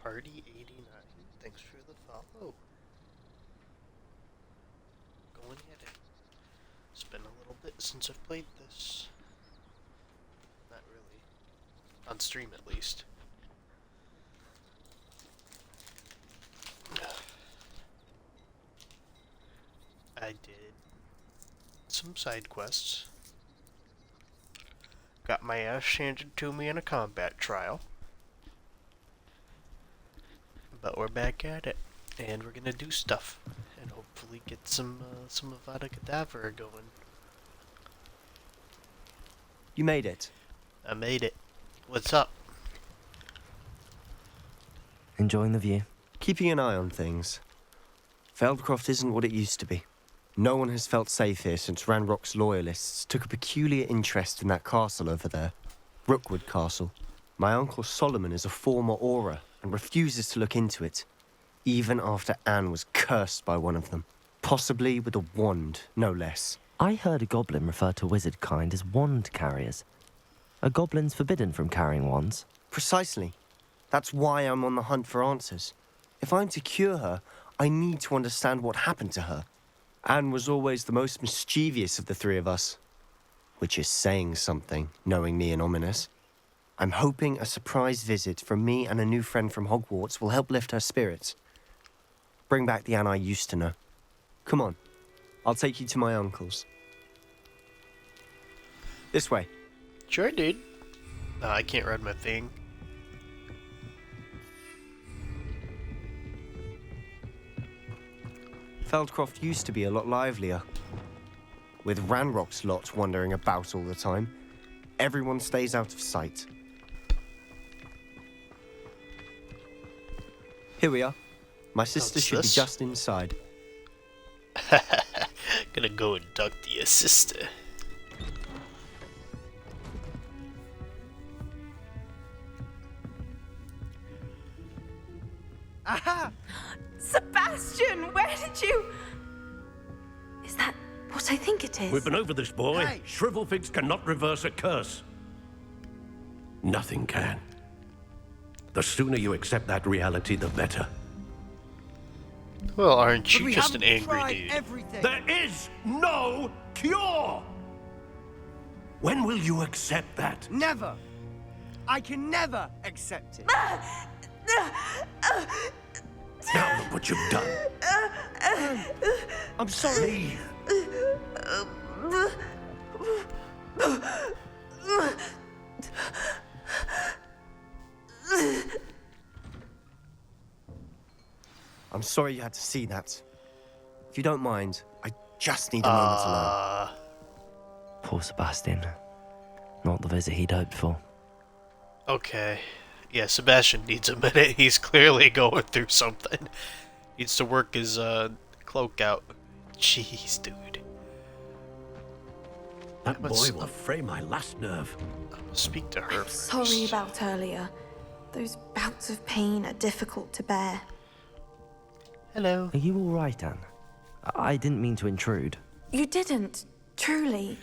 Party 89. Thanks for the follow. Going at it. It's been a little bit since I've played this. Not really. On stream, at least. I did some side quests. Got my ass handed to me in a combat trial. But we're back at it. And we're gonna do stuff. And hopefully get some Avada Kedavra going. You made it. I made it. What's up? Enjoying the view? Keeping an eye on things. Feldcroft isn't what it used to be. No one has felt safe here since Ranrock's loyalists took a peculiar interest in that castle over there. Rookwood Castle. My uncle Solomon is a former Auror and refuses to look into it, even after Anne was cursed by one of them. Possibly with a wand, no less. I heard a goblin refer to wizard kind as wand carriers. Are goblins forbidden from carrying wands? Precisely. That's why I'm on the hunt for answers. If I'm to cure her, I need to understand what happened to her. Anne was always the most mischievous of the three of us. Which is saying something, knowing me and Ominous. I'm hoping a surprise visit from me and a new friend from Hogwarts will help lift her spirits. Bring back the Anne I used to know. Come on, I'll take you to my uncle's. This way. Sure, dude. I can't read my thing. Feldcroft used to be a lot livelier. With Ranrock's lot wandering about all the time, everyone stays out of sight. Here we are. My sister should be just inside. Gonna go and talk to your sister. Aha! Sebastian, where did you... Is that what I think it is? We've been over this, boy. Hey. Shrivelfigs cannot reverse a curse. Nothing can. The sooner you accept that reality, the better. Well, aren't you just an angry dude? Everything. There is no cure! When will you accept that? Never. I can never accept it. Now look what you've done. I'm sorry. I'm sorry you had to see that. If you don't mind, I just need a moment alone. Poor Sebastian. Not the visit he'd hoped for. Okay. Yeah, Sebastian needs a minute. He's clearly going through something. Needs to work his cloak out. Jeez, dude. That boy will fray my last nerve. I'm gonna speak to her first. Sorry about earlier. Those bouts of pain are difficult to bear. Hello. Are you all right, Anne? I didn't mean to intrude. You didn't, truly.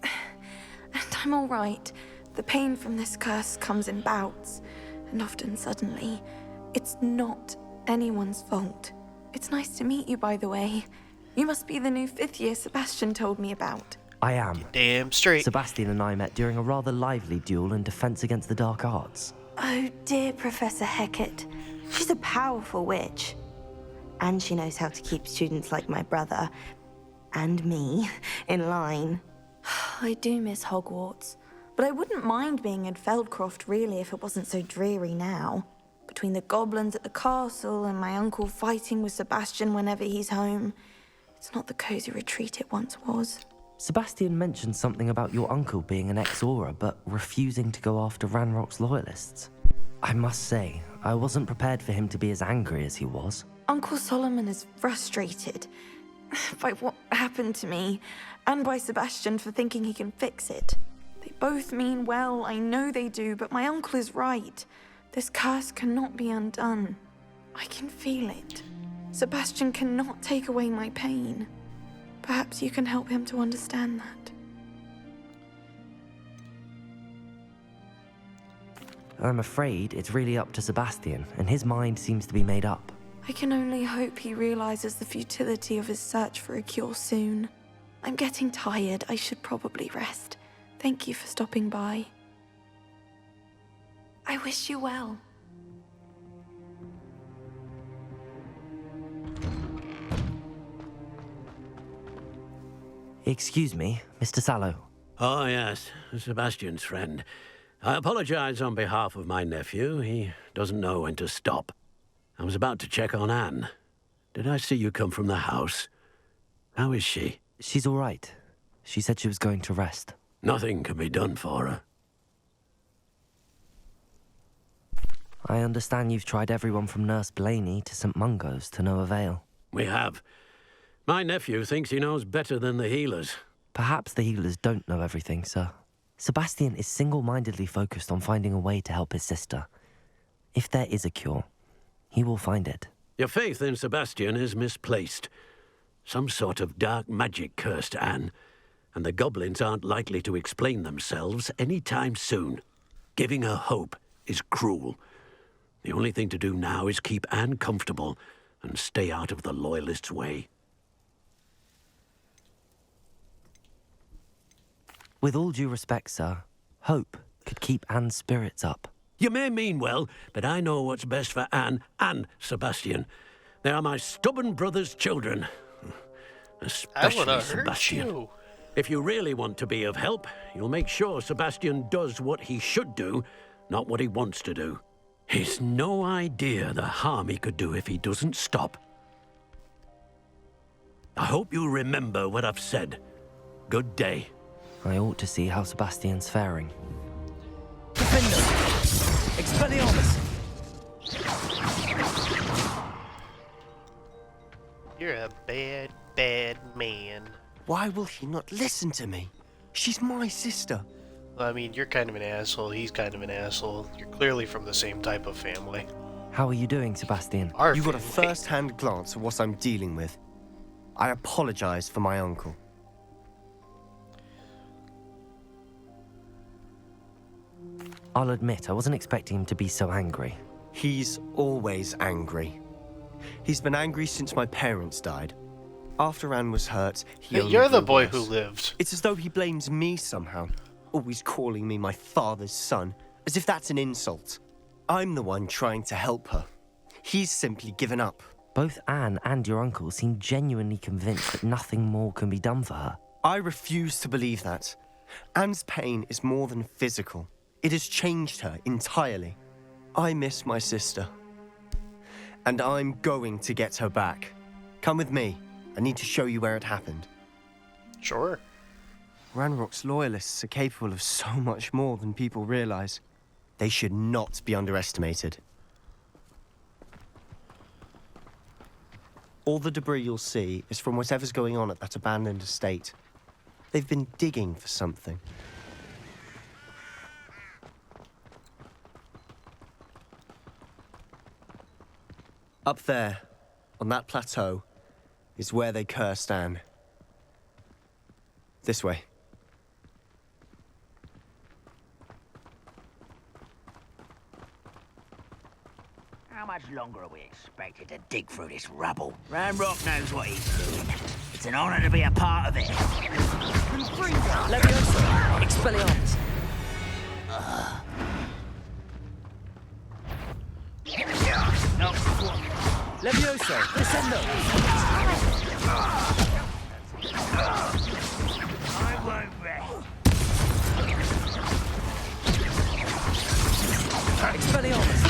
And I'm all right. The pain from this curse comes in bouts, and often suddenly. It's not anyone's fault. It's nice to meet you, by the way. You must be the new 5th year Sebastian told me about. I am. Damn straight. Sebastian and I met during a rather lively duel in Defense Against the Dark Arts. Oh, dear Professor Hecat. She's a powerful witch. And she knows how to keep students like my brother, and me, in line. I do miss Hogwarts, but I wouldn't mind being in Feldcroft, really, if it wasn't so dreary now. Between the goblins at the castle and my uncle fighting with Sebastian whenever he's home, it's not the cozy retreat it once was. Sebastian mentioned something about your uncle being an ex-Auror, but refusing to go after Ranrock's loyalists. I must say, I wasn't prepared for him to be as angry as he was. Uncle Solomon is frustrated by what happened to me, and by Sebastian for thinking he can fix it. They both mean well, I know they do, but my uncle is right. This curse cannot be undone. I can feel it. Sebastian cannot take away my pain. Perhaps you can help him to understand that. I'm afraid it's really up to Sebastian, and his mind seems to be made up. I can only hope he realizes the futility of his search for a cure soon. I'm getting tired. I should probably rest. Thank you for stopping by. I wish you well. Excuse me, Mr. Sallow. Oh, yes, Sebastian's friend. I apologize on behalf of my nephew. He doesn't know when to stop. I was about to check on Anne. Did I see you come from the house? How is she? She's all right. She said she was going to rest. Nothing can be done for her. I understand you've tried everyone from Nurse Blaney to St. Mungo's to no avail. We have. My nephew thinks he knows better than the healers. Perhaps the healers don't know everything, sir. Sebastian is single-mindedly focused on finding a way to help his sister. If there is a cure, he will find it. Your faith in Sebastian is misplaced. Some sort of dark magic cursed Anne, and the goblins aren't likely to explain themselves any time soon. Giving her hope is cruel. The only thing to do now is keep Anne comfortable and stay out of the Loyalists' way. With all due respect, sir, hope could keep Anne's spirits up. You may mean well, but I know what's best for Anne and Sebastian. They are my stubborn brother's children. I Especially wanna hurt Sebastian. you. If you really want to be of help, you'll make sure Sebastian does what he should do, not what he wants to do. He's no idea the harm he could do if he doesn't stop. I hope you remember what I've said. Good day. I ought to see how Sebastian's faring. Expelliarmus! You're a bad, bad man. Why will he not listen to me? She's my sister. Well, I mean, you're kind of an asshole. He's kind of an asshole. You're clearly from the same type of family. How are you doing, Sebastian? Our You got a family. first-hand glance of what I'm dealing with. I apologize for my uncle. I'll admit, I wasn't expecting him to be so angry. He's always angry. He's been angry since my parents died. After Anne was hurt, he Hey, only you're the grew boy worse. who lived. It's as though he blames me somehow, always calling me my father's son, as if that's an insult. I'm the one trying to help her. He's simply given up. Both Anne and your uncle seem genuinely convinced that nothing more can be done for her. I refuse to believe that. Anne's pain is more than physical. It has changed her entirely. I miss my sister. And I'm going to get her back. Come with me. I need to show you where it happened. Sure. Ranrock's loyalists are capable of so much more than people realize. They should not be underestimated. All the debris you'll see is from whatever's going on at that abandoned estate. They've been digging for something. Up there, on that plateau, is where they cursed Anne. This way. How much longer are we expected to dig through this rubble? Ramrock knows what he's doing. It's an honor to be a part of it. Leviosa! Expelliarmus! No. Leviosa! Descendo! I won't rest. Expelliarmus!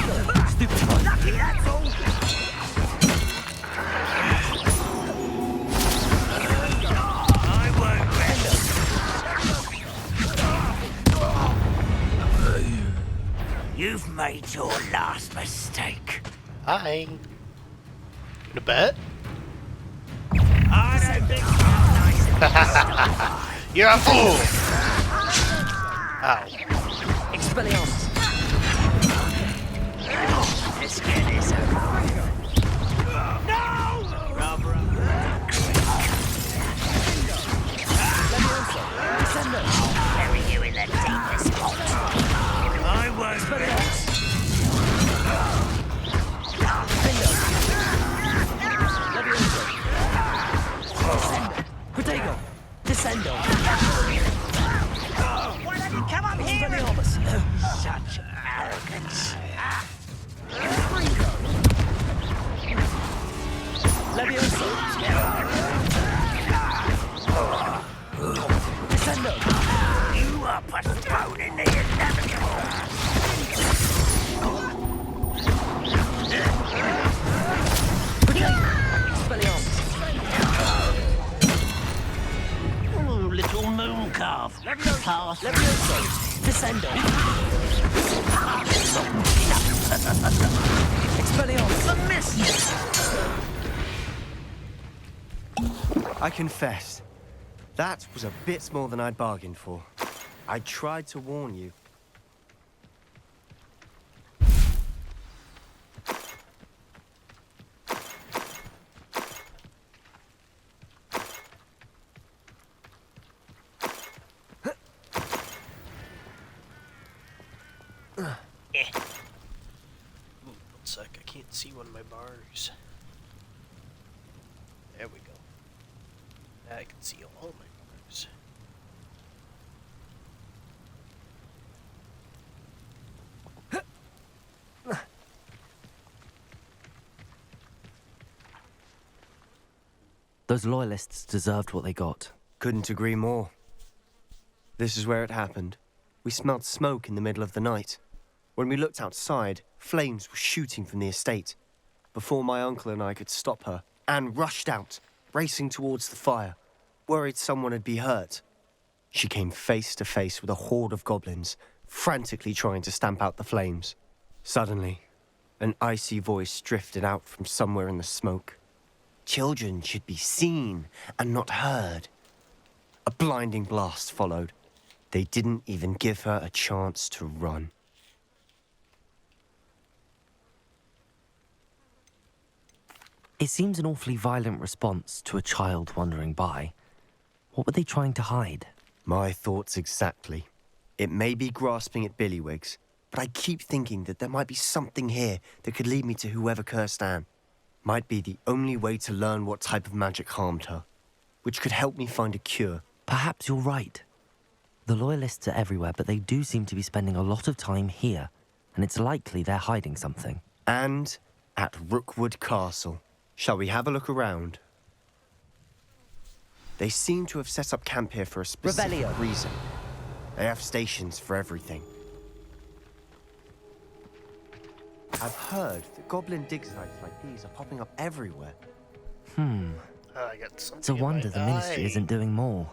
Lucky, that's all. I won't rest. You've made your last mistake. Hi. Gonna bet? I don't think you're nice enough to stop by. You're a fool! Ow. Expelliarmus! Let's get this over with. Bury you in the deepest spot. I won't. Protego! Descendo! Why don't you come up here? Expelliarmus! Such arrogance. Levioso! Descendo! You are postponing the inevitable. Expelliarmus! Ooh, little moon calf. Pass. Levioso! Descendo! Expelliarmus! A miss. I confess, that was a bit more than I'd bargained for. I tried to warn you. Ooh, one sec, I can't see one of my bars. There we go. Now I can see all my bars. Those loyalists deserved what they got. Couldn't agree more. This is where it happened. We smelled smoke in the middle of the night. When we looked outside, flames were shooting from the estate. Before my uncle and I could stop her, Anne rushed out, racing towards the fire, worried someone had been hurt. She came face to face with a horde of goblins, frantically trying to stamp out the flames. Suddenly, an icy voice drifted out from somewhere in the smoke. Children should be seen and not heard. A blinding blast followed. They didn't even give her a chance to run. It seems an awfully violent response to a child wandering by. What were they trying to hide? My thoughts exactly. It may be grasping at Billywigs, but I keep thinking that there might be something here that could lead me to whoever cursed Anne. Might be the only way to learn what type of magic harmed her, which could help me find a cure. Perhaps you're right. The loyalists are everywhere, but they do seem to be spending a lot of time here, and it's likely they're hiding something. And at Rookwood Castle. Shall we have a look around? They seem to have set up camp here for a specific Revelio. reason. They have stations for everything. I've heard that goblin dig sites like these are popping up everywhere. I got something. It's a in my wonder the Ministry eye. isn't doing more.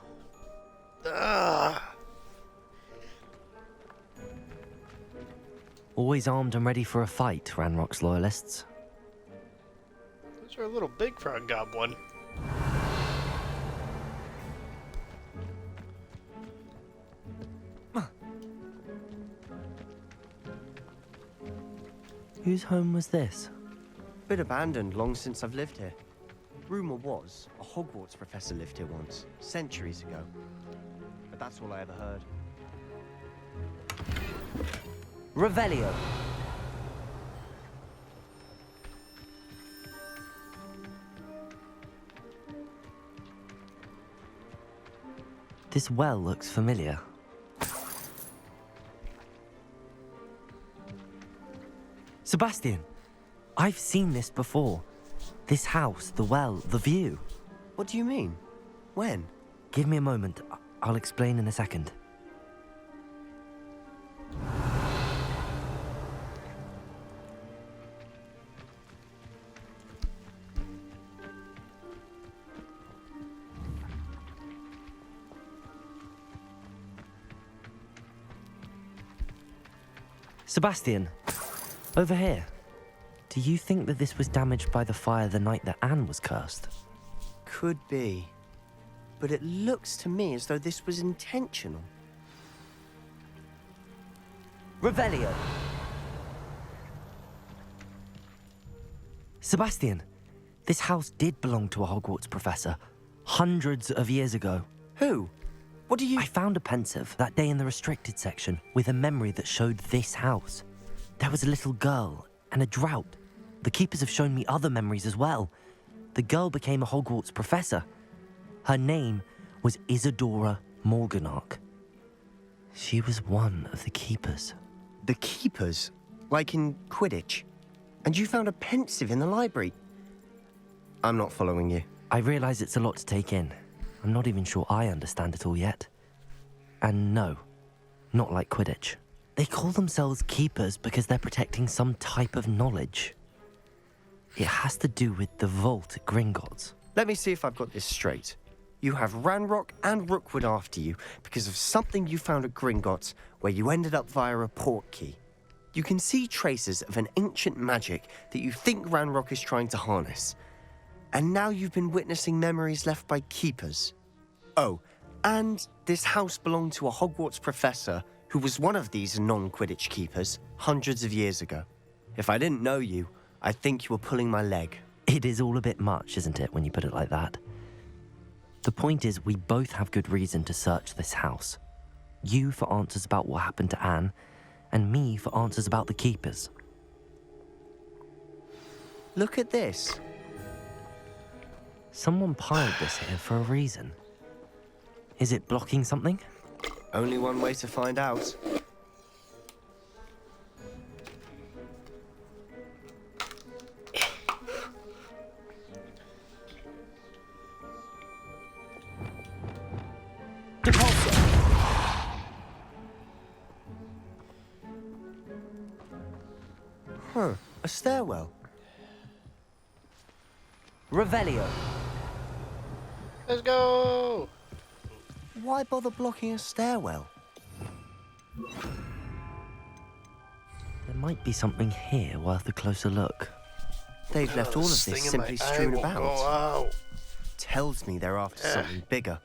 Always armed and ready for a fight, Ranrock's loyalists. Those are a little big for a goblin. Whose home was this? Been abandoned long since I've lived here. Rumor was a Hogwarts professor lived here once, centuries ago. But that's all I ever heard. Revelio. This well looks familiar. Sebastian, I've seen this before. This house, the well, the view. What do you mean? When? Give me a moment. I'll explain in a second. Sebastian, over here. Do you think that this was damaged by the fire the night that Anne was cursed? Could be. but it looks to me as though this was intentional. Revelio. Sebastian, this house did belong to a Hogwarts professor hundreds of years ago. Who? What do you... I found a pensive that day in the restricted section with a memory that showed this house. There was a little girl and a drought. The keepers have shown me other memories as well. The girl became a Hogwarts professor. Her name was Isadora Morganach. She was one of the keepers. The keepers? Like in Quidditch? And you found a pensive in the library? I'm not following you. I realize it's a lot to take in. I'm not even sure I understand it all yet. And no, not like Quidditch. They call themselves keepers because they're protecting some type of knowledge. It has to do with the vault at Gringotts. Let me see if I've got this straight. You have Ranrock and Rookwood after you because of something you found at Gringotts where you ended up via a port key. You can see traces of an ancient magic that you think Ranrock is trying to harness. And now you've been witnessing memories left by keepers. Oh, and this house belonged to a Hogwarts professor who was one of these non-Quidditch keepers hundreds of years ago. If I didn't know you, I'd think you were pulling my leg. It is all a bit much, isn't it, when you put it like that? The point is, we both have good reason to search this house. You for answers about what happened to Anne, and me for answers about the keepers. Look at this. Someone piled this here for a reason. Is it blocking something? Only one way to find out. Huh, a stairwell. Revelio. Let's go! Why bother blocking a stairwell? There might be something here worth a closer look. They've left all of this Thing in simply my eye strewn won't about. go out. Tells me they're after something bigger.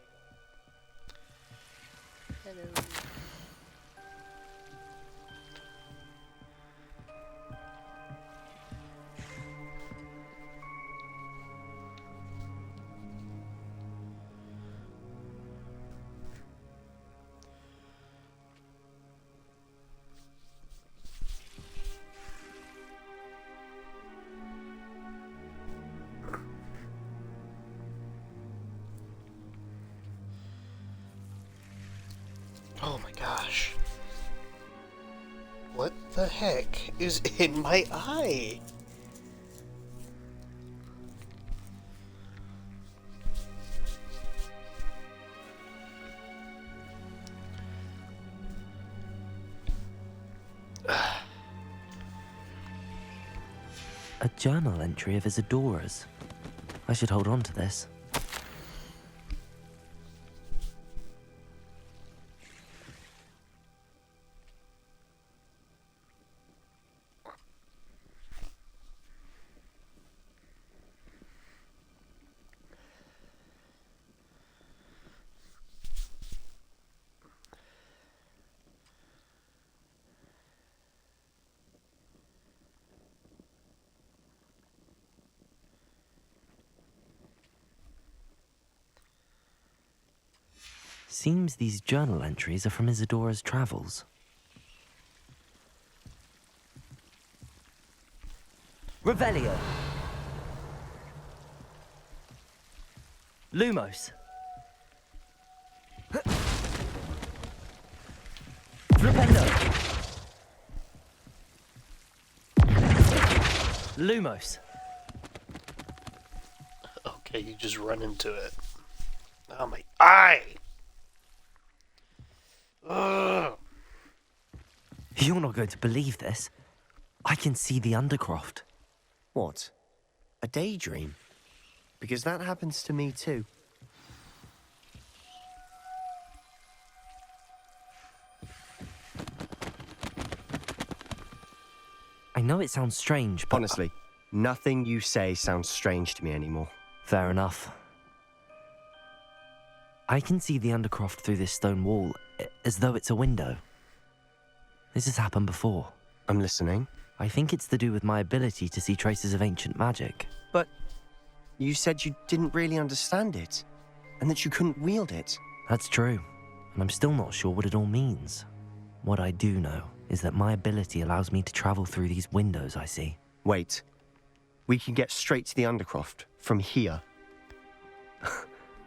Oh my gosh. What the heck is in my eye? A journal entry of Isadora's. I should hold on to this. Seems these journal entries are from Isadora's travels. Revelio. Lumos. Flipendo. Lumos. Okay, you just run into it. Oh my eye! Ugh. You're not going to believe this. I can see the Undercroft. What? A daydream? Because that happens to me too. I know it sounds strange, but... Honestly, nothing you say sounds strange to me anymore. Fair enough. I can see the Undercroft through this stone wall, as though it's a window. This has happened before. I'm listening. I think it's to do with my ability to see traces of ancient magic. But you said you didn't really understand it, and that you couldn't wield it. That's true, and I'm still not sure what it all means. What I do know is that my ability allows me to travel through these windows I see. Wait. We can get straight to the Undercroft from here.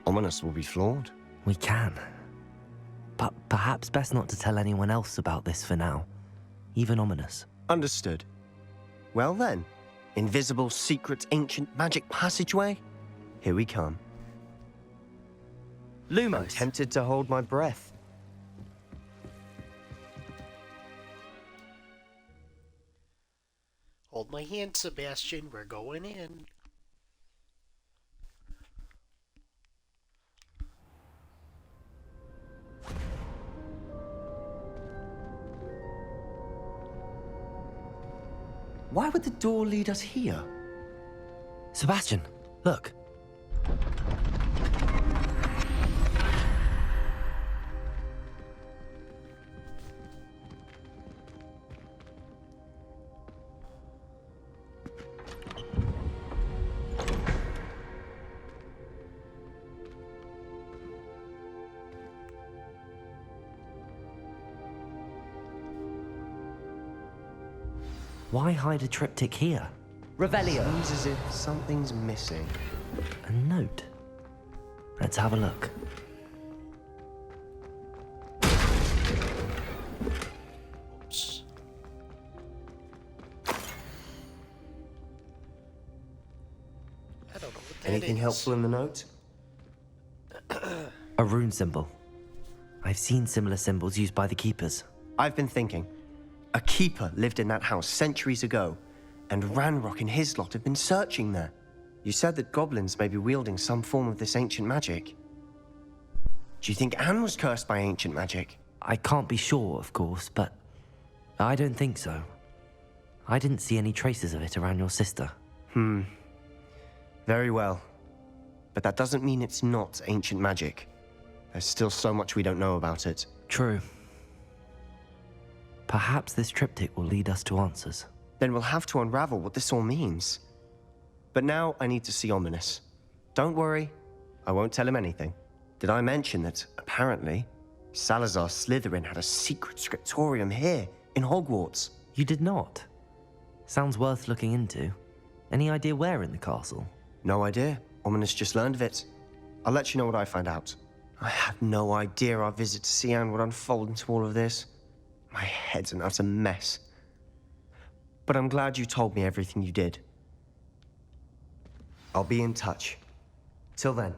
Ominous will be flawed. We can. But perhaps best not to tell anyone else about this for now. Even Ominous. Understood. Well then, invisible, secret, ancient magic passageway? Here we come. I'm Lumos! tempted to hold my breath. Hold my hand, Sebastian. We're going in. Why would the door lead us here? Sebastian, look. Why hide a triptych here? Revelio. Seems as if something's missing. A note. Let's have a look. Oops. I don't know what that Anything is. helpful in the note? A rune symbol. I've seen similar symbols used by the keepers. I've been thinking. A keeper lived in that house centuries ago, and Ranrock and his lot have been searching there. You said that goblins may be wielding some form of this ancient magic. Do you think Anne was cursed by ancient magic? I can't be sure, of course, but I don't think so. I didn't see any traces of it around your sister. Very well. But that doesn't mean it's not ancient magic. There's still so much we don't know about it. True. Perhaps this triptych will lead us to answers. Then we'll have to unravel what this all means. But now I need to see Ominous. Don't worry, I won't tell him anything. Did I mention that, apparently, Salazar Slytherin had a secret scriptorium here, in Hogwarts? You did not. Sounds worth looking into. Any idea where in the castle? No idea. Ominous just learned of it. I'll let you know what I find out. I had no idea our visit to Cian would unfold into all of this. My head's an utter mess. But I'm glad you told me everything you did. I'll be in touch. Till then.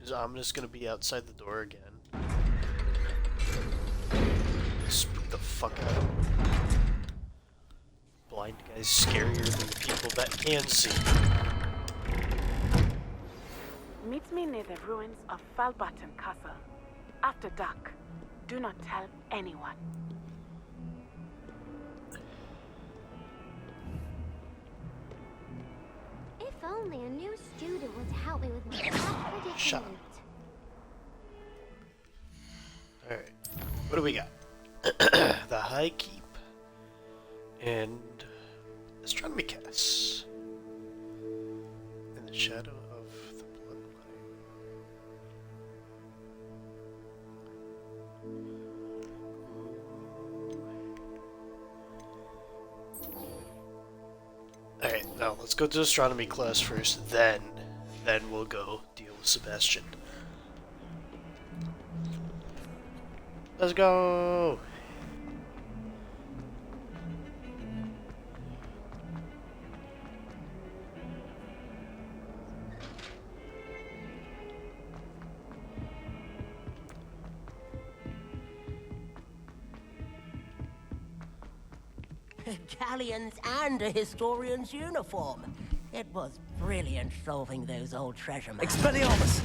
Is Ominous gonna be outside the door again? Spook the fuck out of him. Blind guy's scarier than the people that can see. Meet me near the ruins of Falbutton Castle. After dark. Do not tell anyone. If only a new student would help me with my predicament. Shut up. Alright. What do we got? The High Keep. And Astronomy Casts. In the shadow of the bloodline. Alright, now let's go to astronomy class first, then we'll go deal with Sebastian. Let's go! Galleons and a historian's uniform. It was brilliant solving those old treasure maps. Expelliarmus!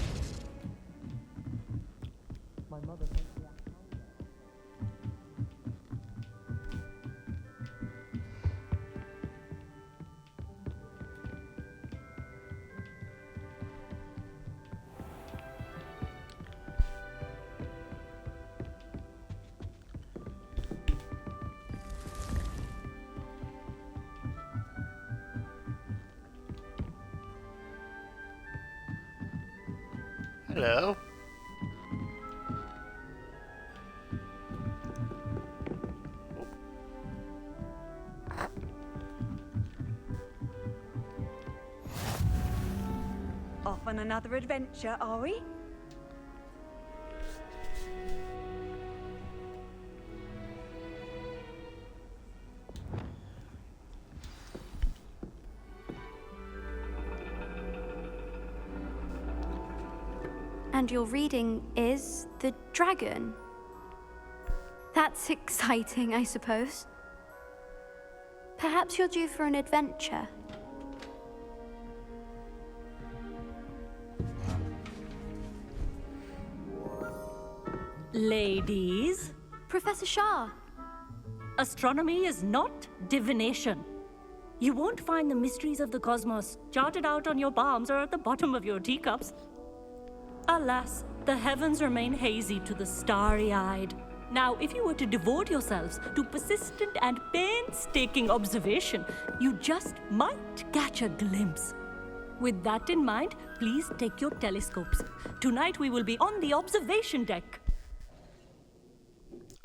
Hello. Off on another adventure, are we? And your reading is The Dragon. That's exciting, I suppose. Perhaps you're due for an adventure. Ladies, Professor Shah. astronomy is not divination. You won't find the mysteries of the cosmos charted out on your palms or at the bottom of your teacups. Alas, the heavens remain hazy to the starry-eyed. Now, if you were to devote yourselves to persistent and painstaking observation, you just might catch a glimpse. With that in mind, please take your telescopes. Tonight we will be on the observation deck.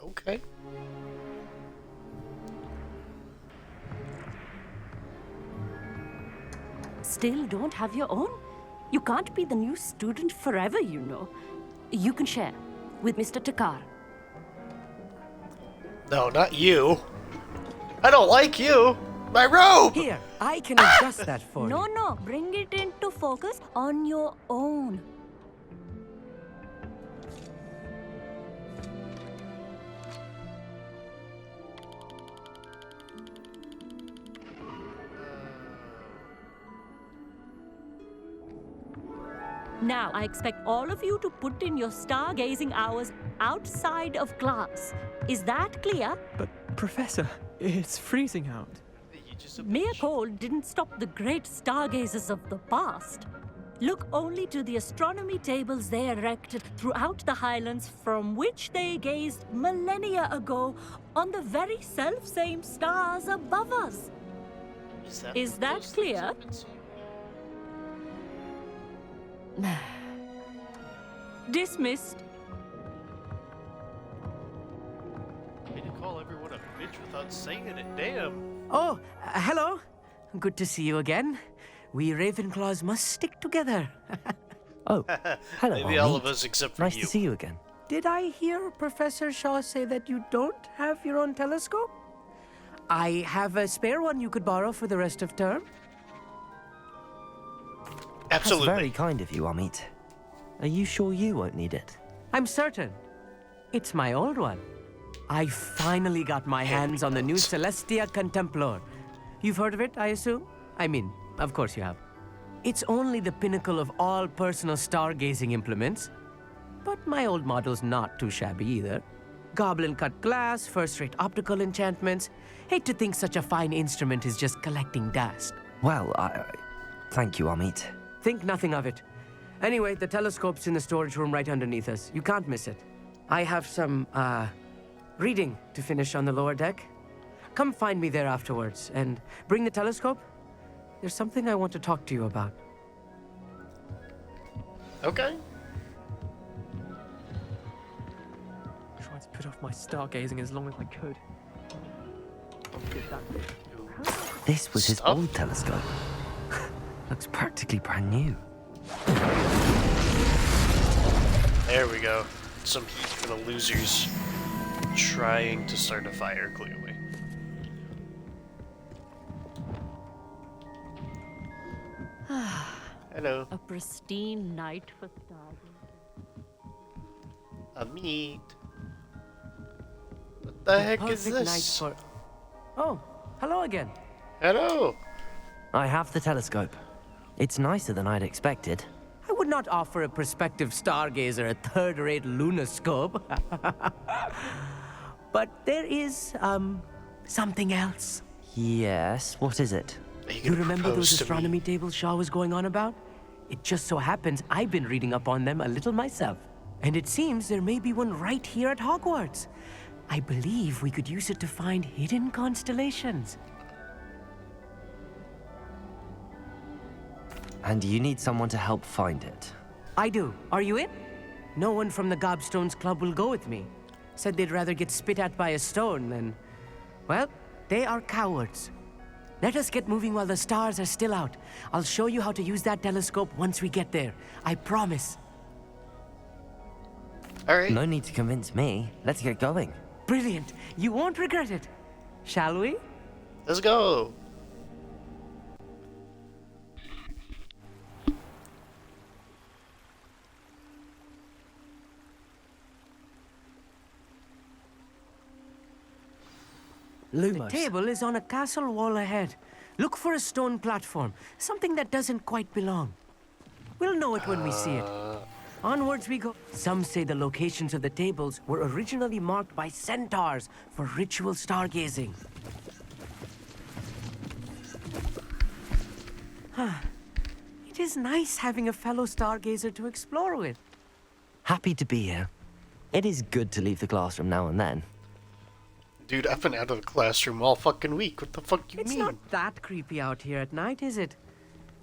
Okay. Still don't have your own? You can't be the new student forever, you know. You can share with Mr. Takar. No, not you. I don't like you. My robe! Here, I can adjust that for you. No, bring it into focus on your own. Now, I expect all of you to put in your stargazing hours outside of class. Is that clear? But, Professor, it's freezing out. Mere cold didn't stop the great stargazers of the past. Look only to the astronomy tables they erected throughout the highlands from which they gazed millennia ago on the very self-same stars above us. Is that clear? Dismissed. Way to call everyone a bitch without saying it, damn. Oh, hello. Good to see you again. We Ravenclaws must stick together. Oh, hello, Maybe all Arnie. of us except for Nice you. to see you again. Did I hear Professor Shaw say that you don't have your own telescope? I have a spare one you could borrow for the rest of term. Absolutely. That's very kind of you, Amit. Are you sure you won't need it? I'm certain. It's my old one. I finally got my hands on the new Celestia Contemplor. You've heard of it, I assume? I mean, of course you have. It's only the pinnacle of all personal stargazing implements. But my old model's not too shabby either. Goblin-cut glass, first-rate optical enchantments. Hate to think such a fine instrument is just collecting dust. Well, thank you, Amit. Think nothing of it. Anyway, the telescope's in the storage room right underneath us. You can't miss it. I have some, reading to finish on the lower deck. Come find me there afterwards, and bring the telescope. There's something I want to talk to you about. Okay. Tried to put off my stargazing as long as I could. This was his Stuff? old telescope. Looks practically brand new. There we go. Some heat for the losers trying to start a fire, clearly. Hello. A pristine night for stargazing. Amit. What the heck is Perfect night this? for... Oh, hello again. Hello. I have the telescope. It's nicer than I'd expected. I would not offer a prospective stargazer a third-rate lunoscope. But there is, something else. Yes, what is it? Are you You gonna remember propose those to me? astronomy tables Shaw was going on about? It just so happens I've been reading up on them a little myself. And it seems there may be one right here at Hogwarts. I believe we could use it to find hidden constellations. And you need someone to help find it. I do. Are you in? No one from the Gobstones Club will go with me. Said they'd rather get spit at by a stone than... Well, they are cowards. Let us get moving while the stars are still out. I'll show you how to use that telescope once we get there. I promise. All right. No need to convince me. Let's get going. Brilliant. You won't regret it. Shall we? Let's go. The table is on a castle wall ahead. Look for a stone platform, something that doesn't quite belong. We'll know it when we see it. Onwards we go. Some say the locations of the tables were originally marked by centaurs for ritual stargazing. It is nice having a fellow stargazer to explore with. Happy to be here. It is good to leave the classroom now and then. Dude, I've been out of the classroom all fucking week. What the fuck you It's mean? not that creepy out here at night, is it?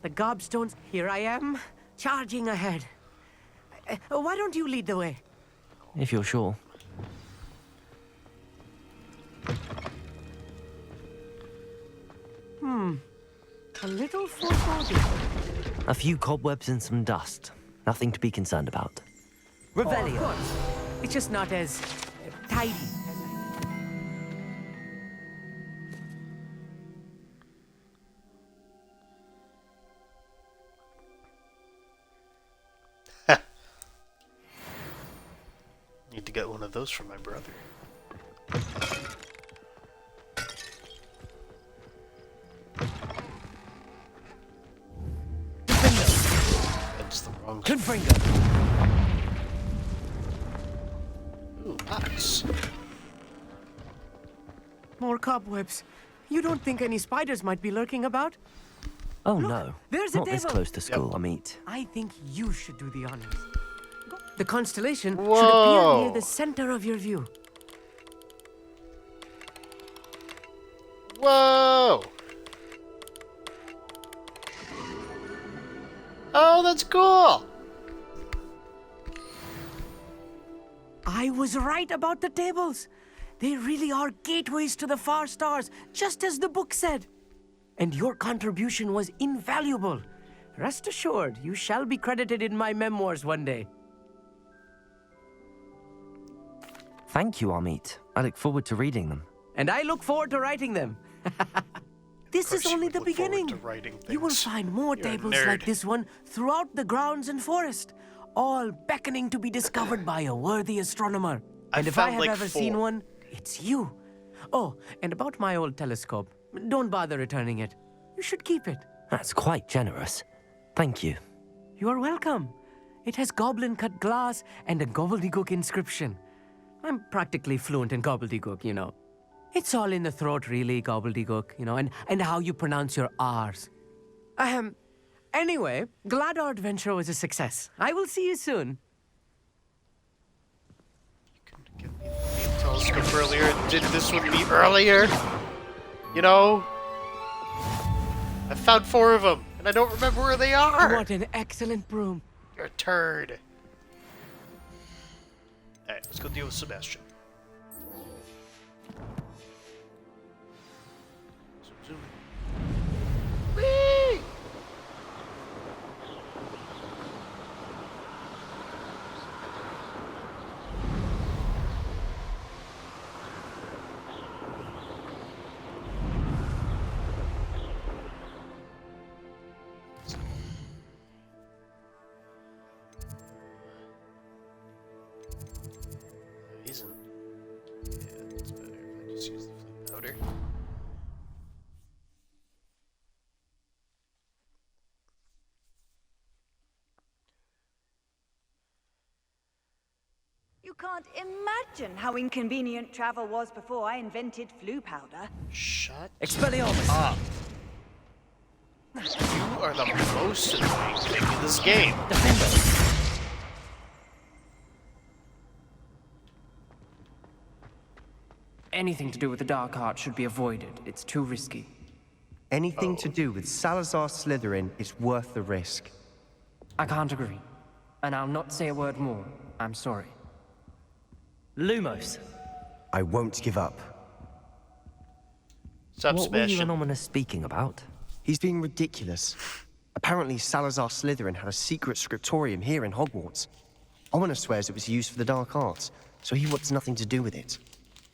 The Gobstones, here I am, charging ahead. Why don't you lead the way? If you're sure. A little foreboding. A few cobwebs and some dust. Nothing to be concerned about. Revelio. Of course. It's just not as tidy. Need to get one of those for my brother. That's the wrong. Ooh, nice. More cobwebs. You don't think any spiders might be lurking about? Oh Look, no. there's a Not this table. close to school, Amit. I think you should do the honors. The constellation should Whoa. appear near the center of your view. Whoa! Oh, that's cool! I was right about the tables. They really are gateways to the far stars, just as the book said. And your contribution was invaluable. Rest assured, you shall be credited in my memoirs one day. Thank you, Amit. I look forward to reading them. And I look forward to writing them. This is only the beginning. You will find more You're a tables nerd. like this one throughout the grounds and forest, all beckoning to be discovered by a worthy astronomer. And if I found, have like, ever seen 4. one, it's you. Oh, and about my old telescope. Don't bother returning it. You should keep it. That's quite generous. Thank you. You are welcome. It has goblin-cut glass and a gobbledygook inscription. I'm practically fluent in gobbledygook, you know. It's all in the throat, really, gobbledygook, you know, and how you pronounce your R's. Anyway, glad our adventure was a success. I will see you soon. Get me the telescope earlier. Did this with me earlier? You know? I found 4 of them, and I don't remember where they are! What an excellent broom. You're a turd. Alright, let's go deal with Sebastian. Zoom, zoom. Whee! Isn't. Yeah, that's better if I just use the flame powder. You can't imagine how inconvenient travel was before I invented flu powder. Shut Expelliarmus! up. You are the most annoying thing in this game. Anything to do with the Dark Art should be avoided. It's too risky. Anything to do with Salazar Slytherin is worth the risk. I can't agree. and I'll not say a word more. I'm sorry. Lumos, I won't give up. Stop, what were you Sebastian. and Ominous speaking about? He's being ridiculous. Apparently, Salazar Slytherin had a secret scriptorium here in Hogwarts. Ominous swears it was used for the dark arts, so he wants nothing to do with it.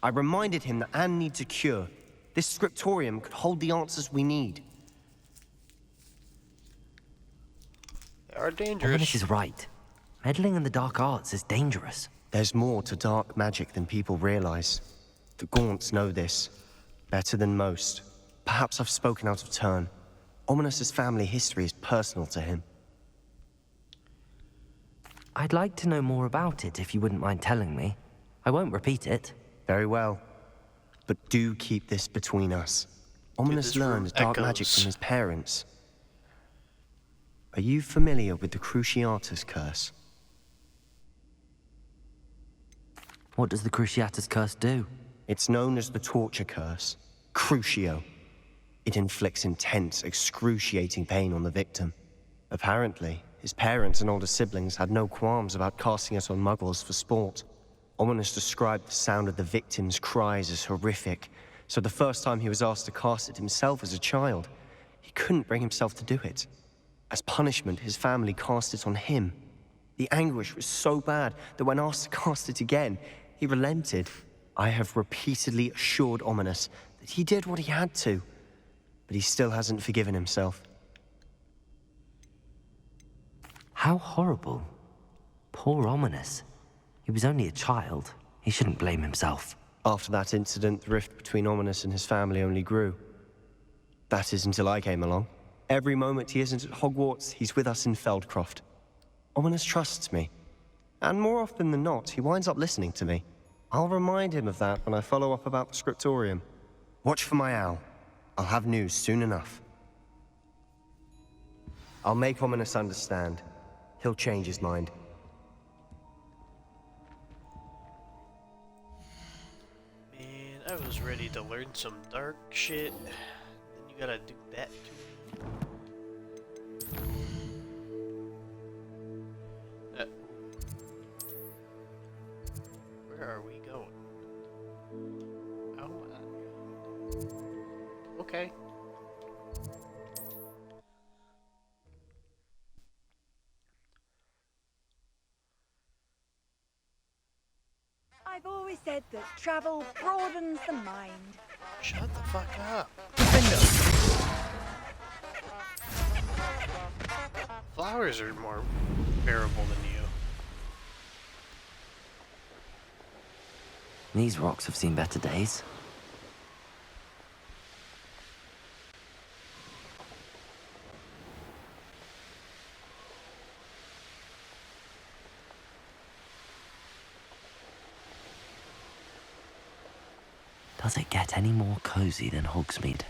I reminded him that Anne needs a cure. This scriptorium could hold the answers we need. They are dangerous. Ominous is right. Meddling in the dark arts is dangerous. There's more to dark magic than people realize. The Gaunts know this. Better than most. Perhaps I've spoken out of turn. Ominous's family history is personal to him. I'd like to know more about it if you wouldn't mind telling me. I won't repeat it. Very well. But do keep this between us. Ominous learned dark magic from his parents. Are you familiar with the Cruciatus Curse? What does the Cruciatus Curse do? It's known as the Torture Curse. Crucio. It inflicts intense, excruciating pain on the victim. Apparently, his parents and older siblings had no qualms about casting it on muggles for sport. Ominous described the sound of the victim's cries as horrific, so the first time he was asked to cast it himself as a child, he couldn't bring himself to do it. As punishment, his family cast it on him. The anguish was so bad that when asked to cast it again, he relented. I have repeatedly assured Ominous that he did what he had to, but he still hasn't forgiven himself. How horrible. Poor Ominous. He was only a child. He shouldn't blame himself. After that incident, the rift between Ominous and his family only grew. That is until I came along. Every moment he isn't at Hogwarts, he's with us in Feldcroft. Ominous trusts me. And more often than not, he winds up listening to me. I'll remind him of that when I follow up about the scriptorium. Watch for my owl. I'll have news soon enough. I'll make Ominous understand. He'll change his mind. Man, I was ready to learn some dark shit. Then you gotta do that too. Where are we going? Oh, okay. I've always said that travel broadens the mind. Shut the fuck up. Flowers are more bearable than you. These rocks have seen better days. Does it get any more cozy than Hogsmeade?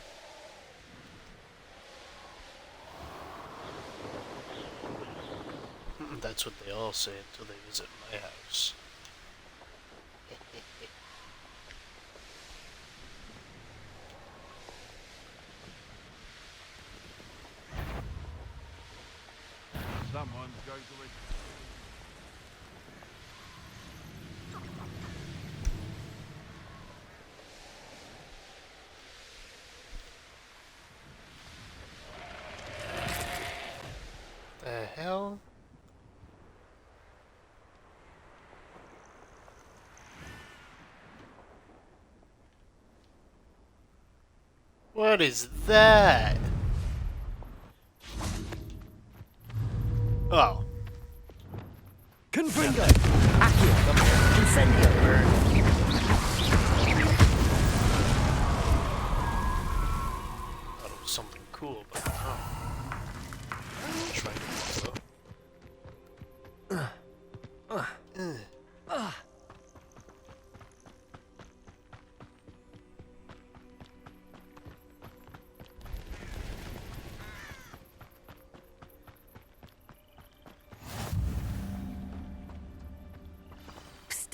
That's what they all say until they visit my house. Someone's going to The hell? What is that? Oh. Confringo! Accio! Incendio! Thought it was something cool, but no. Try to follow.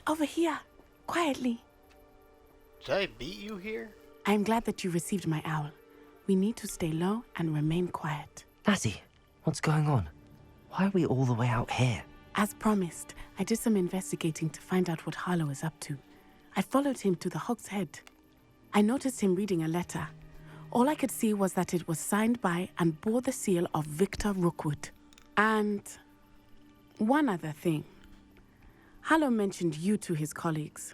Over here, quietly. Did I beat you here? I'm glad that you received my owl. We need to stay low and remain quiet. Lassie, what's going on? Why are we all the way out here? As promised, I did some investigating to find out what Harlow is up to. I followed him to the Hog's Head. I noticed him reading a letter. All I could see was that it was signed by and bore the seal of Victor Rookwood. And one other thing. Harlow mentioned you to his colleagues.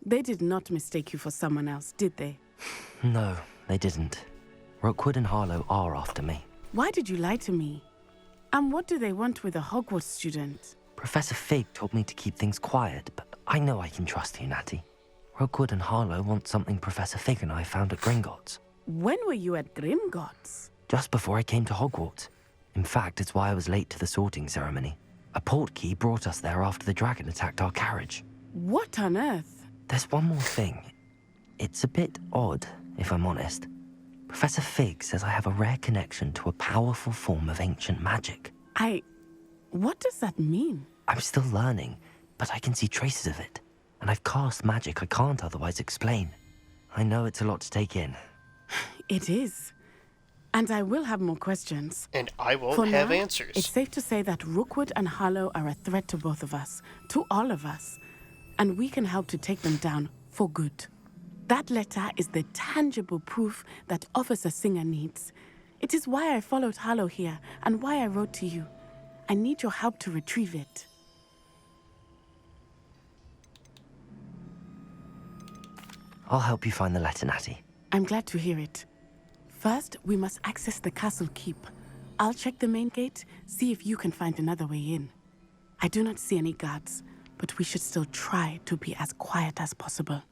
They did not mistake you for someone else, did they? No, they didn't. Rookwood and Harlow are after me. Why did you lie to me? And what do they want with a Hogwarts student? Professor Fig told me to keep things quiet, but I know I can trust you, Natty. Rookwood and Harlow want something Professor Fig and I found at Gringotts. When were you at Gringotts? Just before I came to Hogwarts. In fact, it's why I was late to the sorting ceremony. A portkey brought us there after the dragon attacked our carriage. What on earth? There's one more thing. It's a bit odd, if I'm honest. Professor Fig says I have a rare connection to a powerful form of ancient magic. What does that mean? I'm still learning, but I can see traces of it. And I've cast magic I can't otherwise explain. I know it's a lot to take in. It is. And I will have more questions. And I won't For have now, answers. It's safe to say that Rookwood and Harlow are a threat to both of us, to all of us. And we can help to take them down for good. That letter is the tangible proof that Officer Singer needs. It is why I followed Harlow here and why I wrote to you. I need your help to retrieve it. I'll help you find the letter, Natty. I'm glad to hear it. First, we must access the castle keep. I'll check the main gate, see if you can find another way in. I do not see any guards, but we should still try to be as quiet as possible.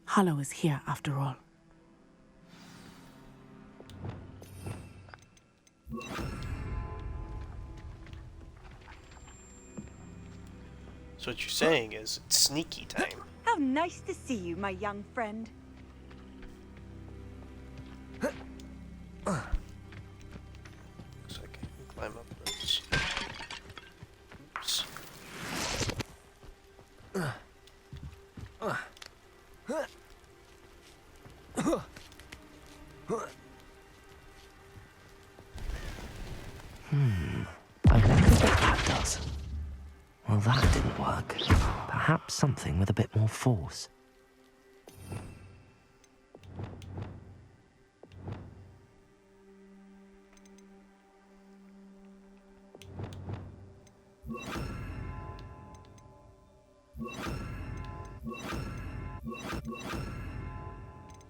Harlow is here after all. So what you're saying is it's sneaky time. How nice to see you, my young friend. Looks like I can climb up those. Oops. I wonder what that does. Well, that didn't work. Perhaps something with a bit more force.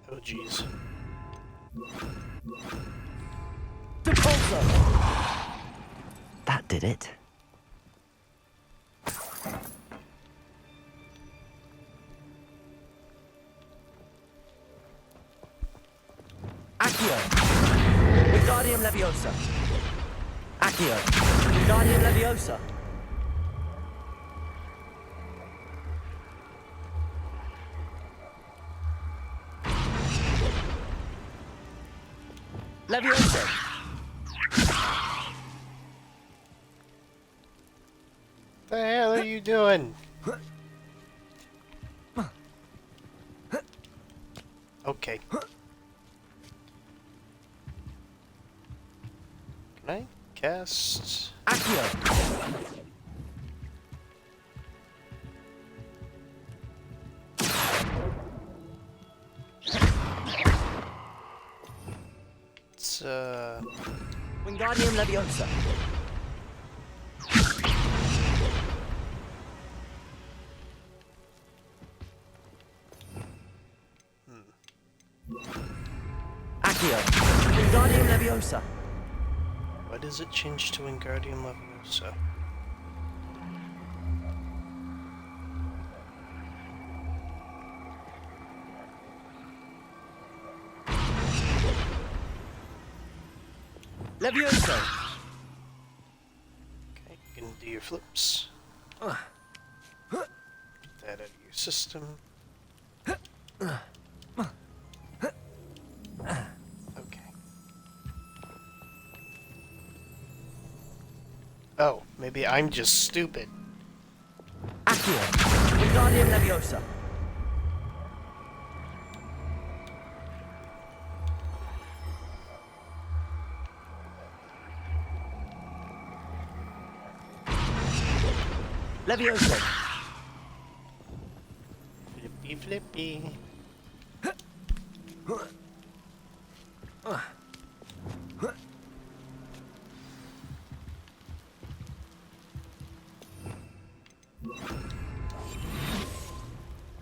Oh, jeez. That did it. Accio! Wingardium Leviosa! Accio! Wingardium Leviosa! Leviosa! The hell are you doing? Okay. Can I cast? Accio! It's Wingardium Leviosa! Accio! Wingardium Leviosa! Why does it change to Wingardium Leviosa? Leviosa! Okay, you can do your flips. Get that out of your system. Okay. Oh, maybe I'm just stupid. Accio! Wingardium Leviosa! Levioso. Flippy, flippy.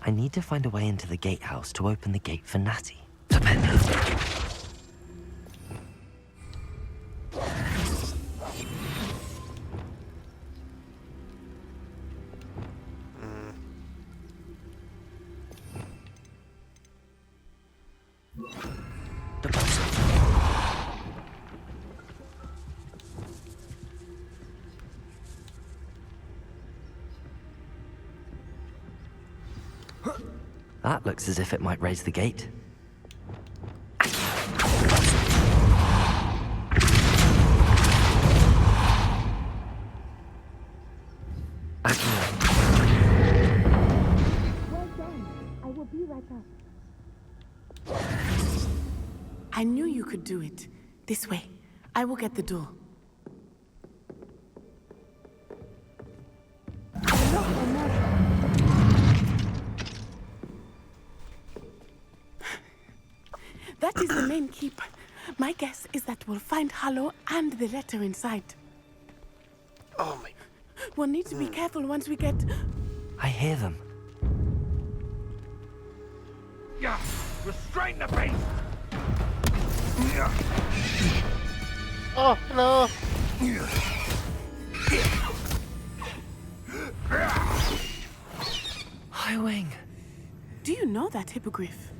I need to find a way into the gatehouse to open the gate for Natty. That looks as if it might raise the gate. I will be right back. I knew you could do it. This way. I will get the door. That is the main keep. My guess is that we'll find Harlow and the letter inside. Oh my. We'll need to be careful once we get... I hear them. Yeah, restrain the beast. Oh, hello. High Wing. Do you know that hippogriff?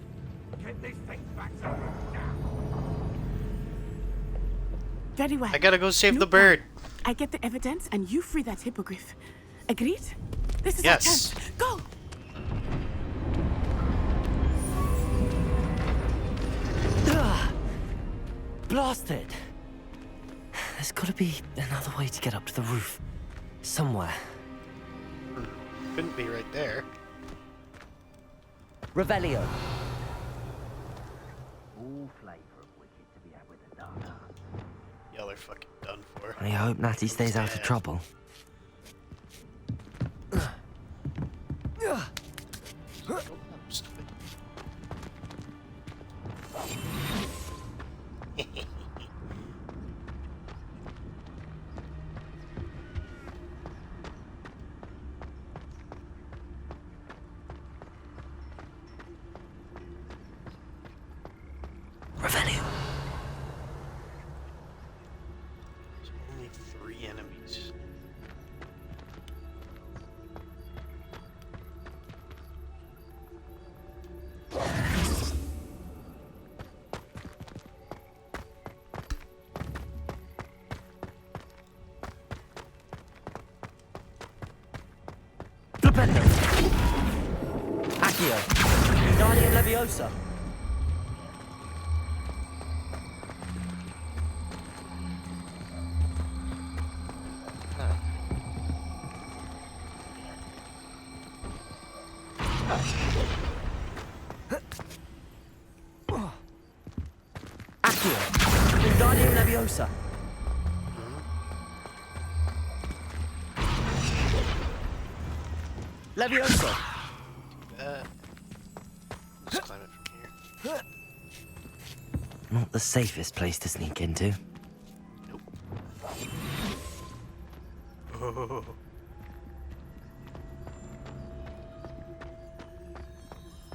Get these things back to me now. Very well. I gotta go save You the bird. I get the evidence and you free that hippogriff. Agreed? This is Yes. our chance. Go! Blasted! There's gotta be another way to get up to the roof. Somewhere. Couldn't be right there. Revelio. All flavour of wicked to be had with the dark arts. Y'all are fucking done for. I hope Natty stays out of trouble. Revelio. There's only 3 enemies. Flipendo. Accio. Guardian Leviosa. Accio. Guardian Leviosa. Leviosa. Just climb it from here. Not the safest place to sneak into. Oh.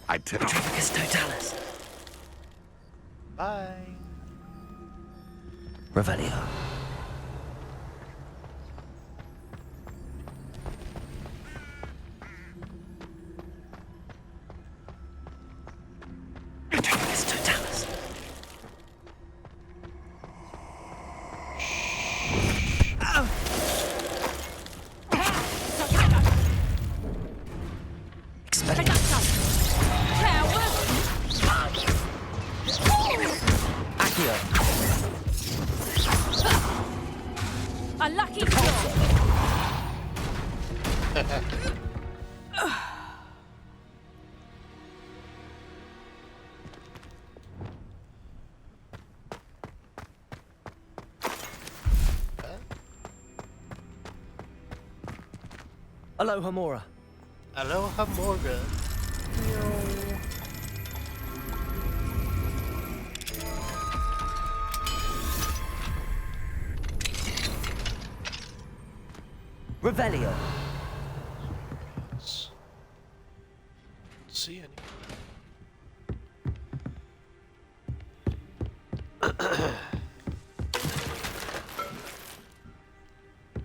I tell Tropicus Totalis. Bye. Revelio. Tropicus Totalis. Expelliarmus. Accio. A lucky draw. Aloha Mora. Aloha Morgan. Revelio. See any?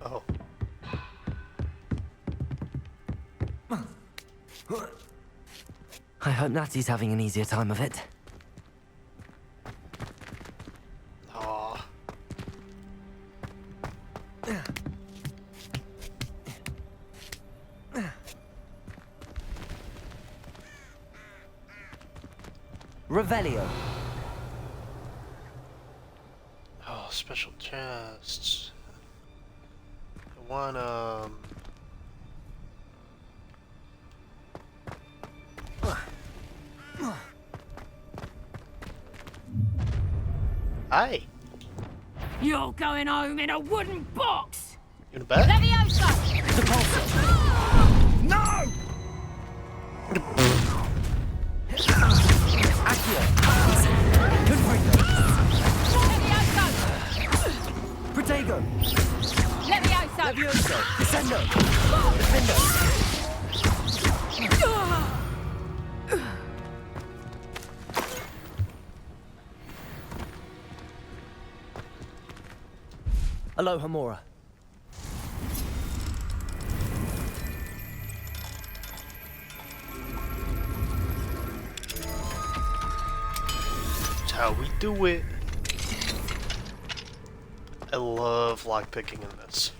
Oh. I hope Natty's having an easier time of it. Aw. Revelio. Oh, special chests. I want, Hi. You're going home in a wooden box! You in a bed? Leviosa! No! Protego. Leviosa! Levioso. Descendo. Defendo. Aloha Mora. That's how we do it. I love lockpicking in this.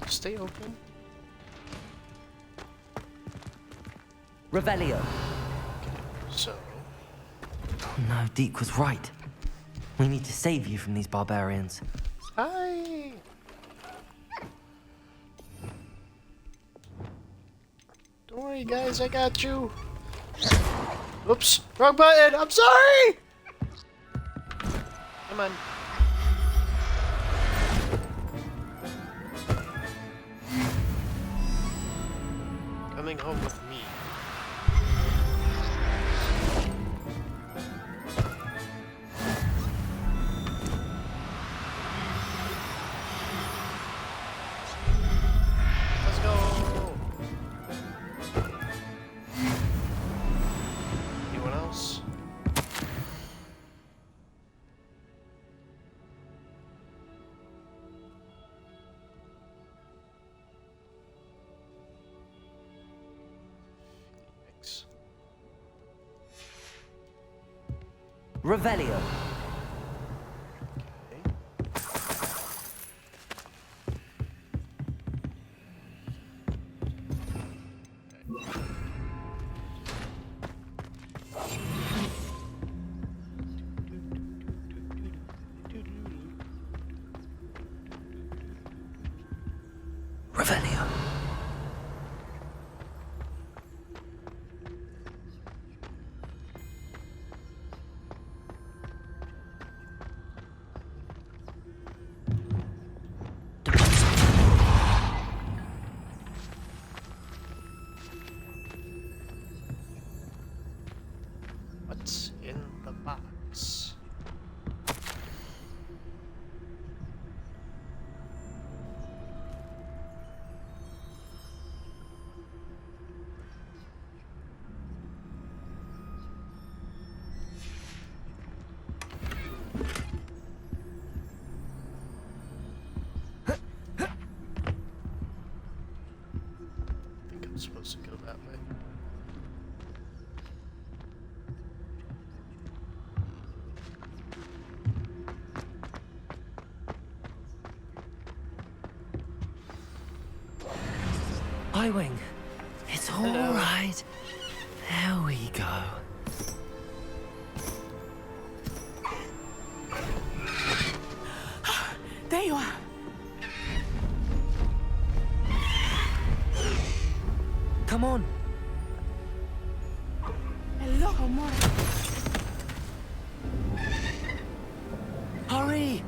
Stay open. Revelio. So. Oh no, Deke was right. We need to save you from these barbarians. Hi. Don't worry, guys. I got you. Oops, wrong button. I'm sorry. Come on. Coming home with me. Let's go. Anyone else? Revelio. Revelio. What's in the box? I think I'm supposed to go that way. I-Wing. It's all right. There we go. There you are. Come on. Aloha Mora. Hurry.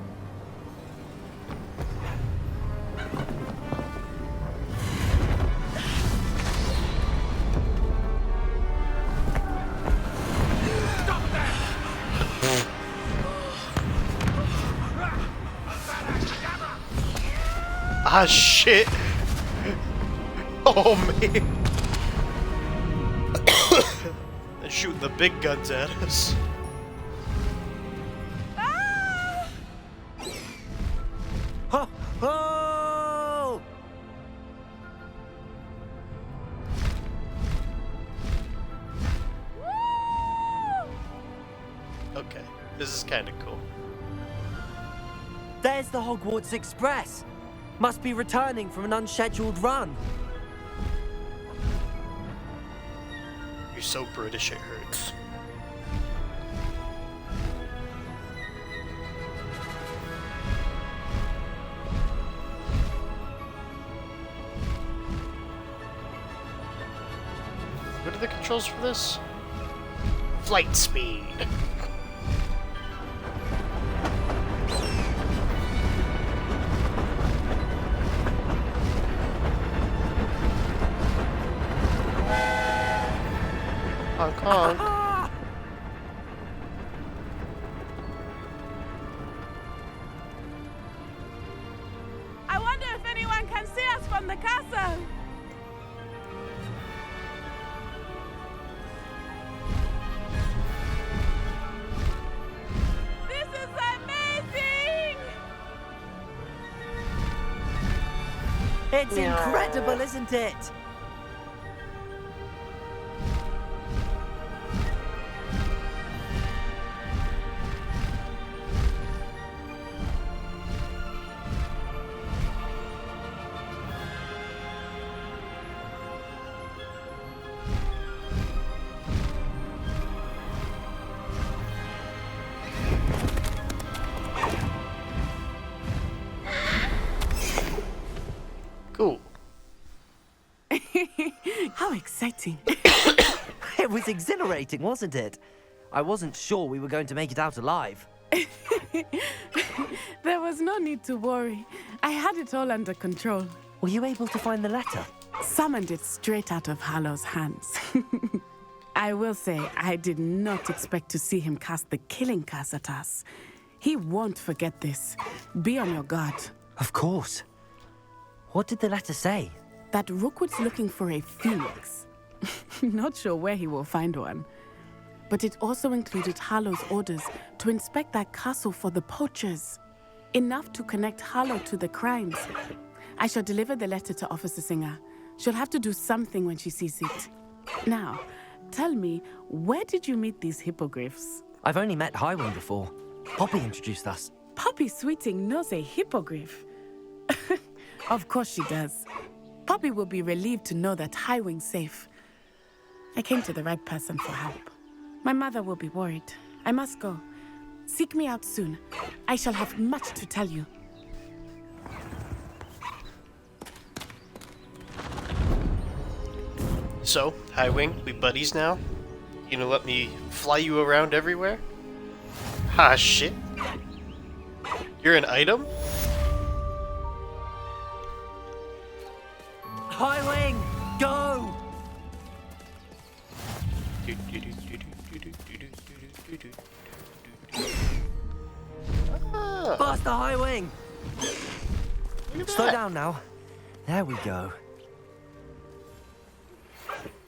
Ah, shit! Oh, man! They're shooting the big guns at us. Ho! Ho! Okay, this is kind of cool. There's the Hogwarts Express. Must be returning from an unscheduled run. You're so British, it hurts. What are the controls for this? Flight speed. Hong Kong. I wonder if anyone can see us from the castle. This is amazing! It's incredible, isn't it? Cool. How exciting. It was exhilarating, wasn't it? I wasn't sure we were going to make it out alive. There was no need to worry. I had it all under control. Were you able to find the letter? Summoned it straight out of Hallow's hands. I will say, I did not expect to see him cast the killing curse at us. He won't forget this. Be on your guard. Of course. What did the letter say? That Rookwood's looking for a phoenix. Not sure where he will find one. But it also included Hallow's orders to inspect that castle for the poachers. Enough to connect Hallow to the crimes. I shall deliver the letter to Officer Singer. She'll have to do something when she sees it. Now, tell me, where did you meet these hippogriffs? I've only met Highwing before. Poppy introduced us. Poppy Sweeting knows a hippogriff. Of course she does. Poppy will be relieved to know that Highwing's safe. I came to the right person for help. My mother will be worried. I must go. Seek me out soon. I shall have much to tell you. So, Highwing, we buddies now? You gonna let me fly you around everywhere? Ah, shit. You're an item? Highwing, go! Ah, Faster, Highwing! look at Slow that. down now. There we go.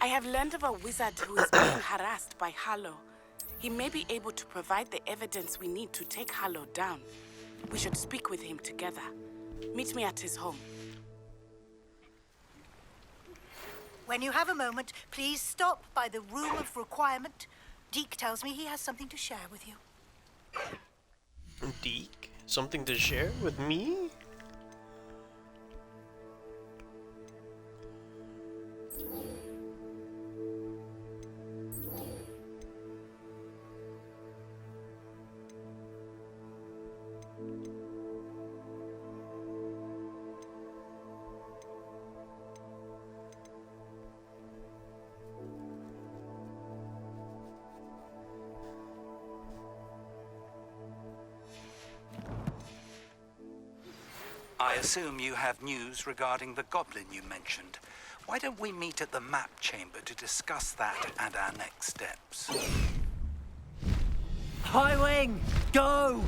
I have learned of a wizard who is being harassed by Hallow. He may be able to provide the evidence we need to take Hallow down. We should speak with him together. Meet me at his home. When you have a moment, please stop by the Room of Requirement. Deke tells me he has something to share with you. Deke? Something to share with me? I assume you have news regarding the goblin you mentioned. Why don't we meet at the map chamber to discuss that and our next steps? Highwing, go!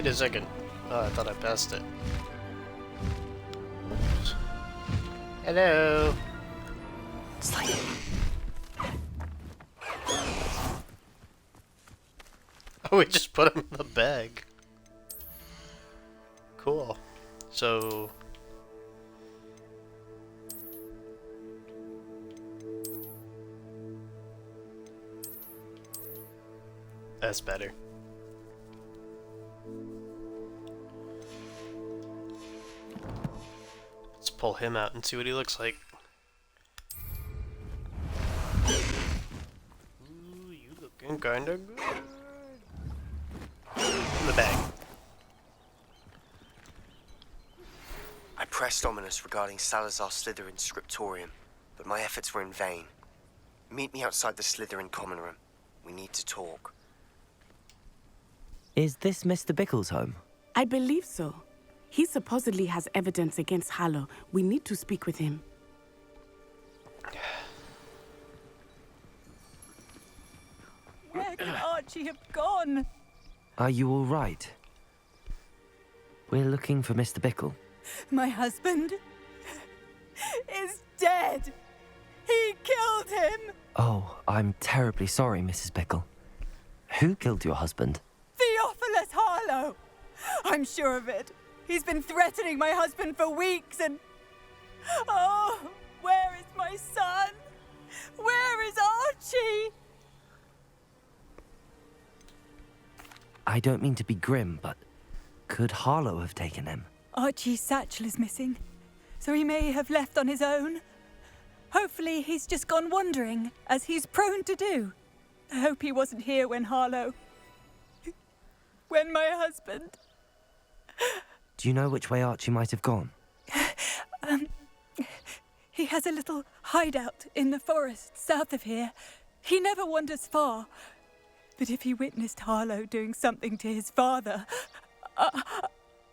Wait a second. Oh, I thought I passed it. Oops. Hello. It's like... Oh, we just put him in the bag. Cool. So... That's better. Let's pull him out and see what he looks like. Ooh, you looking kinda good. In the bag. I pressed Ominous regarding Salazar Slytherin's scriptorium, but my efforts were in vain. Meet me outside the Slytherin common room. We need to talk. Is this Mr. Bickle's home? I believe so. He supposedly has evidence against Harlow. We need to speak with him. Where could Archie have gone? Are you all right? We're looking for Mr. Bickle. My husband is dead. He killed him. Oh, I'm terribly sorry, Mrs. Bickle. Who killed your husband? Theophilus Harlow. I'm sure of it. He's been threatening my husband for weeks and... Oh, where is my son? Where is Archie? I don't mean to be grim, but could Harlow have taken him? Archie's satchel is missing, so he may have left on his own. Hopefully he's just gone wandering, as he's prone to do. I hope he wasn't here when Harlow... when my husband... Do you know which way Archie might have gone? He has a little hideout in the forest south of here. He never wanders far. But if he witnessed Harlow doing something to his father,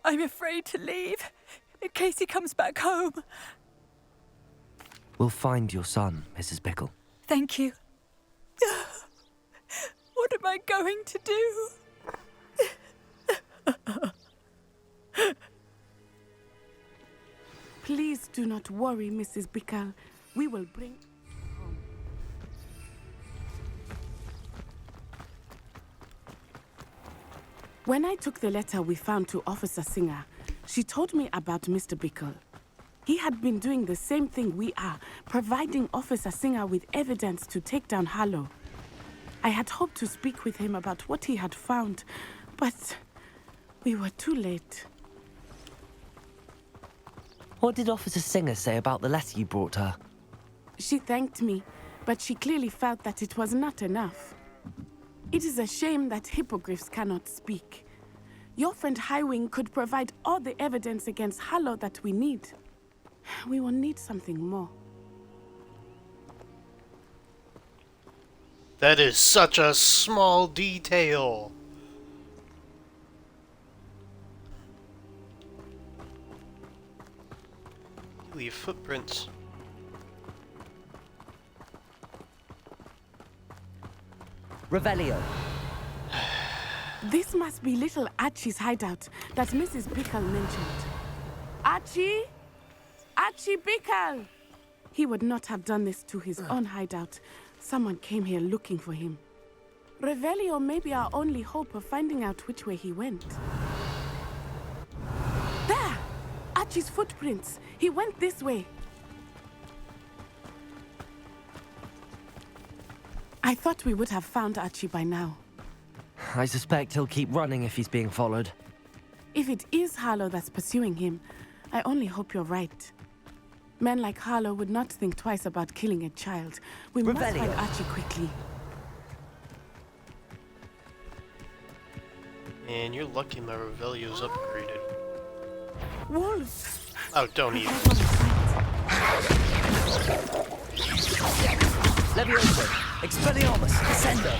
I'm afraid to leave, in case he comes back home. We'll find your son, Mrs. Bickle. Thank you. What am I going to do? Please do not worry, Mrs. Bickle. We will bring... When I took the letter we found to Officer Singer, she told me about Mr. Bickle. He had been doing the same thing we are, providing Officer Singer with evidence to take down Harlow. I had hoped to speak with him about what he had found, but we were too late. What did Officer Singer say about the letter you brought her? She thanked me, but she clearly felt that it was not enough. It is a shame that hippogriffs cannot speak. Your friend Highwing could provide all the evidence against Harlow that we need. We will need something more. That is such a small detail. You leave footprints. Revelio. This must be little Archie's hideout that Mrs. Bickle mentioned. Archie? Archie Bickle! He would not have done this to his own hideout. Someone came here looking for him. Revelio may be our only hope of finding out which way he went. There! Archie's footprints. He went this way. I thought we would have found Archie by now. I suspect he'll keep running if he's being followed. If it is Harlow that's pursuing him, I only hope you're right. Men like Harlow would not think twice about killing a child. We must find Archie quickly. And you're lucky my Revelio's upgraded. Wolves! Oh, don't even. Levioso! Expelliarmus! Ascendo!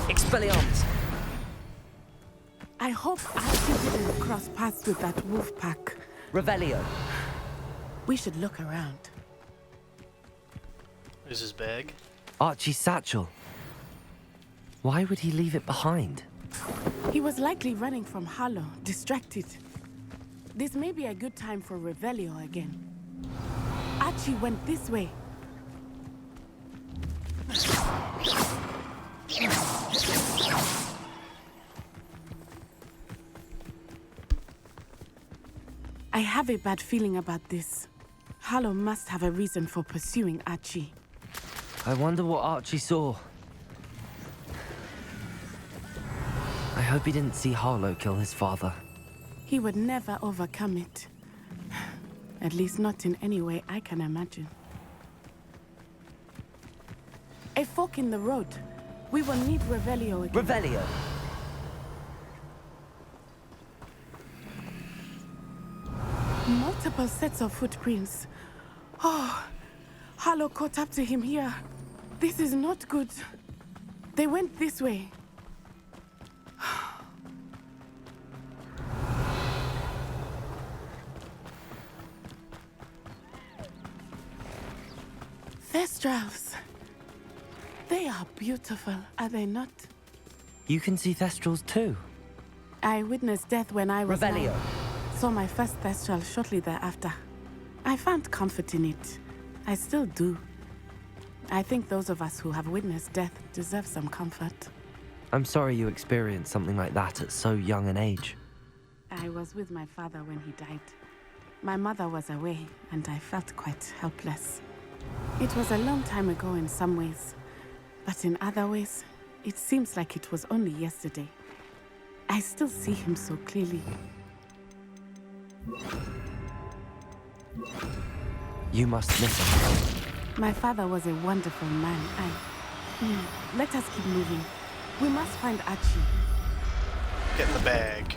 Expelliarmus! I hope Archie didn't cross paths with that wolf pack. Revelio. We should look around. There's his bag. Archie's satchel. Why would he leave it behind? He was likely running from Harlow, distracted. This may be a good time for Revelio again. Archie went this way. I have a bad feeling about this. Harlow must have a reason for pursuing Archie. I wonder what Archie saw. I hope he didn't see Harlow kill his father. He would never overcome it. At least not in any way I can imagine. A fork in the road. We will need Revelio again. Revelio. Multiple sets of footprints. Oh, Harlow caught up to him here. This is not good. They went this way. Thestrals. They are beautiful, are they not? You can see Thestrals too. I witnessed death when I was Revelio. 9. Saw my first Thestral shortly thereafter. I found comfort in it. I still do. I think those of us who have witnessed death deserve some comfort. I'm sorry you experienced something like that at so young an age. I was with my father when he died. My mother was away, and I felt quite helpless. It was a long time ago in some ways, but in other ways, it seems like it was only yesterday. I still see him so clearly. You must miss him. My father was a wonderful man. Let us keep moving. We must find Archie. Get in the bag.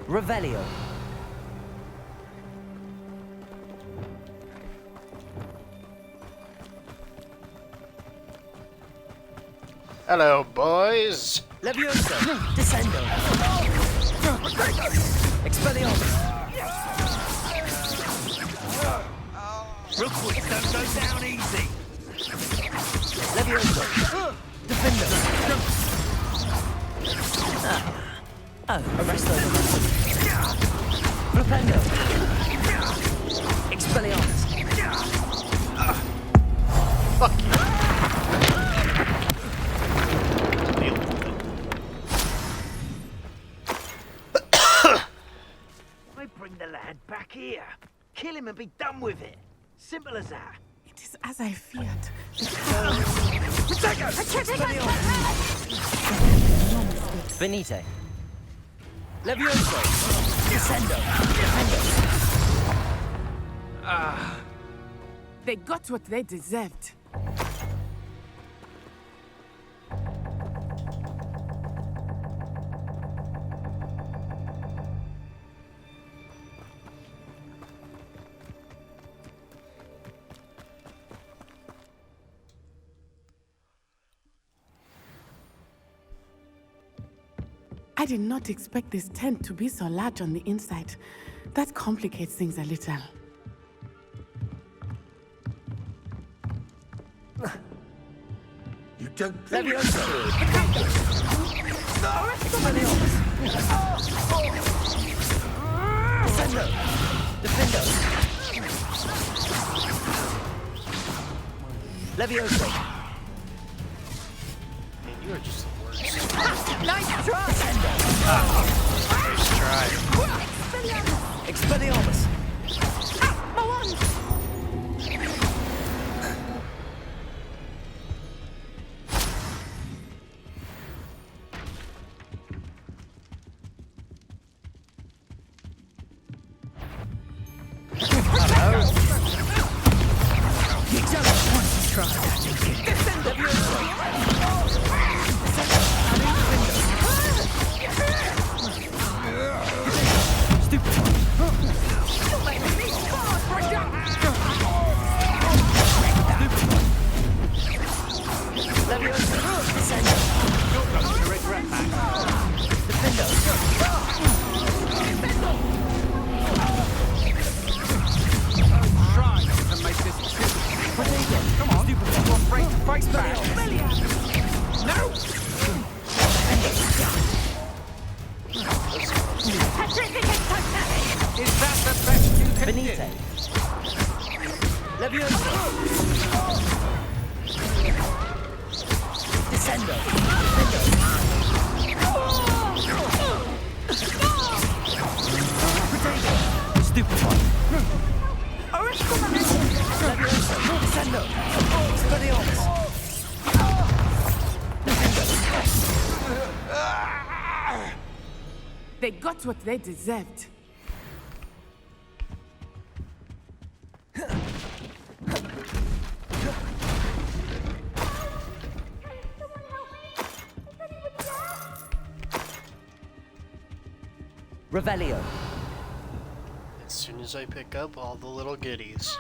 Revelio. Hello, boys. Levioso. Descendo. Expelliarmus. Rookwoods don't go down easy. Levioso. Defendo. Arresto. Flipendo. Expelliarmus. Fuck you. Deal with it. I bring the lad back here. Kill him and be done with it. Simple as that. It is as I feared. Finite. Levioso. Descendo. Defendo. They got what they deserved. I did not expect this tent to be so large on the inside. That complicates things a little. You don't Levioso. Descendo. Defendo. Levioso. Man, you are just the worst. Nice try. Nice try. Expelliarmus. Venite. Levioso. Descendo. Protego. Stupid one. Levioso. Descendo. Expelliarmus. They got what they deserved. Revelio. As soon as I pick up all the little goodies.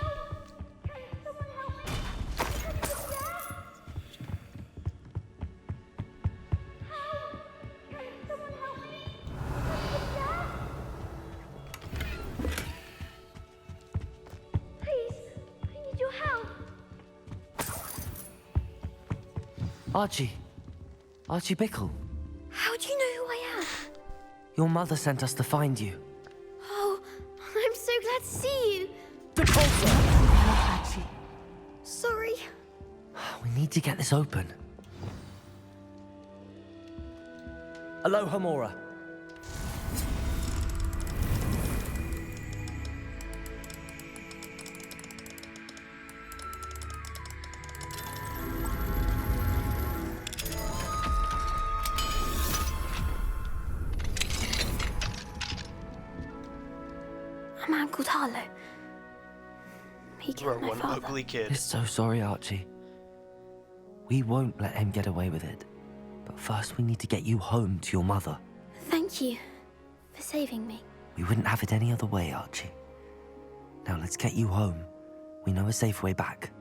Archie Bickle. How do you know who I am? Your mother sent us to find you. Oh, I'm so glad to see you. Sorry. We need to get this open. Aloha Mora. A man called Harlow. He You're killed my one father. ugly kid. We're so sorry, Archie. We won't let him get away with it. But first we need to get you home to your mother. Thank you for saving me. We wouldn't have it any other way, Archie. Now let's get you home. We know a safe way back.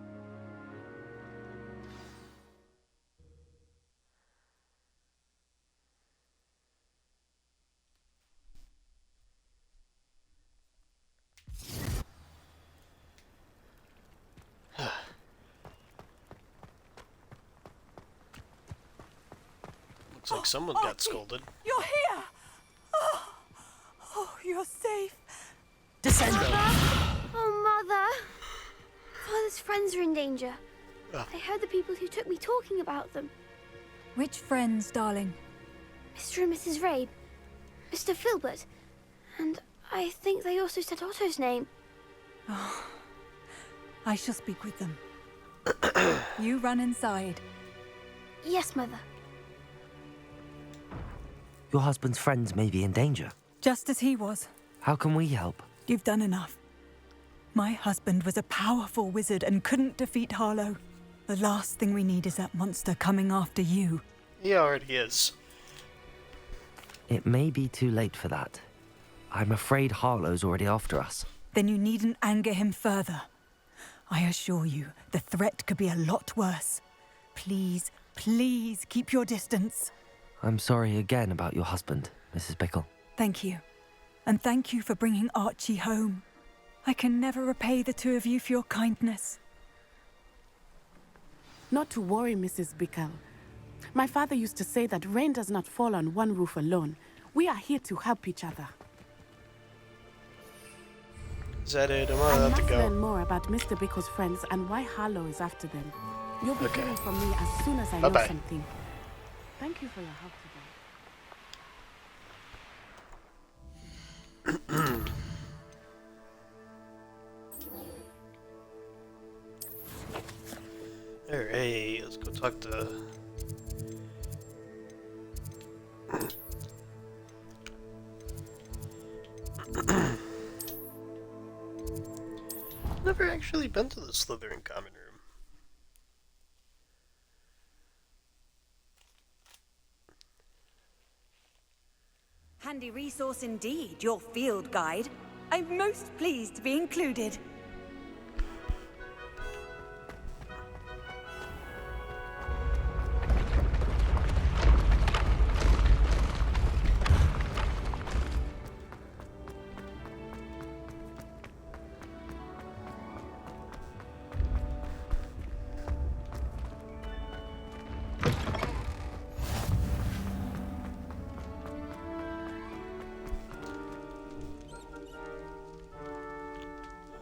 Looks like someone got scolded. You're here! Oh, you're safe. Descendo! Oh, Mother! Father's friends are in danger. Ah. I heard the people who took me talking about them. Which friends, darling? Mr. and Mrs. Rabe, Mr. Filbert, and I think they also said Otto's name. Oh, I shall speak with them. You run inside. Yes, Mother. Your husband's friends may be in danger. Just as he was. How can we help? You've done enough. My husband was a powerful wizard and couldn't defeat Harlow. The last thing we need is that monster coming after you. He already is. It may be too late for that. I'm afraid Harlow's already after us. Then you needn't anger him further. I assure you, the threat could be a lot worse. Please, please keep your distance. I'm sorry again about your husband, Mrs. Bickle. Thank you. And thank you for bringing Archie home. I can never repay the two of you for your kindness. Not to worry, Mrs. Bickle. My father used to say that rain does not fall on one roof alone. We are here to help each other. Is that it? I'm I allowed must to learn go. more about Mr. Bickle's friends and why Harlow is after them. You'll be Okay. hearing from me as soon as I know Bye-bye. something. Thank you for your help today. Alright, let's go talk to... Never actually been to the Slytherin common room. Handy resource indeed, your field guide. I'm most pleased to be included.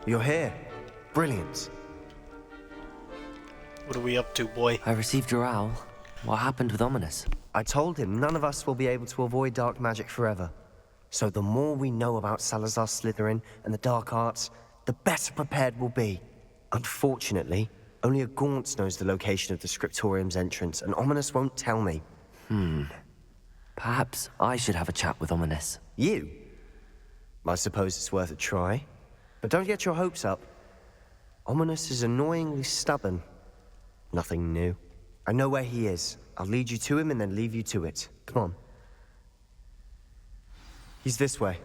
You're here. Brilliant. What are we up to, boy? I received your owl. What happened with Ominous? I told him none of us will be able to avoid dark magic forever. So the more we know about Salazar Slytherin and the dark arts, the better prepared we'll be. Unfortunately, only a Gaunt knows the location of the Scriptorium's entrance, and Ominous won't tell me. Perhaps I should have a chat with Ominous. You? I suppose it's worth a try. But don't get your hopes up. Ominous is annoyingly stubborn. Nothing new. I know where he is. I'll lead you to him and then leave you to it. Come on. He's this way.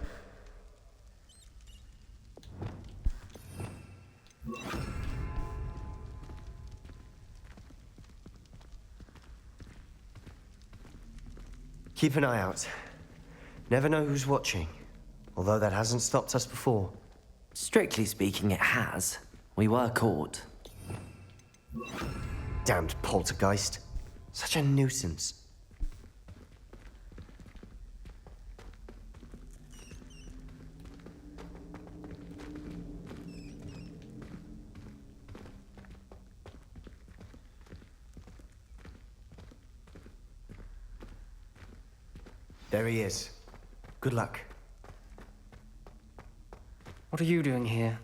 Keep an eye out. Never know who's watching. Although that hasn't stopped us before. Strictly speaking, it has. We were caught. Damned poltergeist. Such a nuisance. There he is. Good luck. What are you doing here?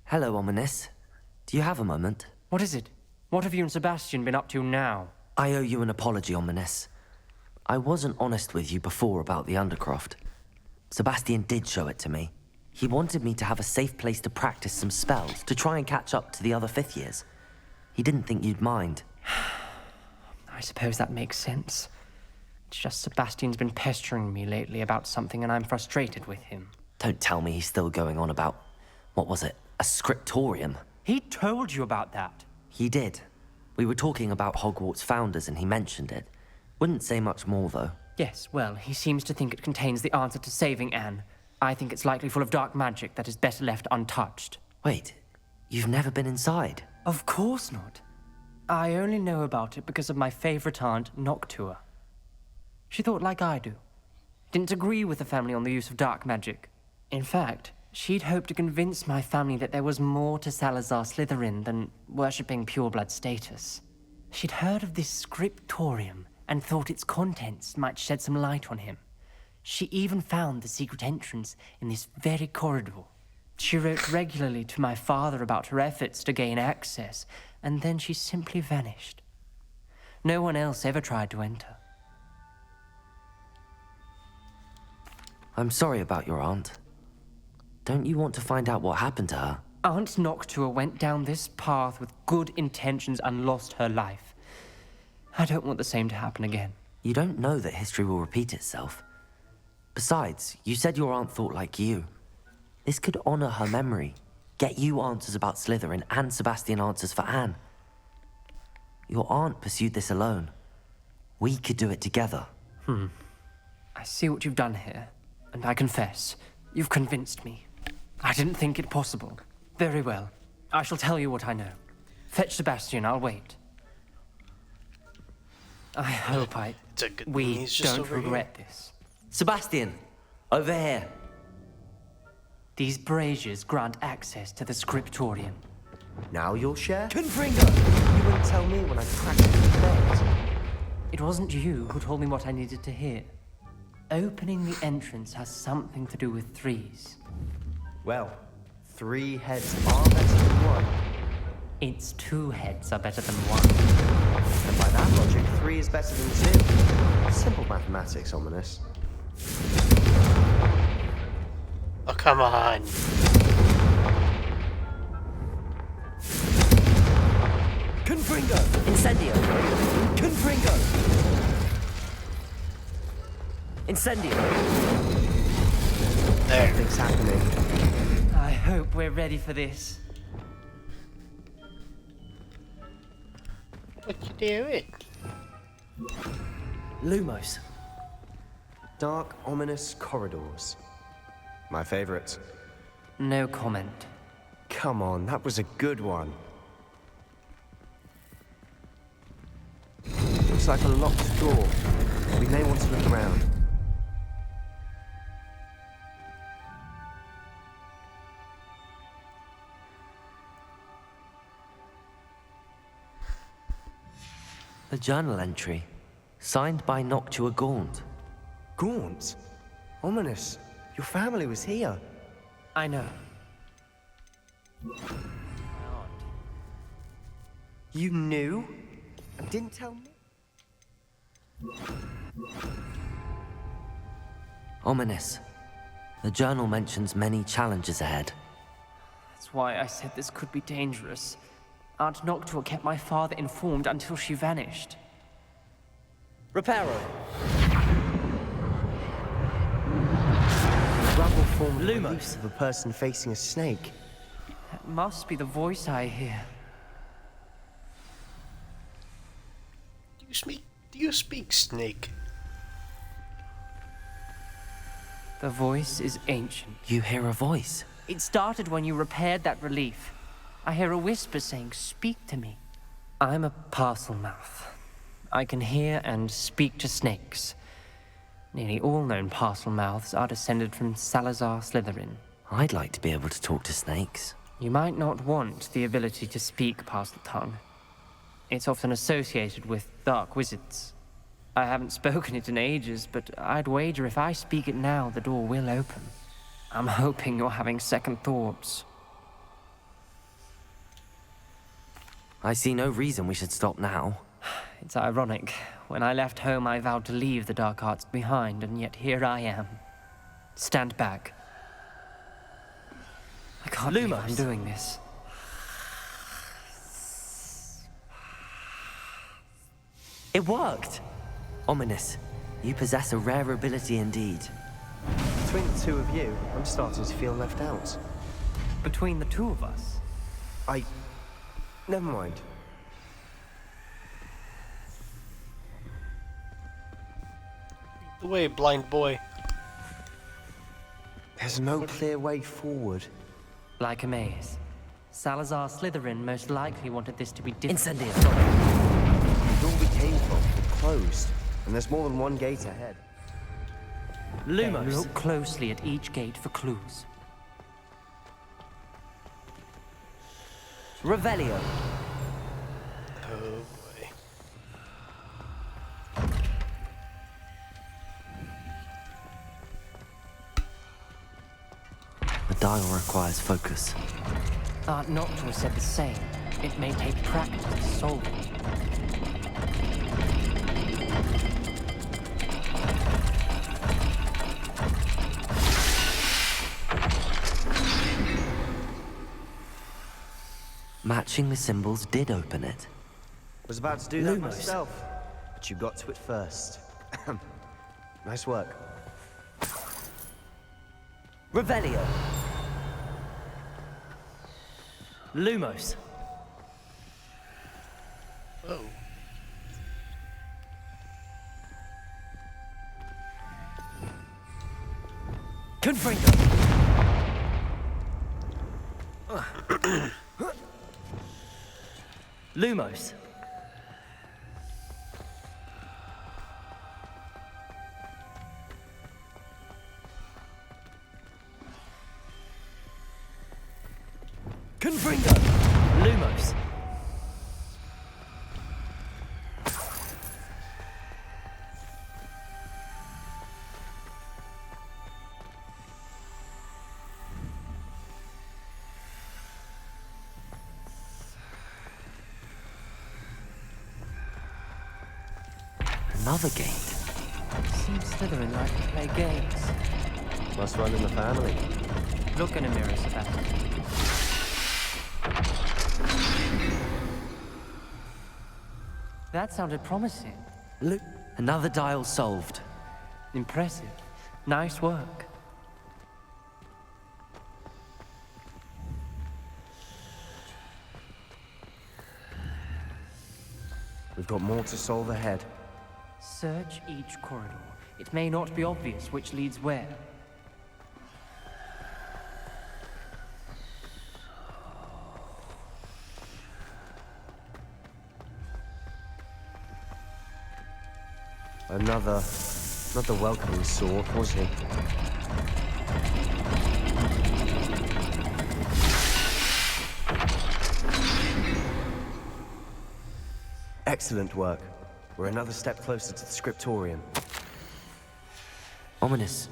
Hello, Ominous. Do you have a moment? What is it? What have you and Sebastian been up to now? I owe you an apology, Ominous. I wasn't honest with you before about the Undercroft. Sebastian did show it to me. He wanted me to have a safe place to practice some spells, to try and catch up to the other fifth years. He didn't think you'd mind. I suppose that makes sense. It's just Sebastian's been pestering me lately about something and I'm frustrated with him. Don't tell me he's still going on about, what was it, a scriptorium? He told you about that. He did. We were talking about Hogwarts founders and he mentioned it. Wouldn't say much more, though. Yes, well, he seems to think it contains the answer to saving Anne. I think it's likely full of dark magic that is better left untouched. Wait, you've never been inside? Of course not. I only know about it because of my favorite aunt, Noctua. She thought like I do. Didn't agree with the family on the use of dark magic. In fact, she'd hoped to convince my family that there was more to Salazar Slytherin than worshipping pureblood status. She'd heard of this scriptorium and thought its contents might shed some light on him. She even found the secret entrance in this very corridor. She wrote regularly to my father about her efforts to gain access, and then she simply vanished. No one else ever tried to enter. I'm sorry about your aunt. Don't you want to find out what happened to her? Aunt Noctua went down this path with good intentions and lost her life. I don't want the same to happen again. You don't know that history will repeat itself. Besides, you said your aunt thought like you. This could honor her memory, get you answers about Slytherin and Sebastian answers for Anne. Your aunt pursued this alone. We could do it together. I see what you've done here, and I confess, you've convinced me. I didn't think it possible. Very well. I shall tell you what I know. Fetch Sebastian, I'll wait. I hope we don't regret this. Sebastian, over here. These braziers grant access to the scriptorium. Now you'll share? Confringo! You wouldn't tell me when I practically failed. It wasn't you who told me what I needed to hear. Opening the entrance has something to do with threes. Well, 3 heads are better than 1. It's 2 heads are better than 1. And by that logic, 3 is better than 2. Simple mathematics, Ominous. Oh, come on. Confringo! Incendio! Confringo! Incendio! There. Something's happening. I hope we're ready for this. What you doing? Lumos. Dark, ominous corridors. My favorite. No comment. Come on, that was a good one. Looks like a locked door. We may want to look around. A journal entry, signed by Noctua Gaunt. Gaunt? Ominous. Your family was here. I know. You knew? And didn't tell me? Ominous. The journal mentions many challenges ahead. That's why I said this could be dangerous. Aunt Noctua kept my father informed until she vanished. Reparo. The rubble formed Lumos of a person facing a snake. That must be the voice I hear. Do you speak snake? The voice is ancient. You hear a voice? It started when you repaired that relief. I hear a whisper saying, "Speak to me." I'm a parcel mouth. I can hear and speak to snakes. Nearly all known parcel mouths are descended from Salazar Slytherin. I'd like to be able to talk to snakes. You might not want the ability to speak parcel tongue. It's often associated with dark wizards. I haven't spoken it in ages, but I'd wager if I speak it now, the door will open. I'm hoping you're having second thoughts. I see no reason we should stop now. It's ironic. When I left home, I vowed to leave the dark arts behind, and yet here I am. Stand back. I can't believe I'm doing this. It worked! Ominous, you possess a rare ability indeed. Between the two of you, I'm starting to feel left out. Between the two of us? Never mind. The way, blind boy. There's no clear way forward. Like a maze. Salazar Slytherin most likely wanted this to be different. Incendio! The door we came from was closed, and there's more than one gate ahead. Lumos. Look closely at each gate for clues. Revelio. Oh boy. The dial requires focus. Aunt Noctua said the same. It may take practice to solve it. Matching the symbols did open it. Was about to do that myself, but you got to it first. Nice work. Revelio. Lumos. Oh. Confringo. Lumos. Confringo. Lumos. Another gate. Seems Slytherin like to play games. Must run in the family. Look in a mirror, Sebastian. That sounded promising. Look, another dial solved. Impressive. Nice work. We've got more to solve ahead. Search each corridor. It may not be obvious which leads where. Another, not the welcoming sword, was he? Excellent work. We're another step closer to the scriptorium. Ominous,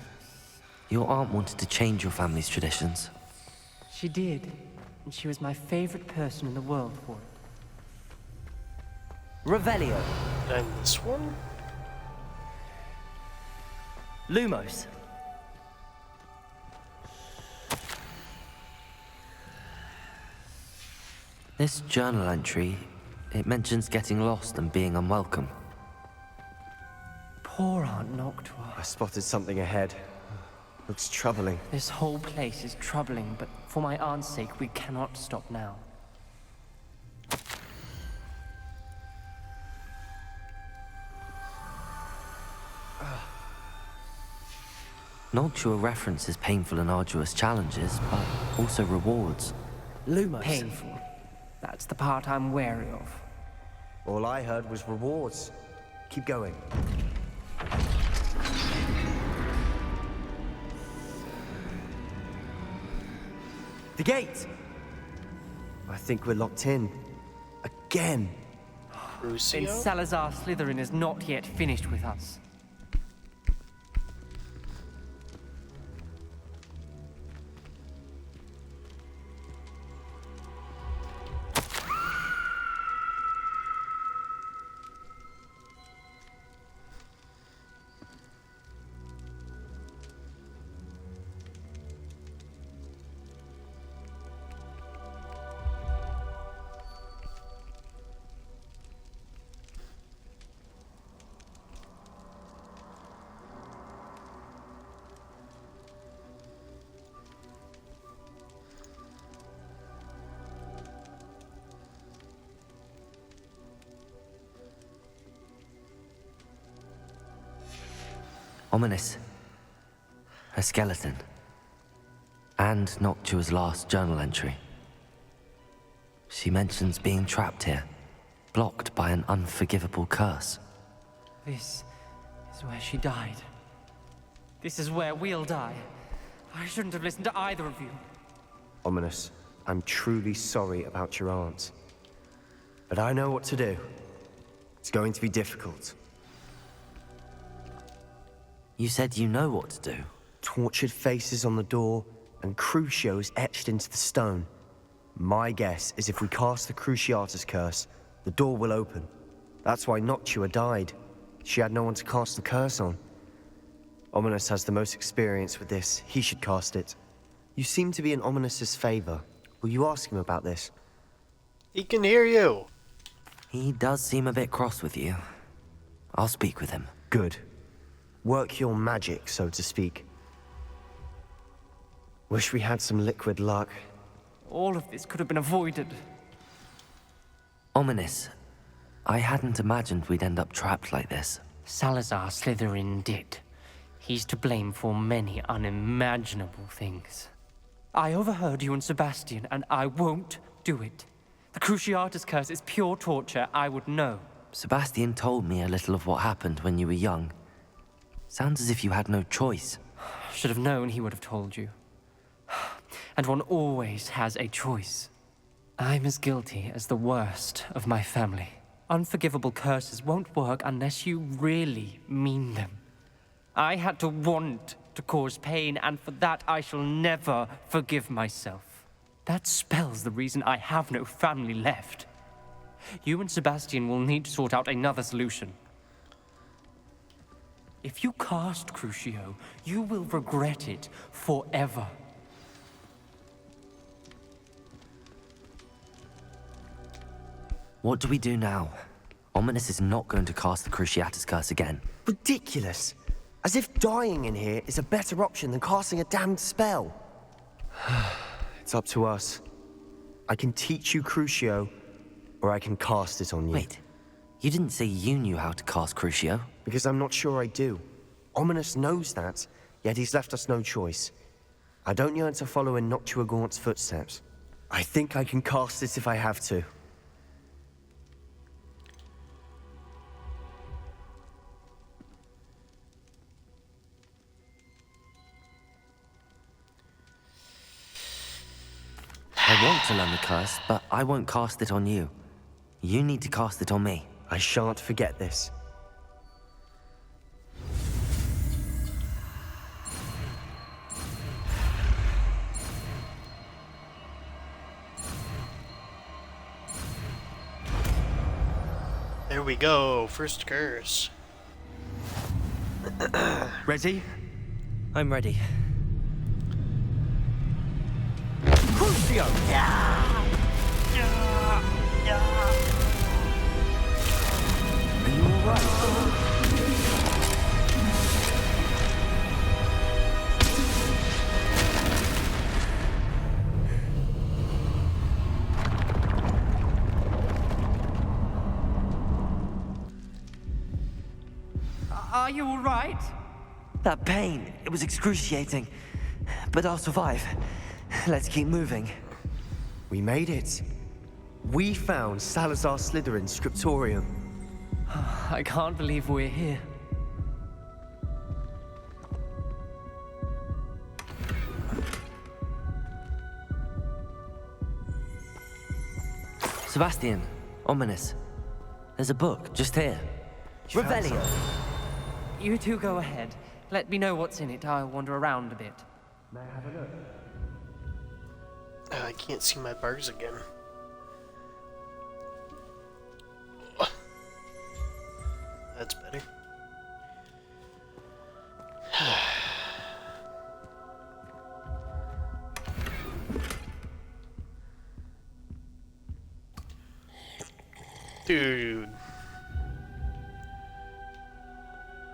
your aunt wanted to change your family's traditions. She did, and she was my favorite person in the world for it. Revelio. And this one? Lumos. This journal entry, it mentions getting lost and being unwelcome. Poor Aunt Noctua. I spotted something ahead. Looks troubling. This whole place is troubling, but for my aunt's sake, we cannot stop now. Noctua references painful and arduous challenges, but also rewards. Lumos. Painful. That's the part I'm wary of. All I heard was rewards. Keep going. The gate! I think we're locked in. Again. Then Crucio? Salazar Slytherin is not yet finished with us. Ominous. A skeleton. And Noctua's last journal entry. She mentions being trapped here, blocked by an unforgivable curse. This is where she died. This is where we'll die. I shouldn't have listened to either of you. Ominous, I'm truly sorry about your aunt. But I know what to do. It's going to be difficult. You said you know what to do. Tortured faces on the door, and Crucios etched into the stone. My guess is if we cast the Cruciatus curse, the door will open. That's why Noctua died. She had no one to cast the curse on. Ominous has the most experience with this. He should cast it. You seem to be in Ominous's favor. Will you ask him about this? He can hear you. He does seem a bit cross with you. I'll speak with him. Good. Work your magic, so to speak. Wish we had some liquid luck. All of this could have been avoided. Ominous. I hadn't imagined we'd end up trapped like this. Salazar Slytherin did. He's to blame for many unimaginable things. I overheard you and Sebastian, and I won't do it. The Cruciatus curse is pure torture. I would know. Sebastian told me a little of what happened when you were young. Sounds as if you had no choice. Should have known he would have told you. And one always has a choice. I'm as guilty as the worst of my family. Unforgivable curses won't work unless you really mean them. I had to want to cause pain, and for that I shall never forgive myself. That spells the reason I have no family left. You and Sebastian will need to sort out another solution. If you cast Crucio, you will regret it forever. What do we do now? Ominous is not going to cast the Cruciatus curse again. Ridiculous! As if dying in here is a better option than casting a damned spell. It's up to us. I can teach you Crucio, or I can cast it on you. Wait, you didn't say you knew how to cast Crucio? Because I'm not sure I do. Ominous knows that, yet he's left us no choice. I don't yearn to follow in Noctua Gaunt's footsteps. I think I can cast it if I have to. I want to learn the curse, but I won't cast it on you. You need to cast it on me. I shan't forget this. There we go. First curse. Ready? I'm ready. Crucio! Are you alright? Are you all right? That pain, it was excruciating. But I'll survive. Let's keep moving. We made it. We found Salazar Slytherin's scriptorium. I can't believe we're here. Sebastian, ominous. There's a book just here. Revelio. You two go ahead. Let me know what's in it. I'll wander around a bit. May I have a look? I can't see my bars again. That's better. Dude.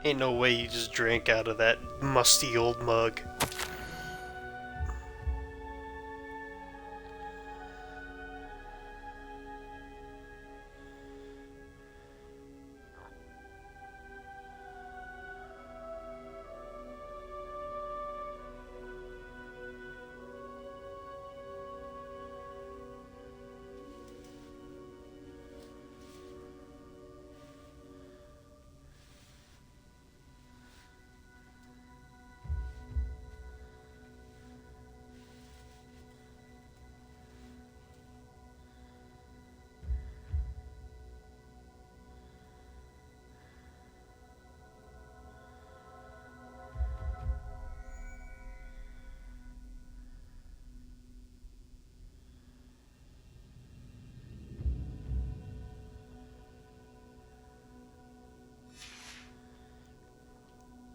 Ain't no way you just drank out of that musty old mug.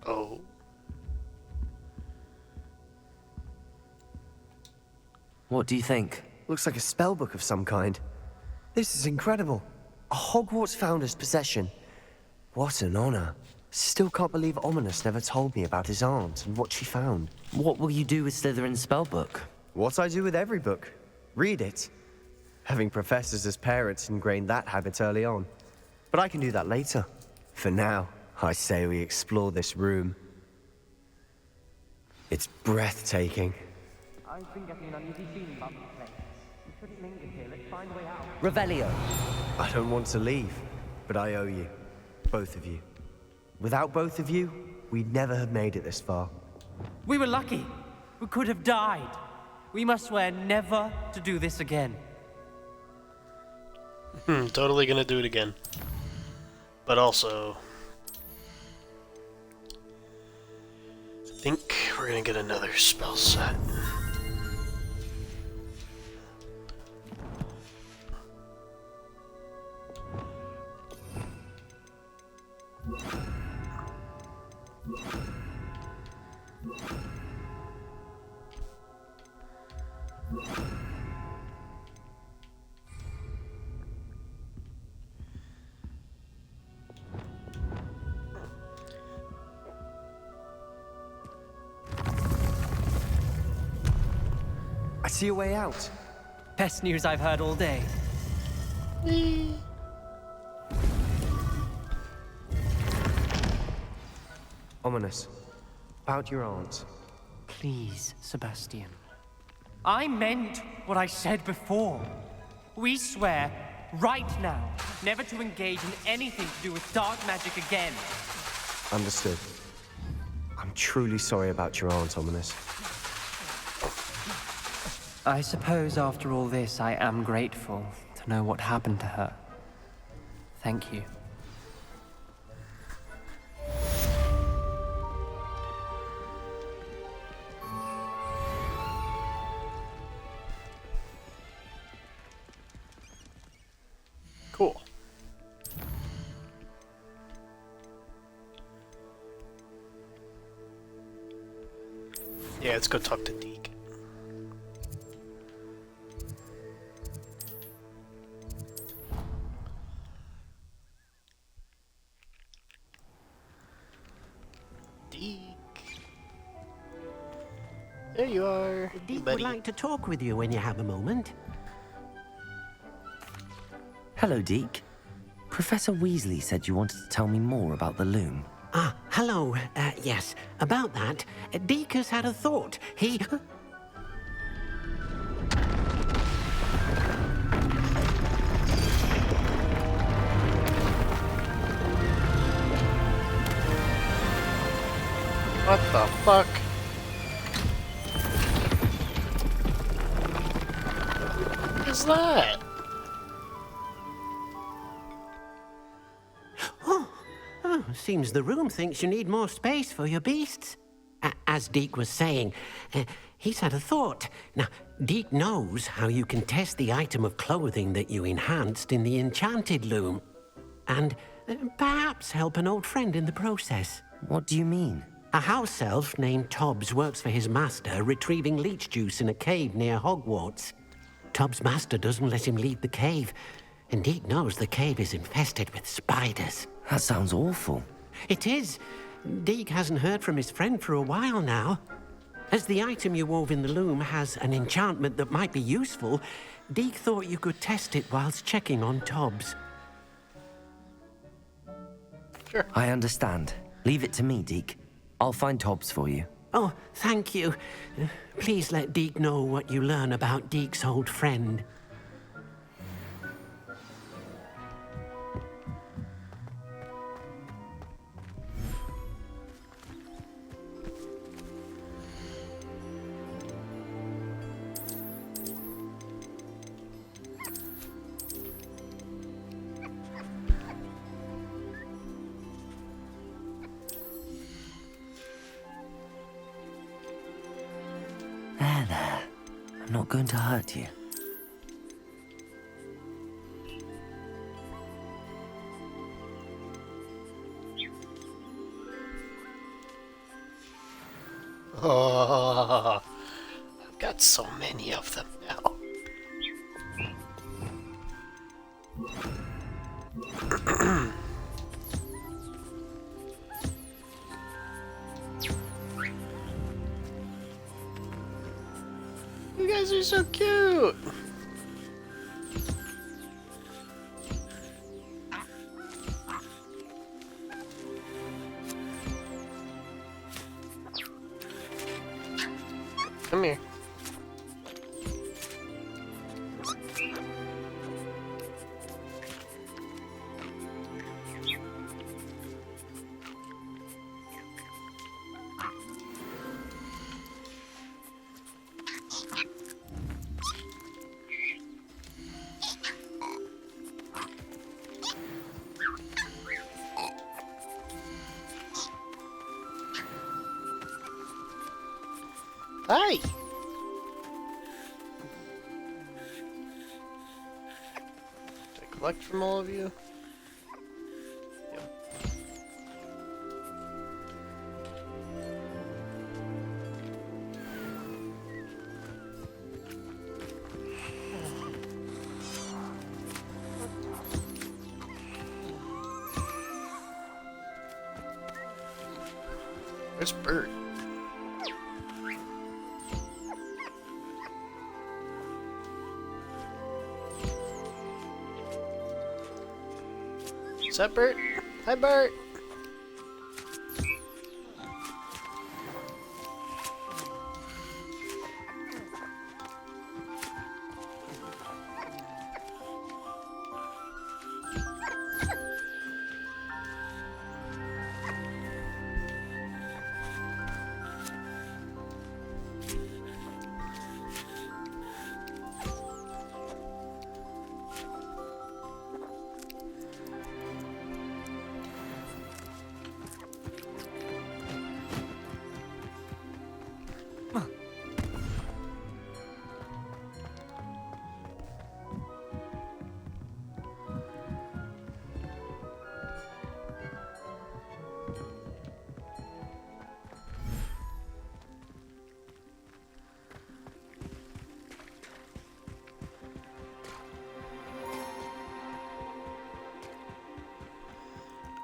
Oh. What do you think? Looks like a spellbook of some kind. This is incredible. A Hogwarts founder's possession. What an honor. Still can't believe Ominous never told me about his aunt and what she found. What will you do with Slytherin's spellbook? What I do with every book. Read it. Having professors as parents ingrained that habit early on. But I can do that later. For now, I say we explore this room. It's breathtaking. I've been getting an uneasy feeling about this place. We shouldn't linger here. Let's find a way out. Revelio. I don't want to leave, but I owe you. Both of you. Without both of you, we'd never have made it this far. We were lucky. We could have died. We must swear never to do this again. Totally gonna do it again. But also, I think we're gonna get another spell set. I see a way out. Best news I've heard all day. Ominous. About your aunt. Please, Sebastian. I meant what I said before. We swear, right now, never to engage in anything to do with dark magic again. Understood. I'm truly sorry about your aunt, Ominous. I suppose after all this, I am grateful to know what happened to her. Thank you. Cool. Yeah, let's go talk to Deke. Deke. There you are. Hey, Deke buddy. would like to talk with you when you have a moment. Hello, Deke. Professor Weasley said you wanted to tell me more about the loom. Ah, hello. Yes, about that. Deke has had a thought. He... What the fuck? What is that? Oh, seems the room thinks you need more space for your beasts. As Deke was saying, he's had a thought. Now, Deke knows how you can test the item of clothing that you enhanced in the enchanted loom. And perhaps help an old friend in the process. What do you mean? A house elf named Tobbs works for his master, retrieving leech juice in a cave near Hogwarts. Tobbs' master doesn't let him leave the cave, and Deke knows the cave is infested with spiders. That sounds awful. It is. Deke hasn't heard from his friend for a while now. As the item you wove in the loom has an enchantment that might be useful, Deke thought you could test it whilst checking on Tobbs. Sure. I understand. Leave it to me, Deke. I'll find Tobbs for you. Oh, thank you. Please let Deke know what you learn about Deke's old friend. There. I'm not going to hurt you. Oh, I've got so many of them now. You guys are so cute. Come here. Hi. Did I collect from all of you? Yep. Where's Bert? Is that Bert? Hi, Bert.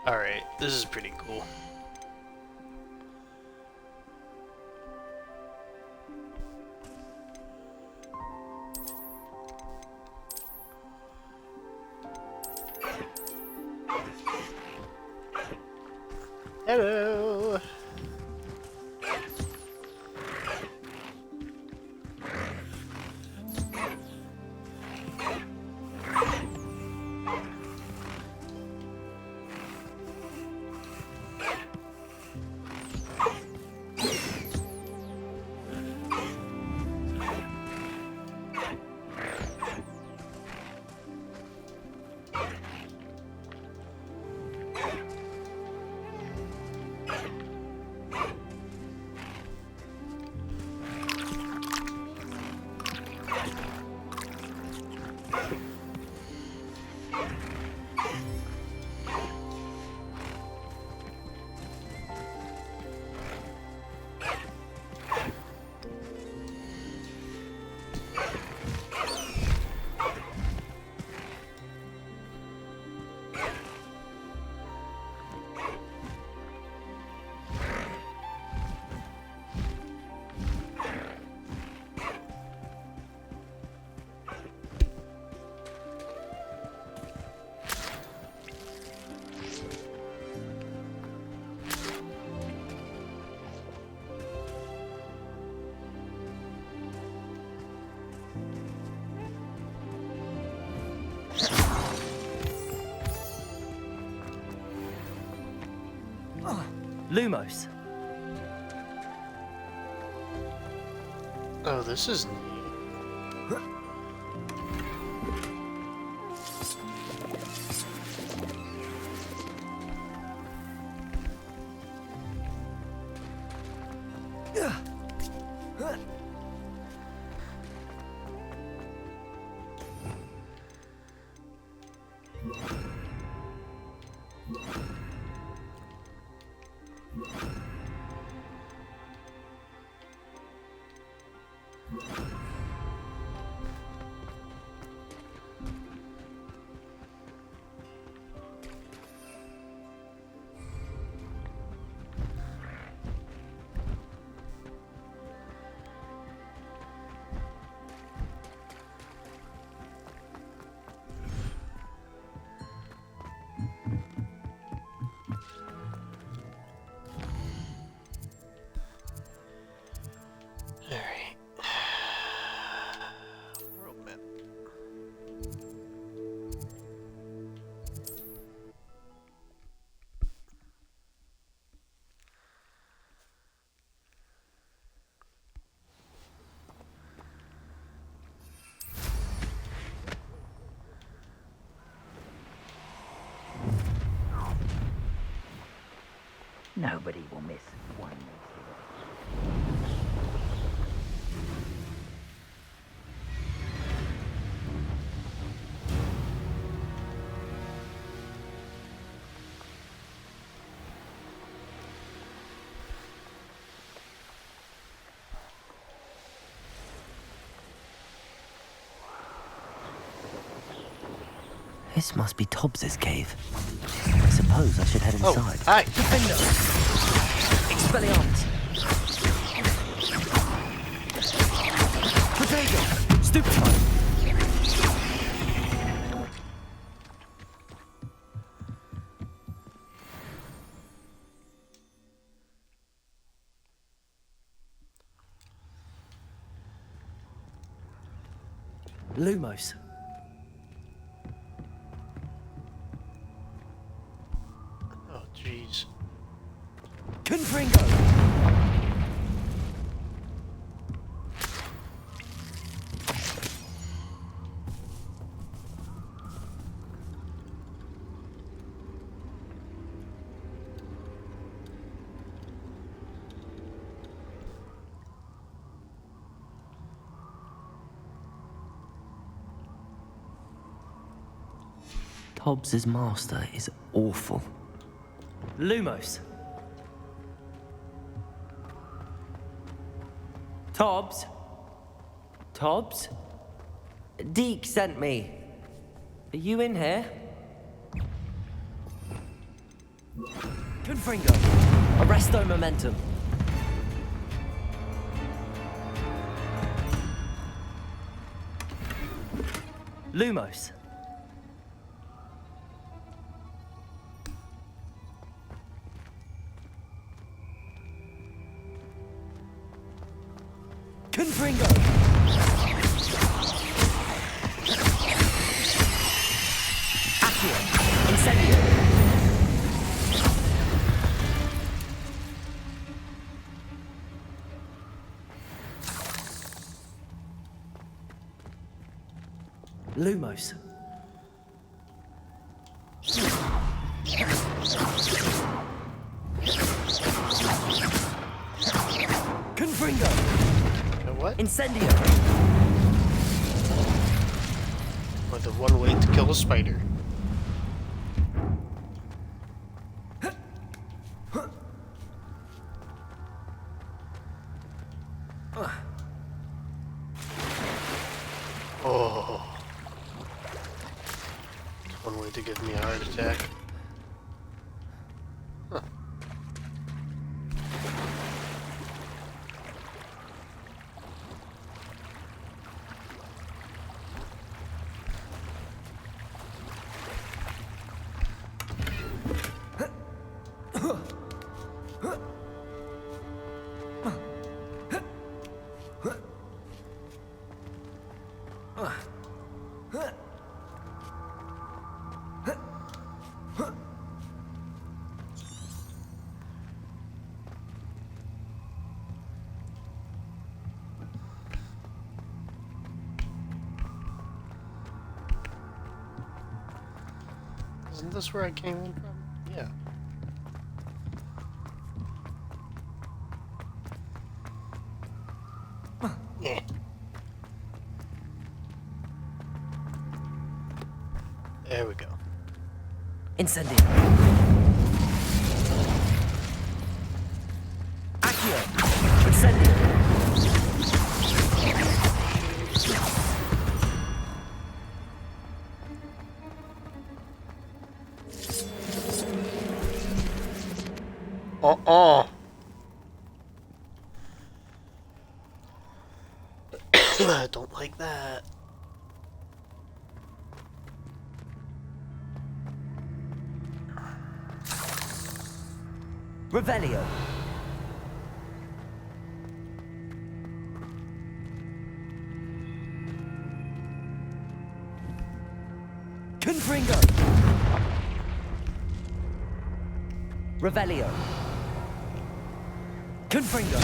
Alright, this is pretty cool. Hello! Lumos. Oh, this is neat. Nobody will miss one. This must be Tobbs's cave. I suppose I should head inside. Hi. Defender! Expelliarmus! Potato! Stupefy! Lumos. Oh, jeez. Confringo! Hobbs's master is awful. Lumos. Tobbs? Tobbs? Deke sent me. Are you in here? Confringo. Arresto momentum. Lumos. Confringo. Accio. Incendio. Lumos. Confringo. What? Incendio. Or the one way to kill a spider. Oh. One way to give me a heart attack. Huh. Isn't this where I came in from? Yeah. Yeah. There we go. Incendio. Accio. Incendio. I don't like that. Revelio. Confringo. Revelio. Confringo.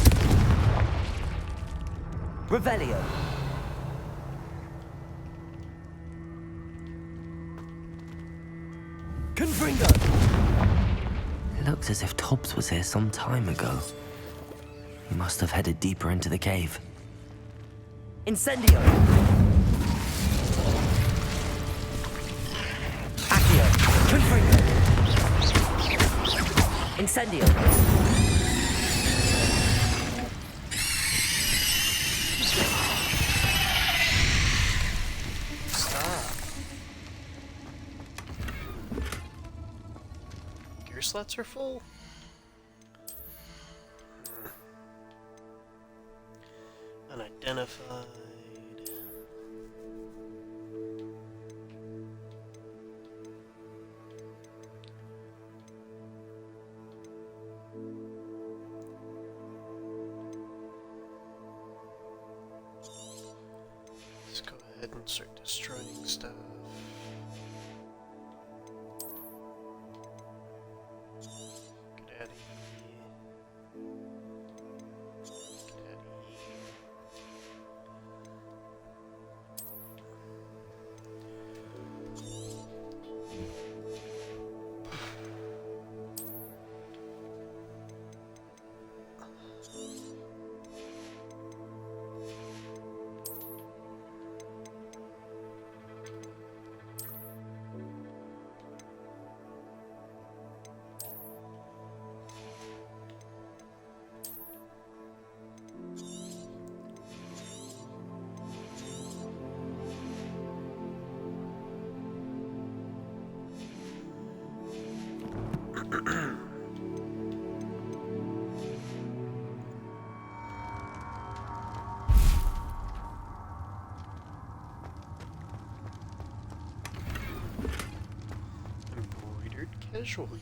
Revelio. Confringo. It looks as if Tobbs was here some time ago. He must have headed deeper into the cave. Incendio. Accio. Confringo. Incendio. Slots are full. Unidentified. Let's go ahead and start destroying stuff. casually.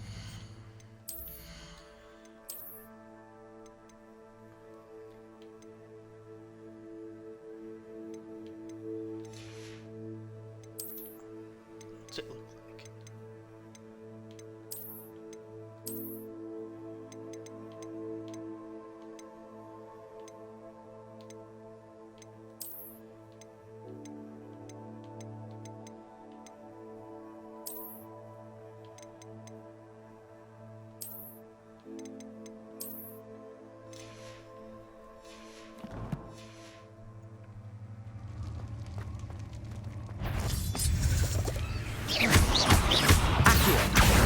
What's it look like?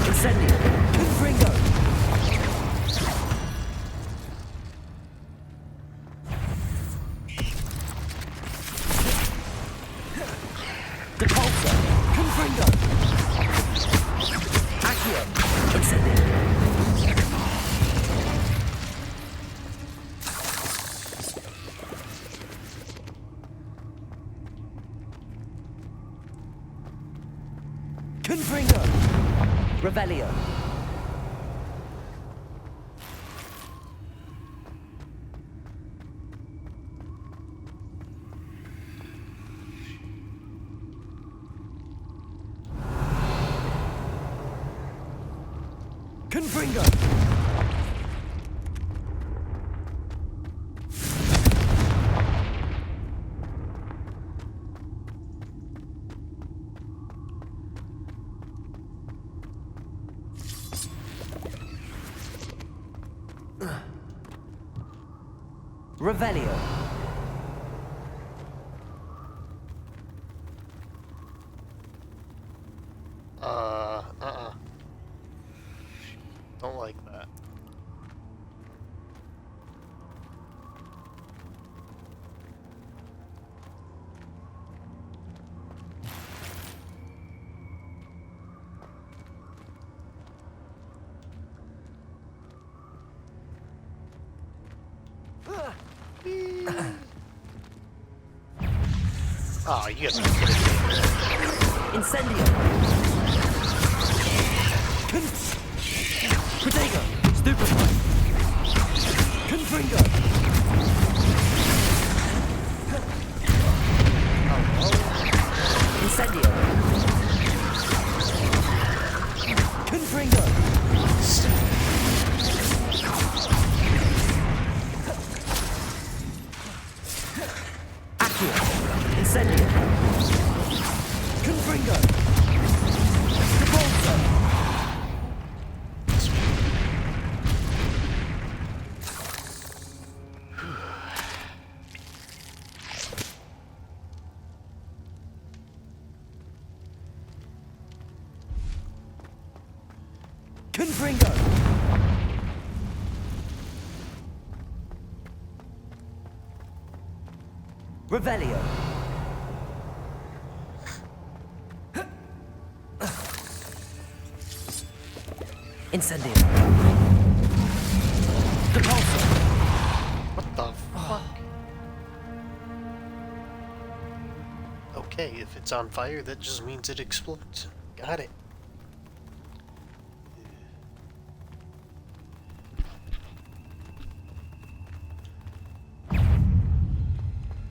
Incendio! Confringo! Depulsor! Confringo! Accio! Incendio! Confringo! Revelio! Confringo! Revelio. Don't like that. Oh, you guys are kidding me. Incendio! Protego! Stupefy! Confringo! Incendio! Confringo! Accio! Incendio! Confringo! Depulsor! Confringo! Revelio! Incendio! Depulsor! What the fuck? Okay, if it's on fire, that just means it explodes. Got it.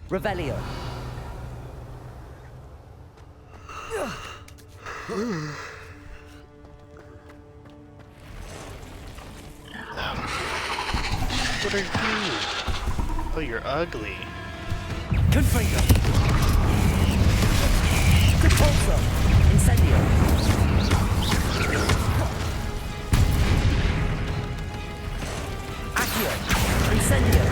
Revelio! What are you? Oh, you're ugly. Confringo! Depulsor! Incendio! Accio! Incendio!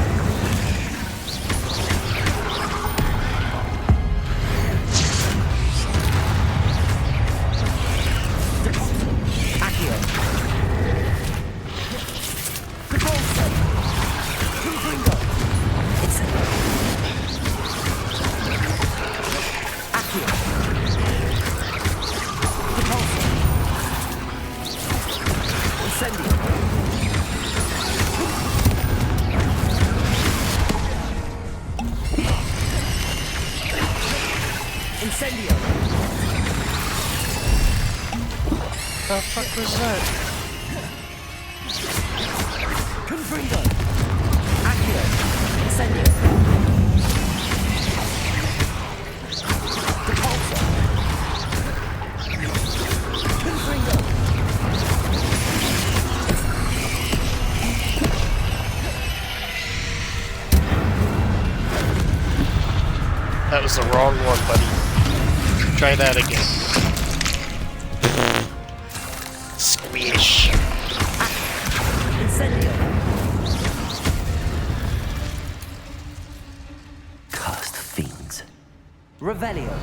The fuck was that? Confringo! Accio! Incendio! Depulso! Confringo! That was the wrong one, buddy. Try that again. Squish. Incendio! Cursed fiends. Revelio!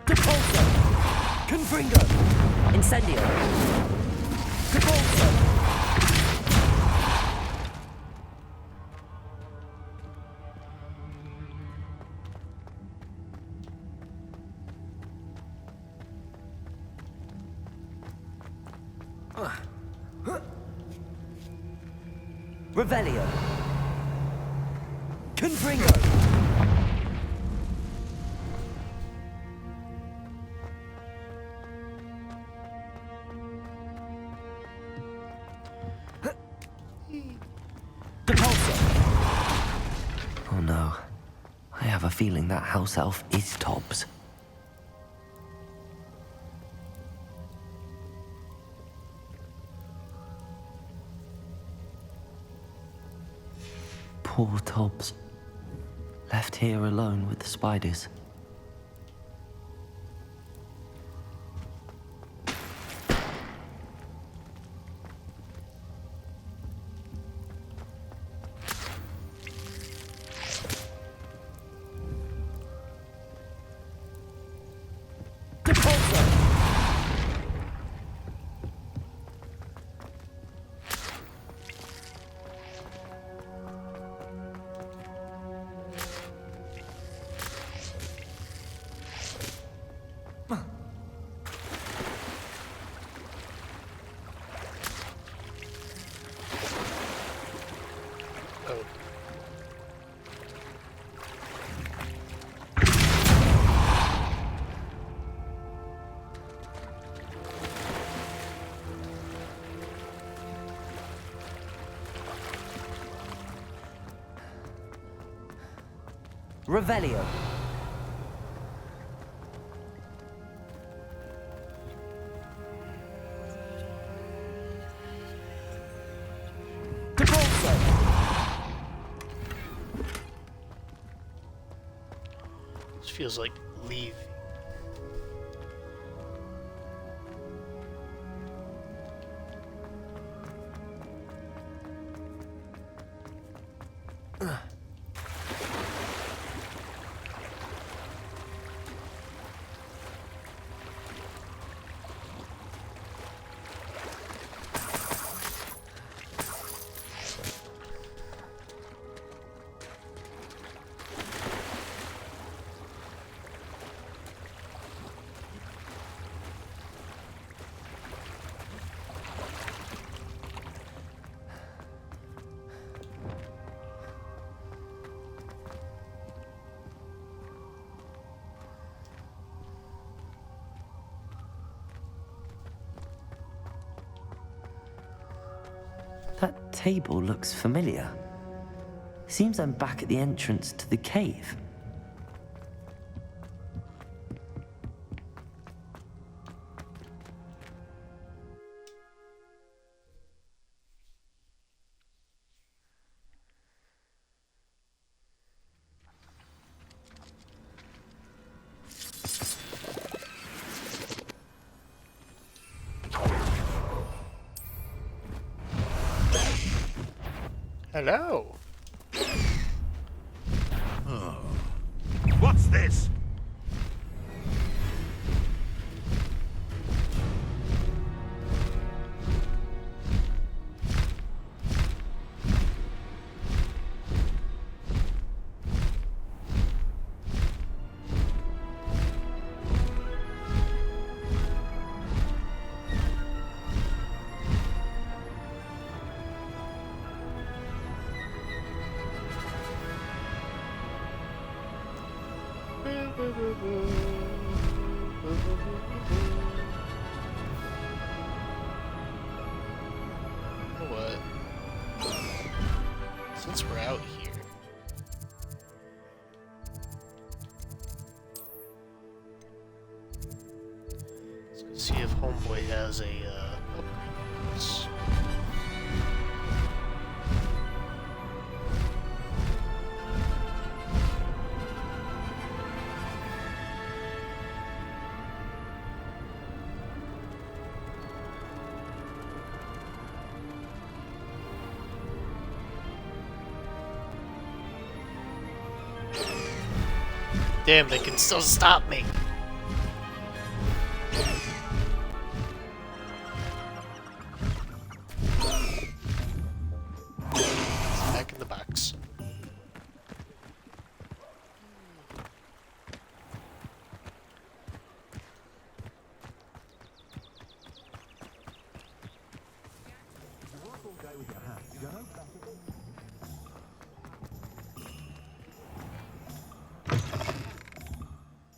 Depulso! Confringo! Incendio! Depulso! Revelio! Confringo! Oh no. I have a feeling that house elf is Tobbs. Poor Tobbs. Left here alone with the spiders. Revelio. Depulso. This feels like leave. That table looks familiar. Seems I'm back at the entrance to the cave. Hello. What's this? You know what? Since we're out here, let's go see if Homeboy has a upgrade. Damn, they can still stop me. Back in the box.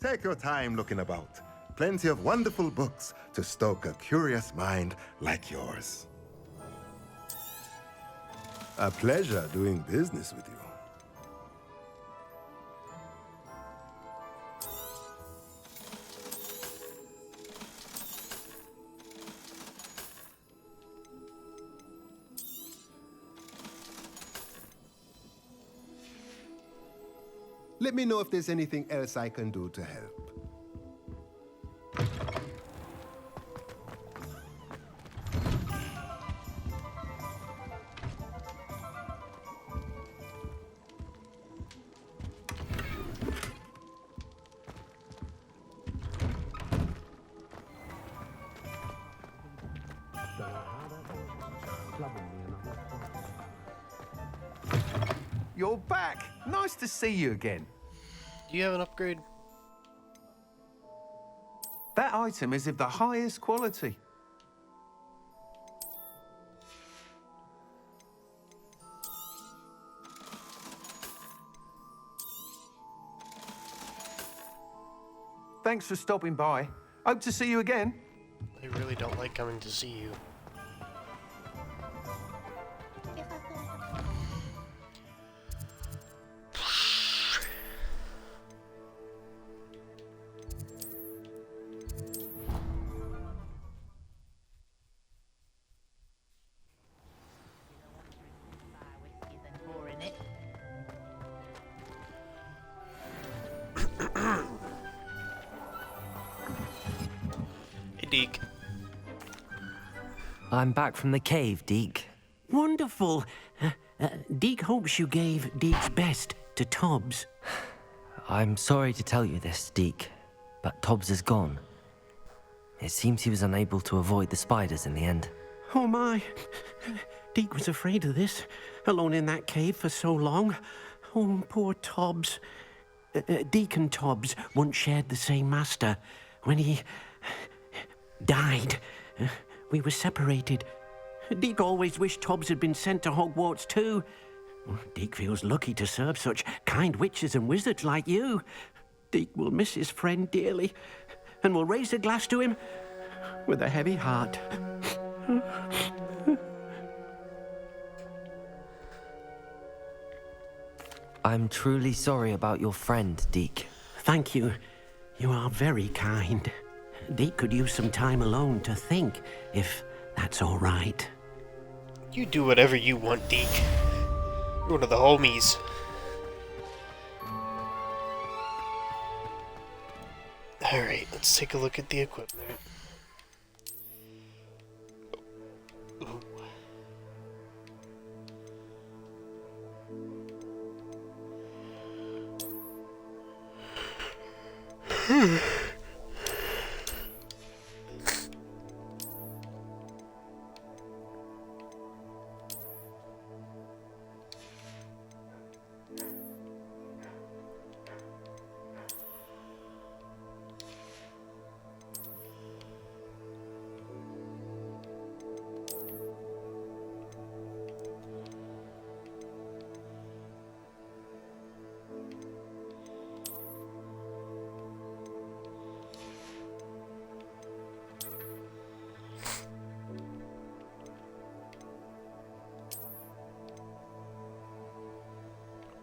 Take your time looking about. Plenty of wonderful books to stoke a curious mind like yours. A pleasure doing business with you. Let me know if there's anything else I can do to help. You're back. Nice to see you again. Do you have an upgrade? That item is of the highest quality. Thanks for stopping by. Hope to see you again. I really don't like coming to see you. Deke. I'm back from the cave, Deke. Wonderful. Deke hopes you gave Deke's best to Tobbs. I'm sorry to tell you this, Deke, but Tobbs is gone. It seems he was unable to avoid the spiders in the end. Oh my. Deke was afraid of this, alone in that cave for so long. Oh, poor Tobbs. Deke and Tobbs once shared the same master. When he died, we were separated. Deke always wished Tobbs had been sent to Hogwarts too. Deke feels lucky to serve such kind witches and wizards like you. Deke will miss his friend dearly, and will raise a glass to him with a heavy heart. I'm truly sorry about your friend, Deke. Thank you. You are very kind. Deke could use some time alone to think, if that's all right. You do whatever you want, Deke. You're one of the homies. Alright, let's take a look at the equipment. Ooh.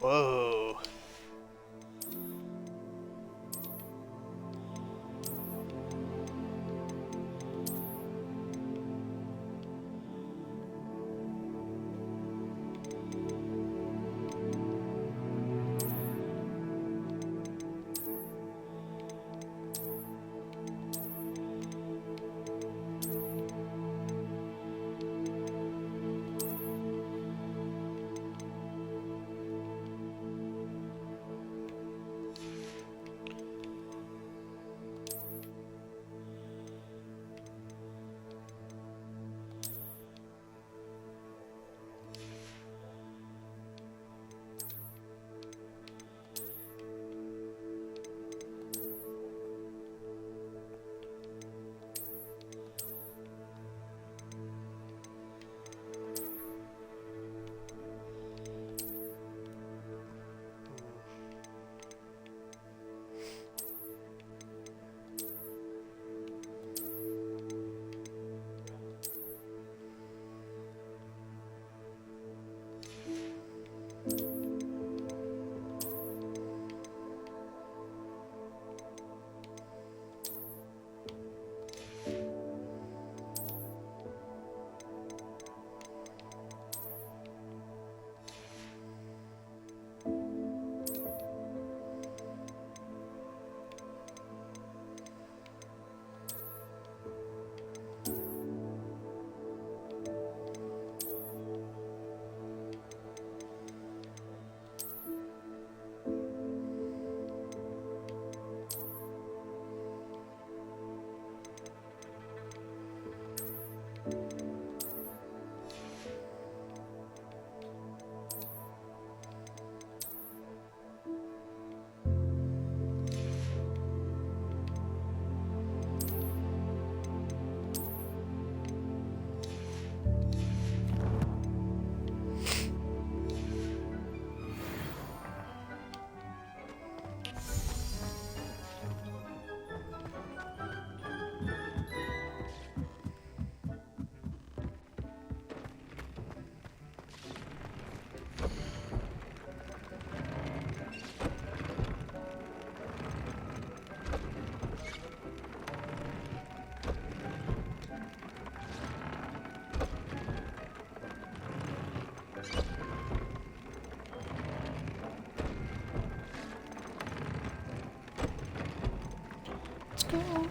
Whoa. go.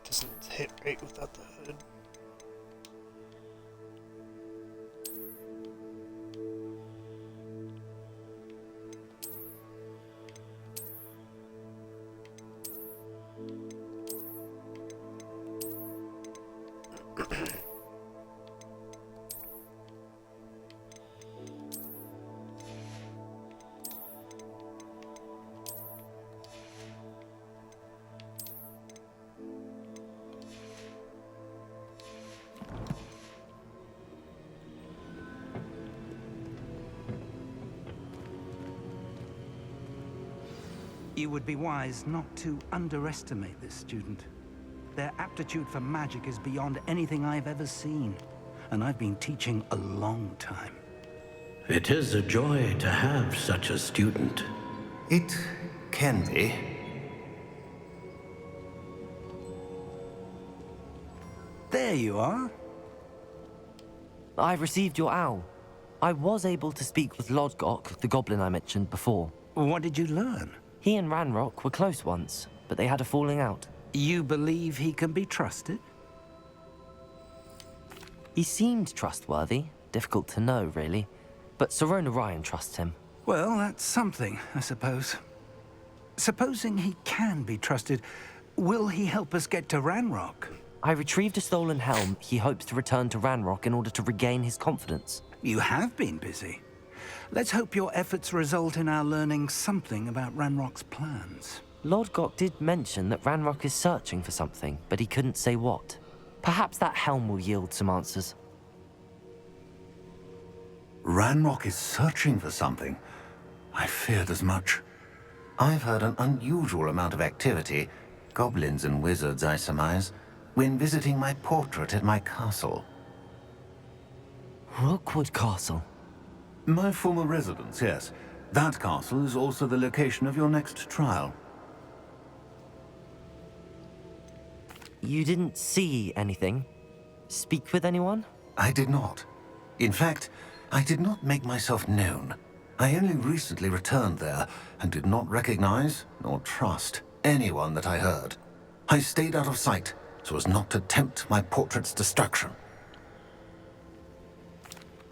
Doesn't hit right without the hood. You would be wise not to underestimate this student. Their aptitude for magic is beyond anything I've ever seen, and I've been teaching a long time. It is a joy to have such a student. It can be. There you are. I received your owl. I was able to speak with Lodgok, the goblin I mentioned before. What did you learn? He and Ranrock were close once, but they had a falling out. You believe he can be trusted? He seemed trustworthy. Difficult to know, really. But Sirona Ryan trusts him. Well, that's something, I suppose. Supposing he can be trusted, will he help us get to Ranrock? I retrieved a stolen helm. He hopes to return to Ranrock in order to regain his confidence. You have been busy. Let's hope your efforts result in our learning something about Ranrock's plans. Lodgok did mention that Ranrock is searching for something, but he couldn't say what. Perhaps that helm will yield some answers. Ranrock is searching for something. I feared as much. I've heard an unusual amount of activity, goblins and wizards, I surmise, when visiting my portrait at my castle. Rookwood Castle? My former residence, yes. That castle is also the location of your next trial. You didn't see anything? Speak with anyone? I did not. In fact, I did not make myself known. I only recently returned there and did not recognize nor trust anyone that I heard. I stayed out of sight so as not to tempt my portrait's destruction.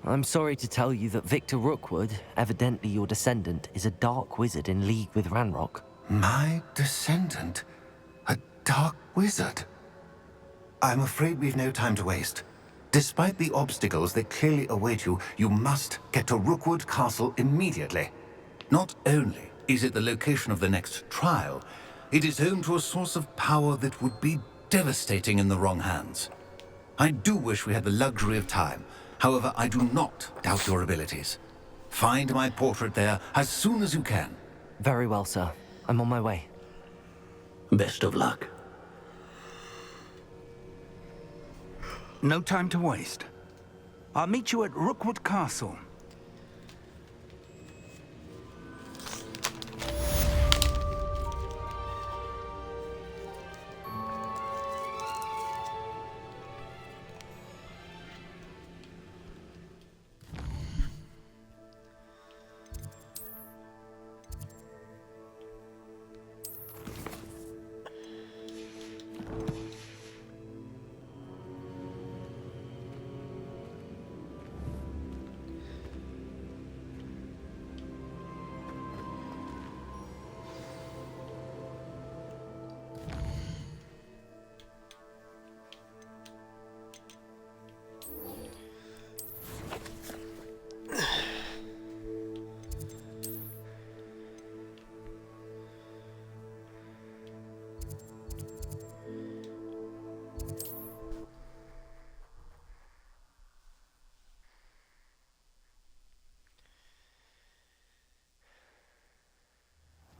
I'm sorry to tell you that Victor Rookwood, evidently your descendant, is a dark wizard in league with Ranrock. My descendant? A dark wizard? I'm afraid we've no time to waste. Despite the obstacles that clearly await you, you must get to Rookwood Castle immediately. Not only is it the location of the next trial, it is home to a source of power that would be devastating in the wrong hands. I do wish we had the luxury of time. However, I do not doubt your abilities. Find my portrait there as soon as you can. Very well, sir. I'm on my way. Best of luck. No time to waste. I'll meet you at Rookwood Castle.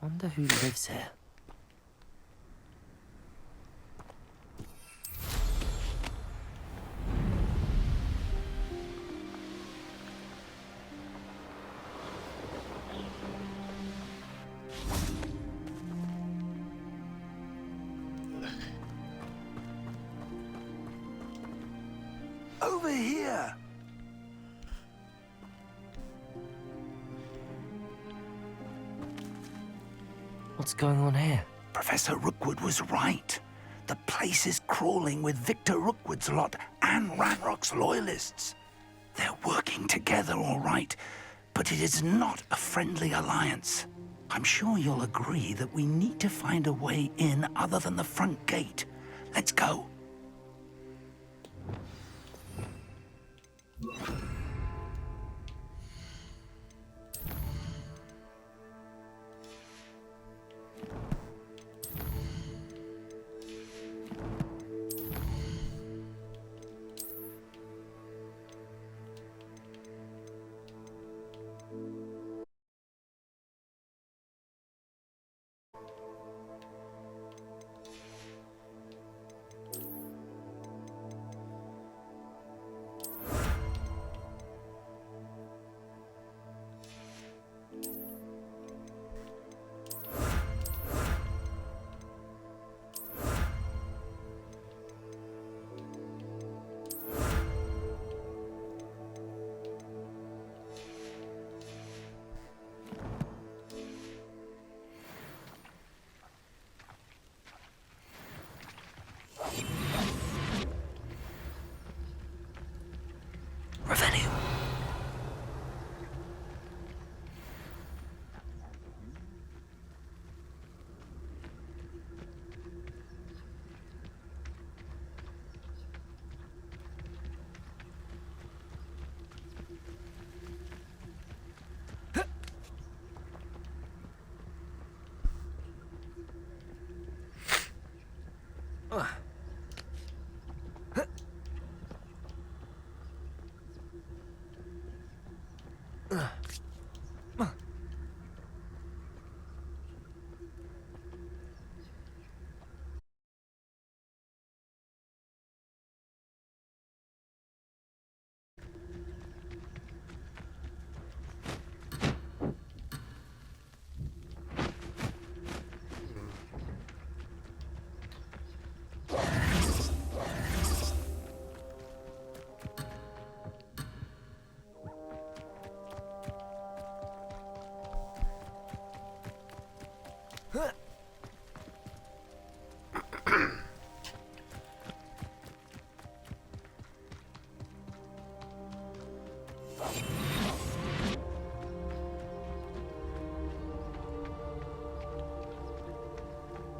Wonder who lives here. Over here! What's going on here? Professor Rookwood was right. The place is crawling with Victor Rookwood's lot and Ranrock's loyalists. They're working together, all right, but it is not a friendly alliance. I'm sure you'll agree that we need to find a way in other than the front gate. Let's go.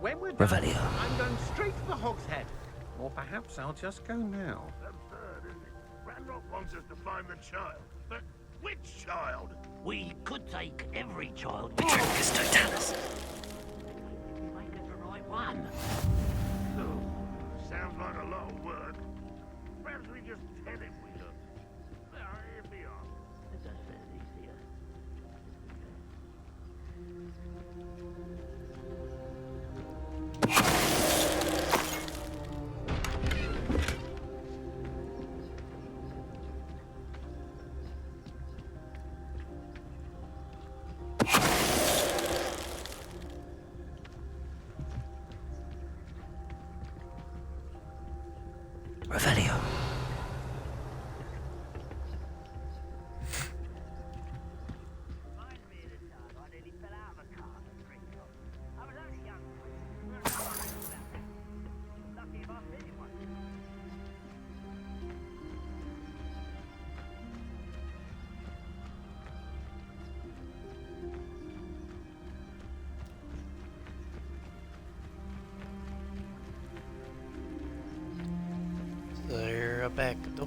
When we're done, Revelio. I'm going straight to the Hog's Head. Or perhaps I'll just go now. Absurd, isn't it? Ranrock wants us to find the child. But which child? We could take every child. Petricus totalis. We might get the right one. Oh, sounds like a lot of work. Perhaps we just tell him we look. Here we are. It's a bit easier. Revelio. There a back door?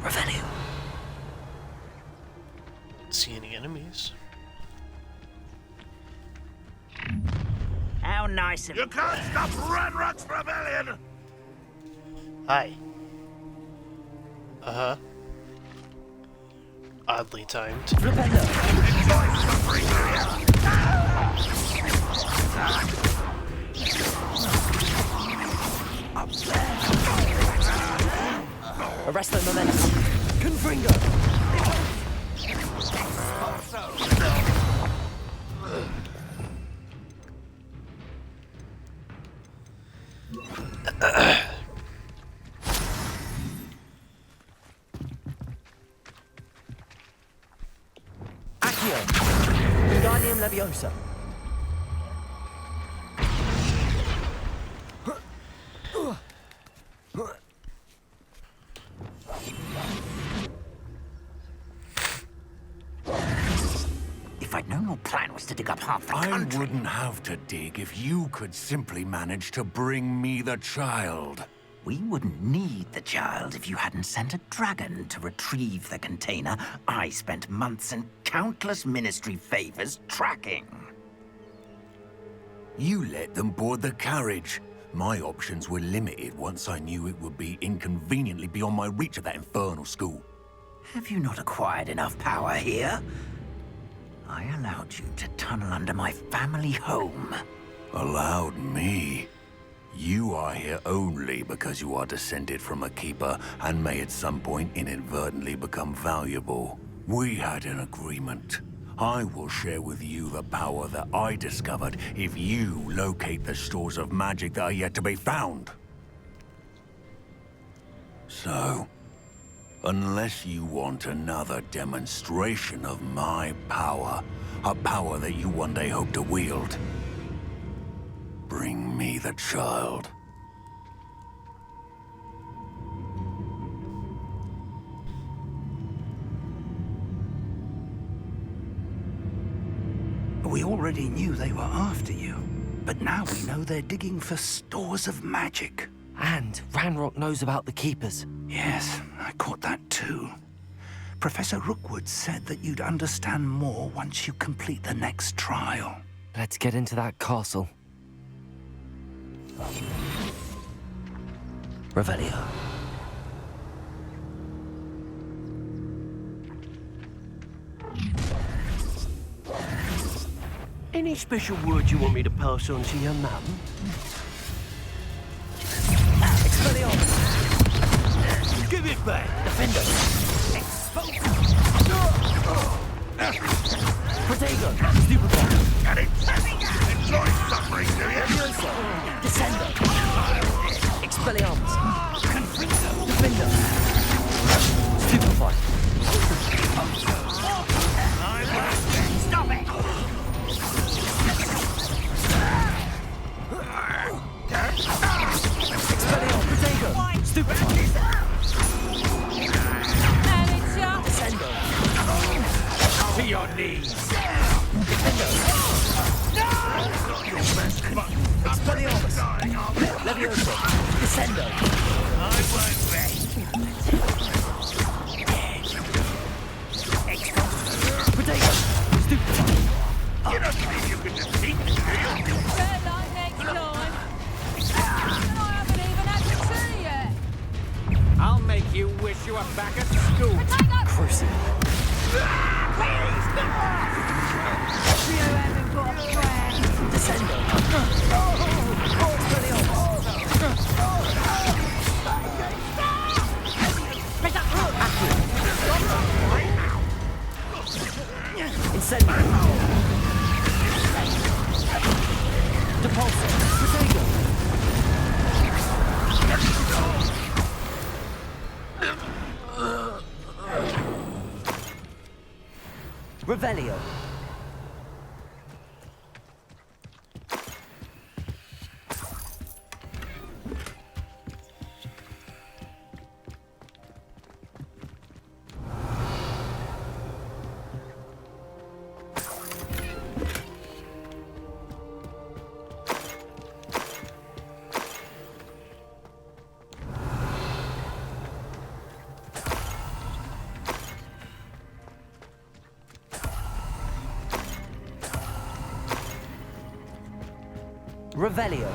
Revelio. Don't see any enemies. How nice of You can't stop Ranrock's rebellion! Hi. Uh-huh. Oddly timed. Arresto momentum. Confringo. Accio. Wingardium Leviosa. If I'd known your plan was to dig up half the country... I wouldn't have to dig if you could simply manage to bring me the child. We wouldn't need the child if you hadn't sent a dragon to retrieve the container I spent months and countless ministry favors tracking. You let them board the carriage. My options were limited once I knew it would be inconveniently beyond my reach at that infernal school. Have you not acquired enough power here? I allowed you to tunnel under my family home. Allowed me? You are here only because you are descended from a keeper and may at some point inadvertently become valuable. We had an agreement. I will share with you the power that I discovered if you locate the stores of magic that are yet to be found. So, unless you want another demonstration of my power, a power that you one day hope to wield, bring me the child. We already knew they were after you, but now we know they're digging for stores of magic. And Ranrock knows about the Keepers. Yes, I caught that too. Professor Rookwood said that you'd understand more once you complete the next trial. Let's get into that castle. Revelio. Any special words you want me to pass on to your mum? Expelliarmus! Give it back! Defender! Protego! Stupefy! Got it! Enjoy suffering, do you? Furioso! Descendo! Expelliarmus! Defender! Stupefy! Stop it! Expelliarmus! Protego! Stupefy! Descendo! To your knees! Expelliarmus! Levioso! Descendo! I won't wait! Protego! Stupefy! You don't think you can defeat me, do you? Better luck next time. I haven't even had to see yet. I'll make you wish you were back at school. Crucible! You haven't got a friend. Descendo! Incendio! Depulso! Protego! Revelio! Revelio.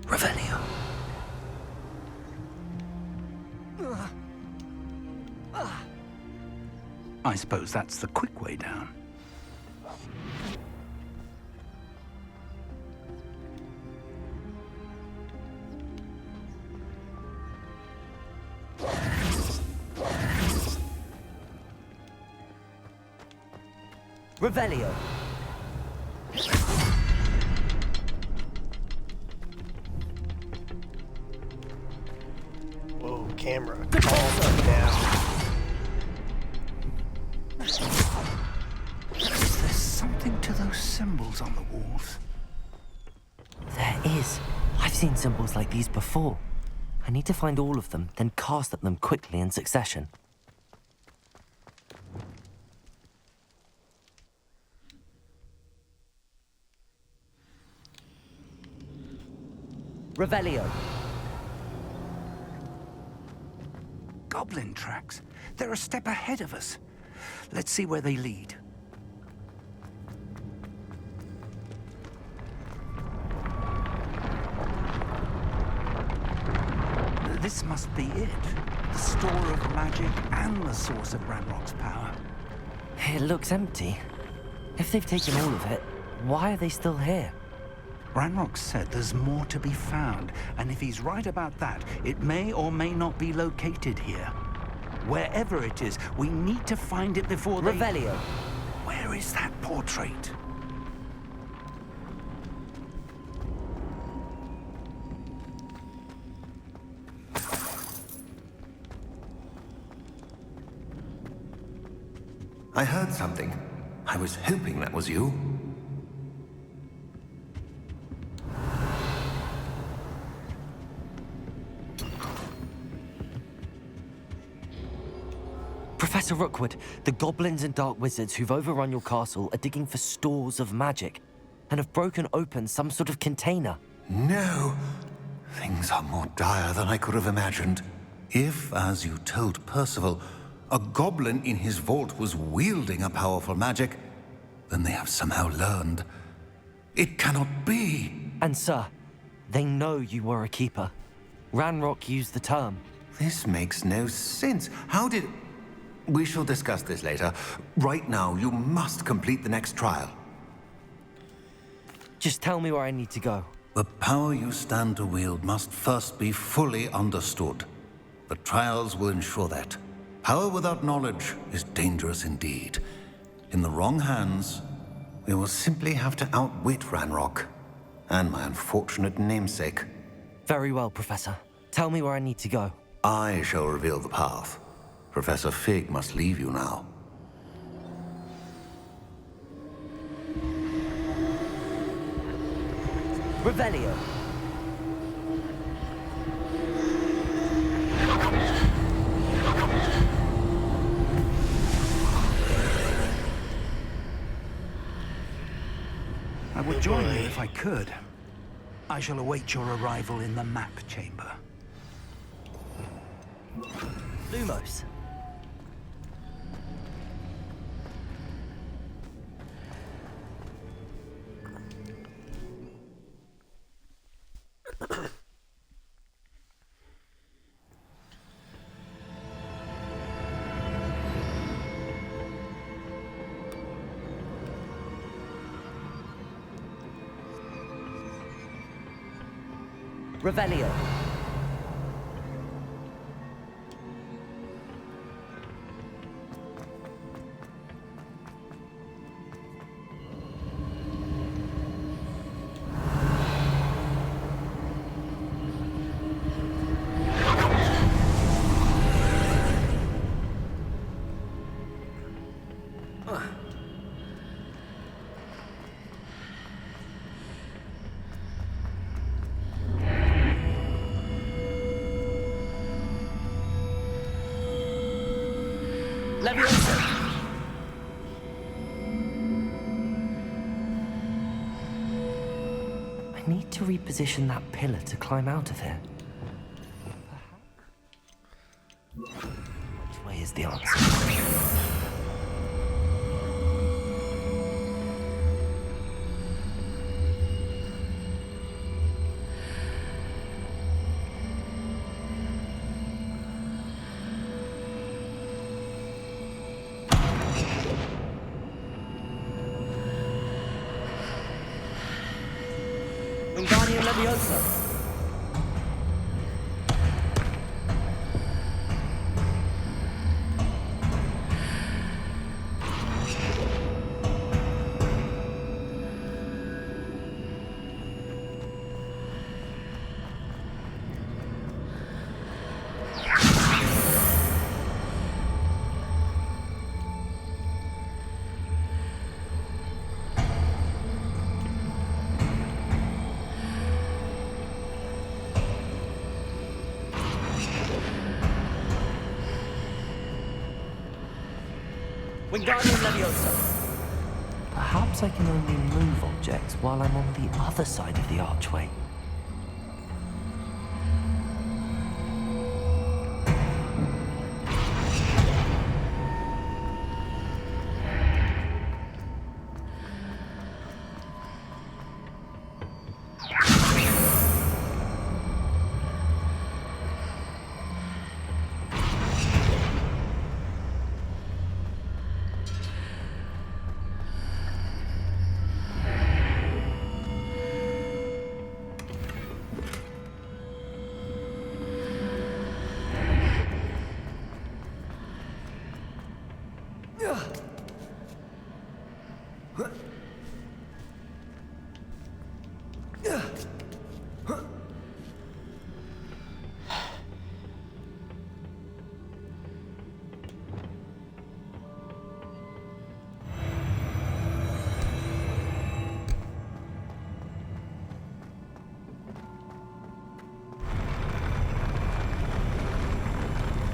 Revelio. I suppose that's the quick way down. Revelio. Whoa, camera. Calm down. Is there something to those symbols on the walls? There is. I've seen symbols like these before. I need to find all of them, then cast at them quickly in succession. Revelio. Goblin tracks. They're a step ahead of us. Let's see where they lead. This must be it. the store of magic and the source of Ranrock's power. It looks empty. If they've taken all of it, why are they still here? Ranrock said there's more to be found, and if he's right about that, it may or may not be located here. Wherever it is, we need to find it before they... Revelio. Where is that portrait? I heard something. I was hoping that was you. Professor Rookwood, the goblins and dark wizards who've overrun your castle are digging for stores of magic and have broken open some sort of container. No. Things are more dire than I could have imagined. If, as you told Percival, a goblin in his vault was wielding a powerful magic, then they have somehow learned. It cannot be. And sir, they know you were a keeper. Ranrock used the term. This makes no sense. How did... We shall discuss this later. Right now, you must complete the next trial. Just tell me where I need to go. The power you stand to wield must first be fully understood. The trials will ensure that. Power without knowledge is dangerous indeed. In the wrong hands, we will simply have to outwit Ranrock and my unfortunate namesake. Very well, Professor. Tell me where I need to go. I shall reveal the path. Professor Fig must leave you now. Revelio. I would join you if I could. I shall await your arrival in the map chamber. Lumos. Revelio. I need to reposition that pillar to climb out of here. Which way is the answer? Wingardium Leviosa. Wingardium Leviosa. Perhaps I can only move objects while I'm on the other side of the archway.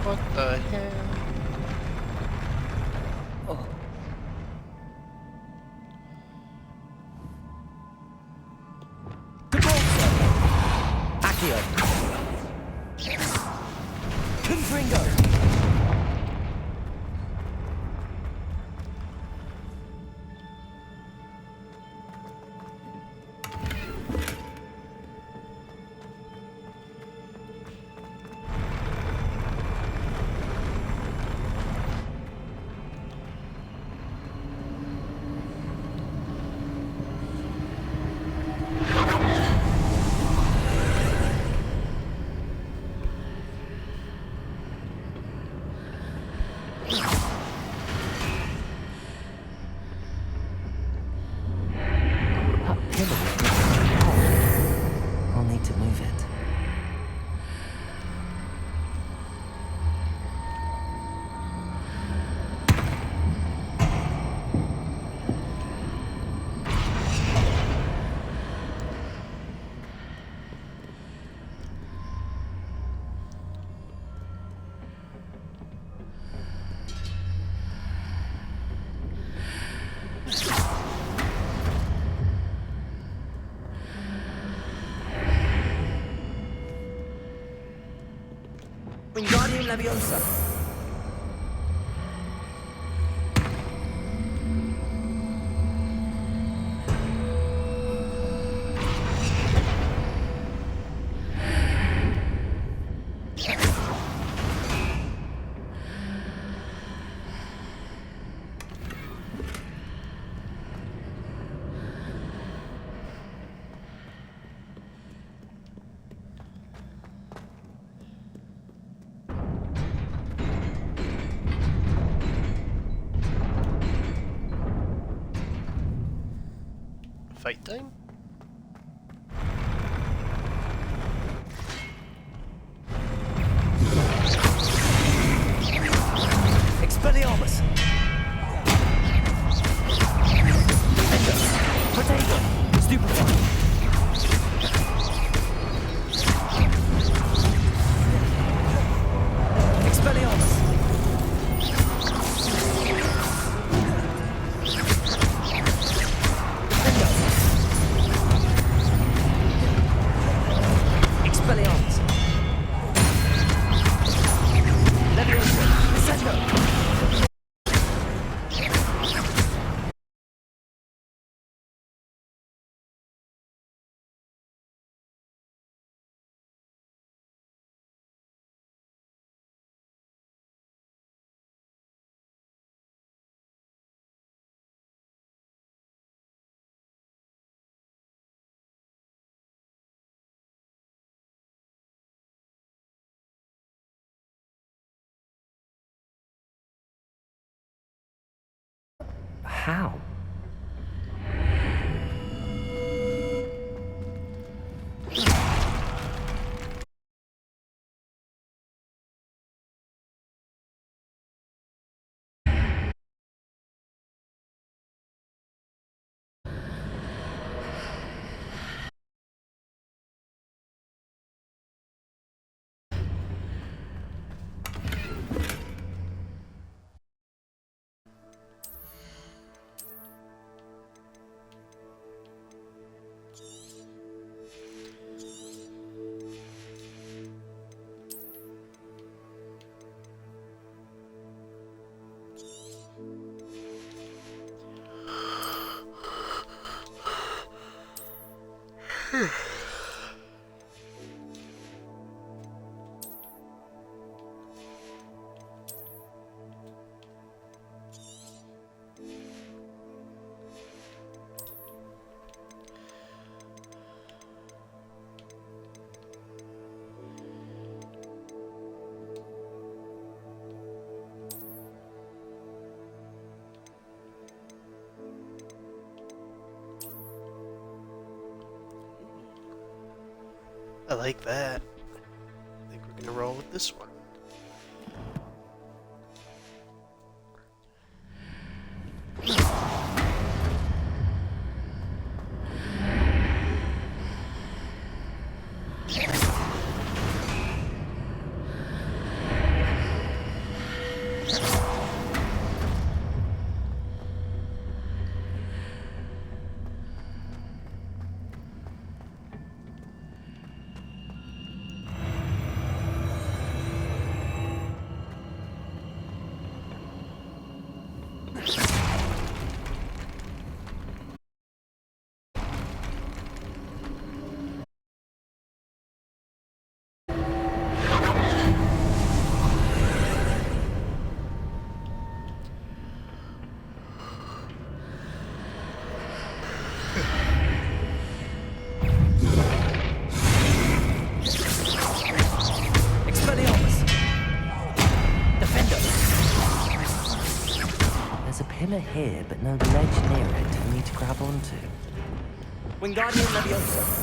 What the hell? Accio. Confringo. I'll need to move it. Wingardium Leviosa. Fight time? Expelliarmus! Potato! Stupefy! Expelliarmus! Expelliarmus! Leviosa! Ascendo! How? I like that. I think we're gonna roll with this one. There's a pillar here, but no ledge near it for me to grab onto. Wingardium Leviosa.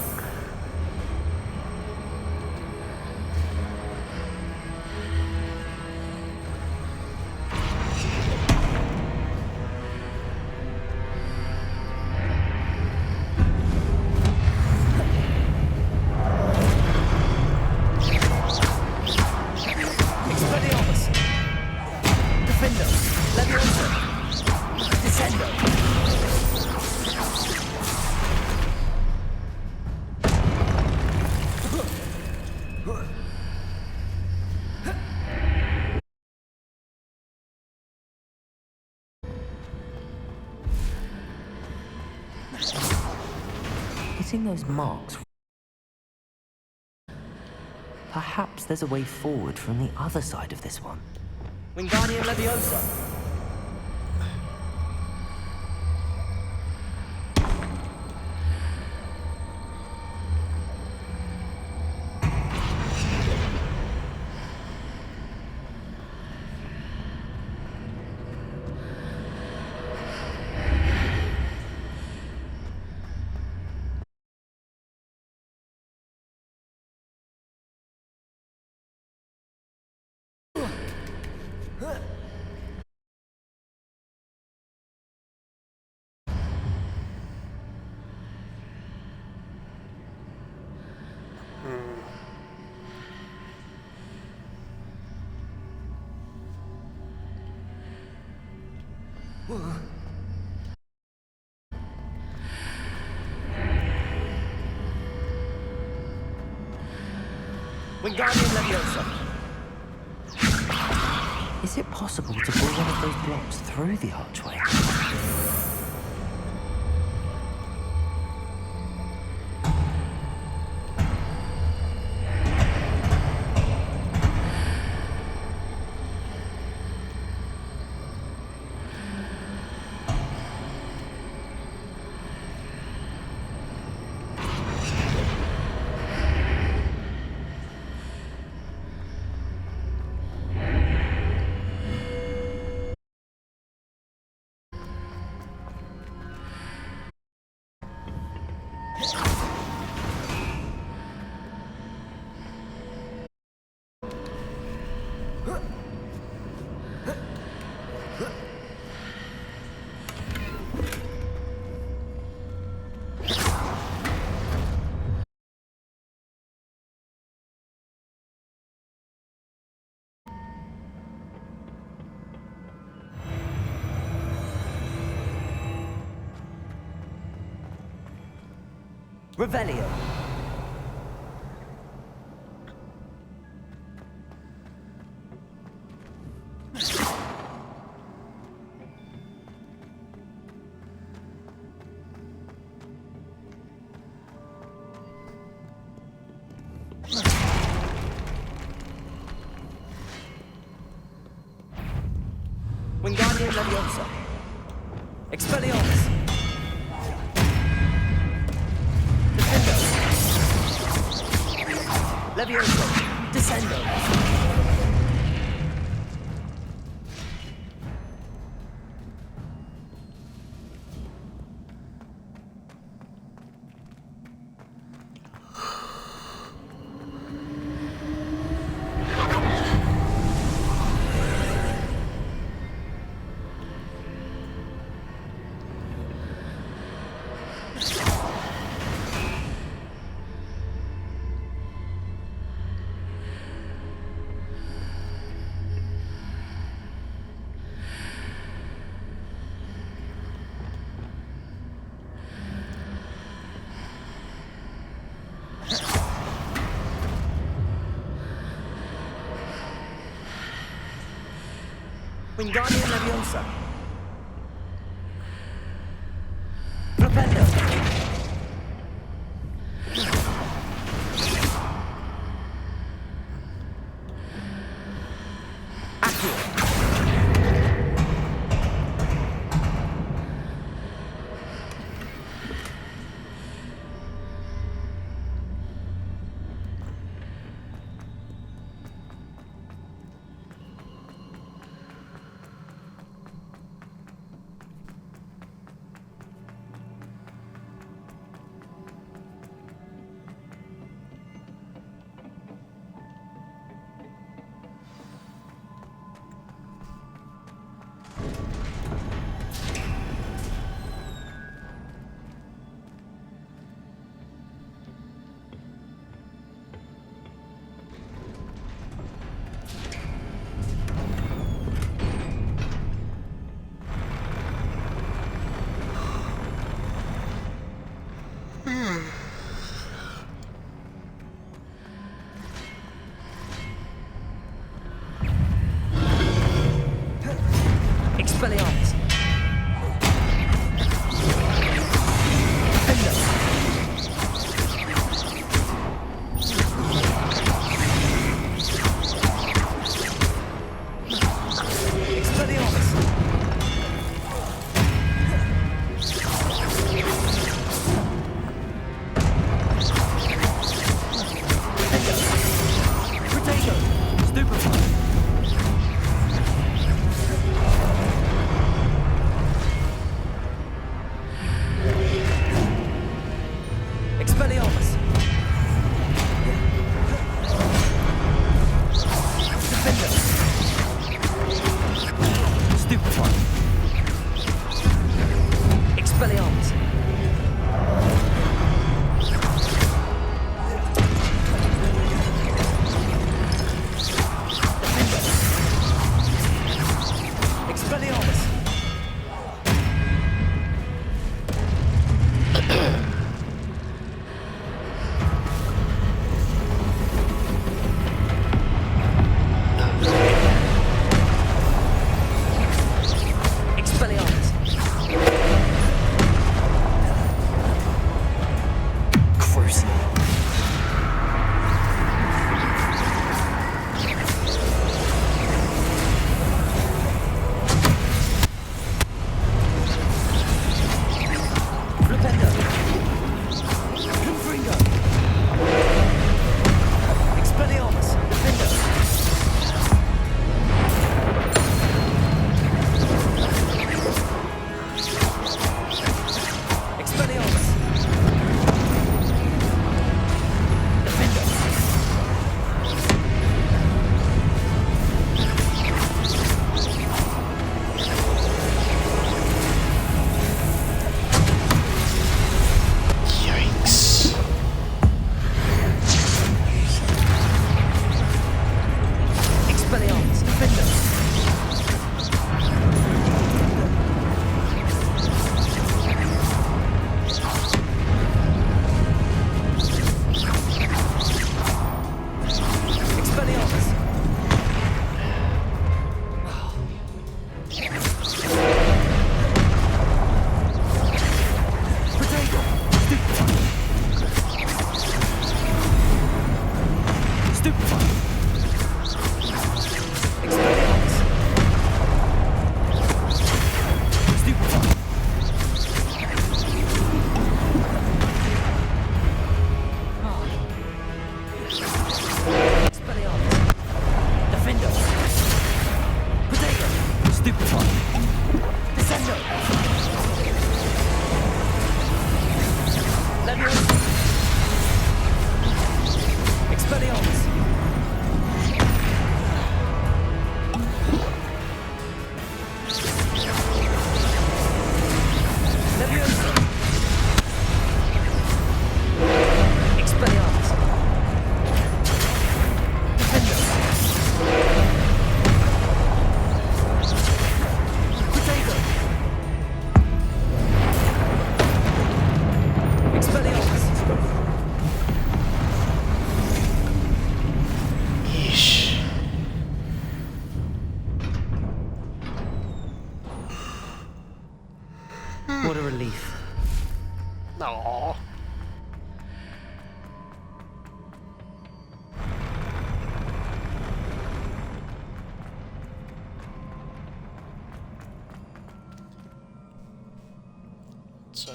Hitting those marks. Perhaps there's a way forward from the other side of this one. Wingardium Leviosa. Wingardium Leviosa. Is it possible to pull one of those blocks through the archway? Revelio. Wingardium Leviosa. Expelliarmus. Leviosa. Descendo. Wingardium Leviosa. Propendo. Expelliarmus. What a relief. No. So.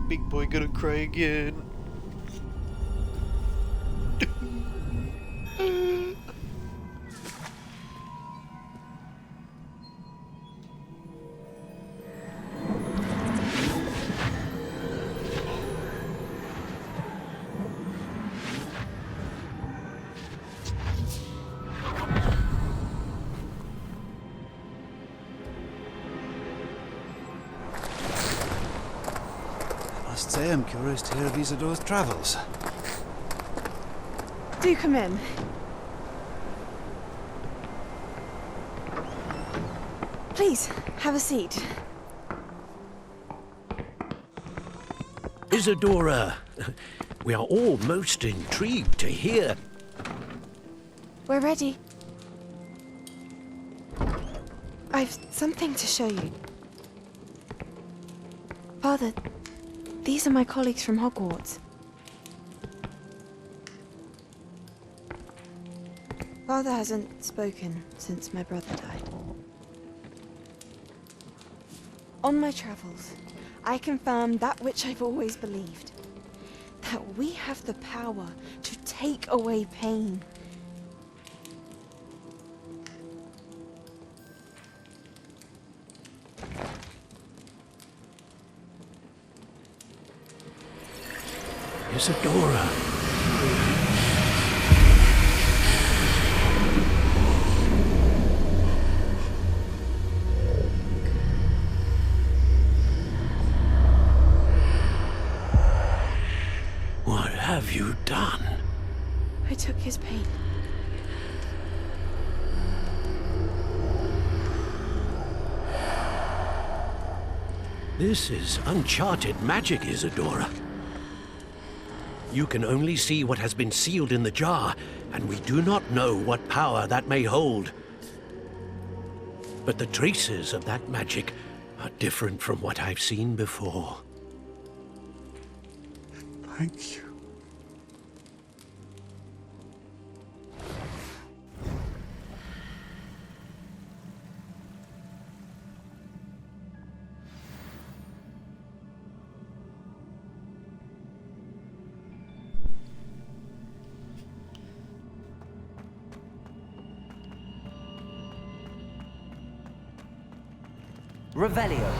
Big boy gonna cry again. I must say I'm curious to hear of Isadora's travels. Do come in. Please, have a seat. Isadora, we are all most intrigued to hear. We're ready. I've something to show you. Father, these are my colleagues from Hogwarts. Father hasn't spoken since my brother died. On my travels, I confirmed that which I've always believed. That we have the power to take away pain. Isadora. What have you done? I took his pain. This is uncharted magic, Isadora. You can only see what has been sealed in the jar, and we do not know what power that may hold. But the traces of that magic are different from what I've seen before. Thank you. Revelio.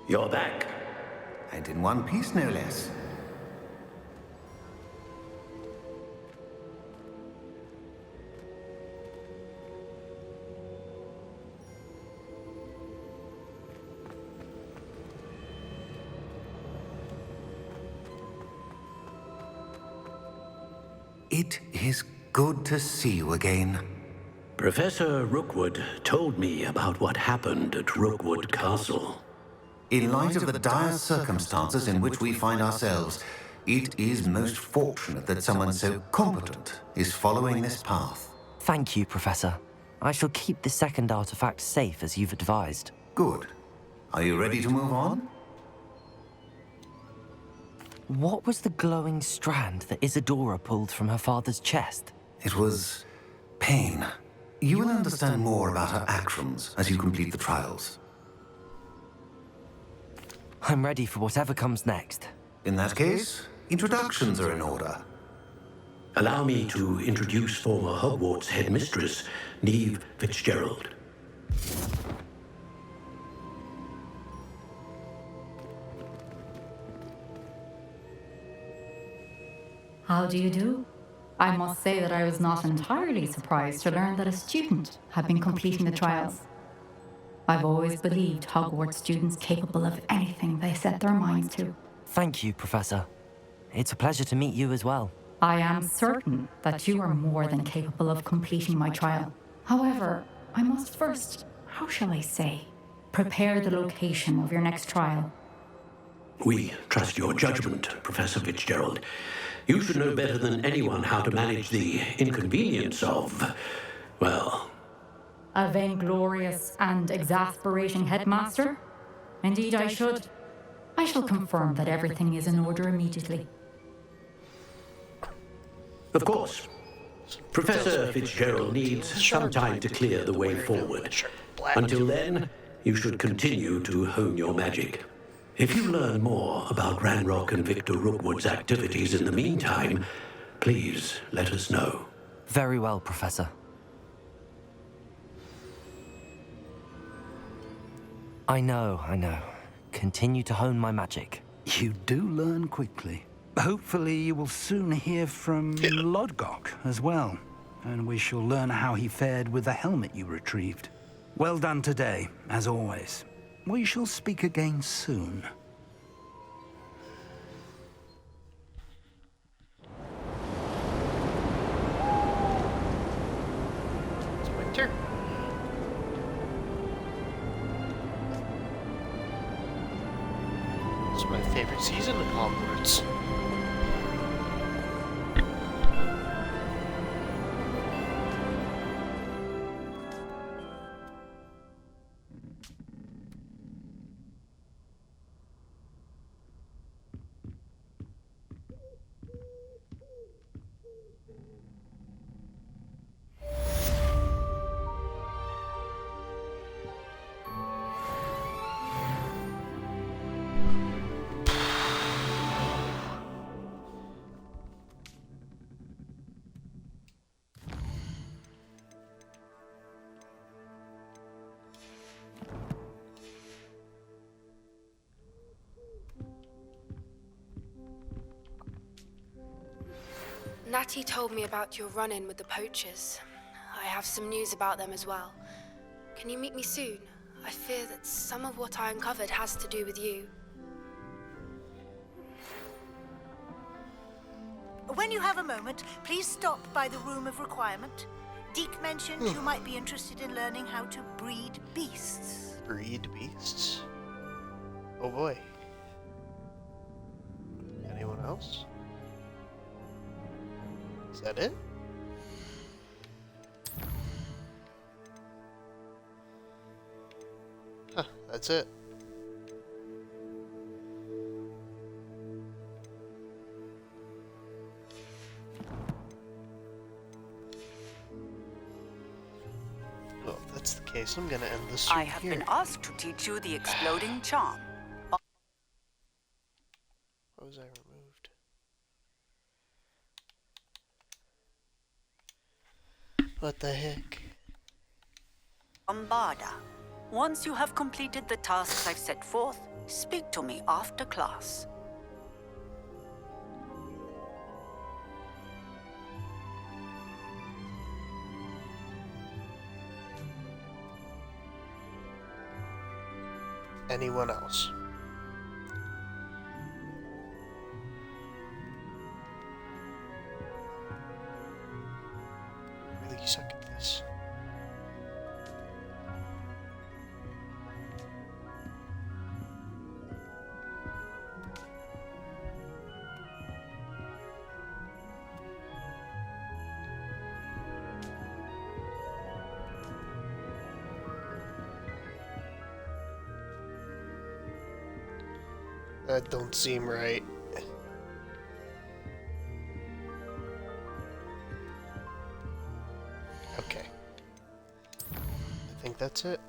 You're back. And in one piece, no less. It is good to see you again. Professor Rookwood told me about what happened at Rookwood Castle. In light of the dire circumstances in which we find ourselves, it is most fortunate that someone so competent is following this path. Thank you, Professor. I shall keep the second artifact safe as you've advised. Good. Are you ready to move on? What was the glowing strand that Isadora pulled from her father's chest? It was pain. You will understand more about her actions as you complete the trials. I'm ready for whatever comes next. In that case, introductions are in order. Allow me to introduce former Hogwarts headmistress, Neve Fitzgerald. How do you do? I must say that I was not entirely surprised to learn that a student had been completing the trials. I've always believed Hogwarts students capable of anything they set their minds to. Thank you, Professor. It's a pleasure to meet you as well. I am certain that you are more than capable of completing my trial. However, I must first, how shall I say, prepare the location of your next trial. We trust your judgment, Professor Fitzgerald. You should know better than anyone how to manage the inconvenience of, well... A vainglorious and exasperating headmaster? Indeed I should. I shall confirm that everything is in order immediately. Of course. Professor Fitzgerald needs some time to clear the way forward. Until then, you should continue to hone your magic. If you learn more about Ranrock and Victor Rookwood's activities in the meantime, please let us know. Very well, Professor. I know. Continue to hone my magic. You do learn quickly. Hopefully you will soon hear from Lodgok as well, and we shall learn how he fared with the helmet you retrieved. Well done today, as always. We shall speak again soon. It's winter. It's my favorite season in Hogwarts. Natty told me about your run-in with the poachers. I have some news about them as well. Can you meet me soon? I fear that some of what I uncovered has to do with you. When you have a moment, please stop by the Room of Requirement. Deke mentioned you might be interested in learning how to breed beasts. Breed beasts? Oh boy. Anyone else? Is that it? Huh, that's it. Well, if that's the case, I'm gonna end this I right have here. been asked to teach you the exploding charm. What was I removed? What the heck? Bombarda. Once you have completed the tasks I've set forth, speak to me after class. Anyone else? Really suck at this. That don't seem right. Okay. I think that's it.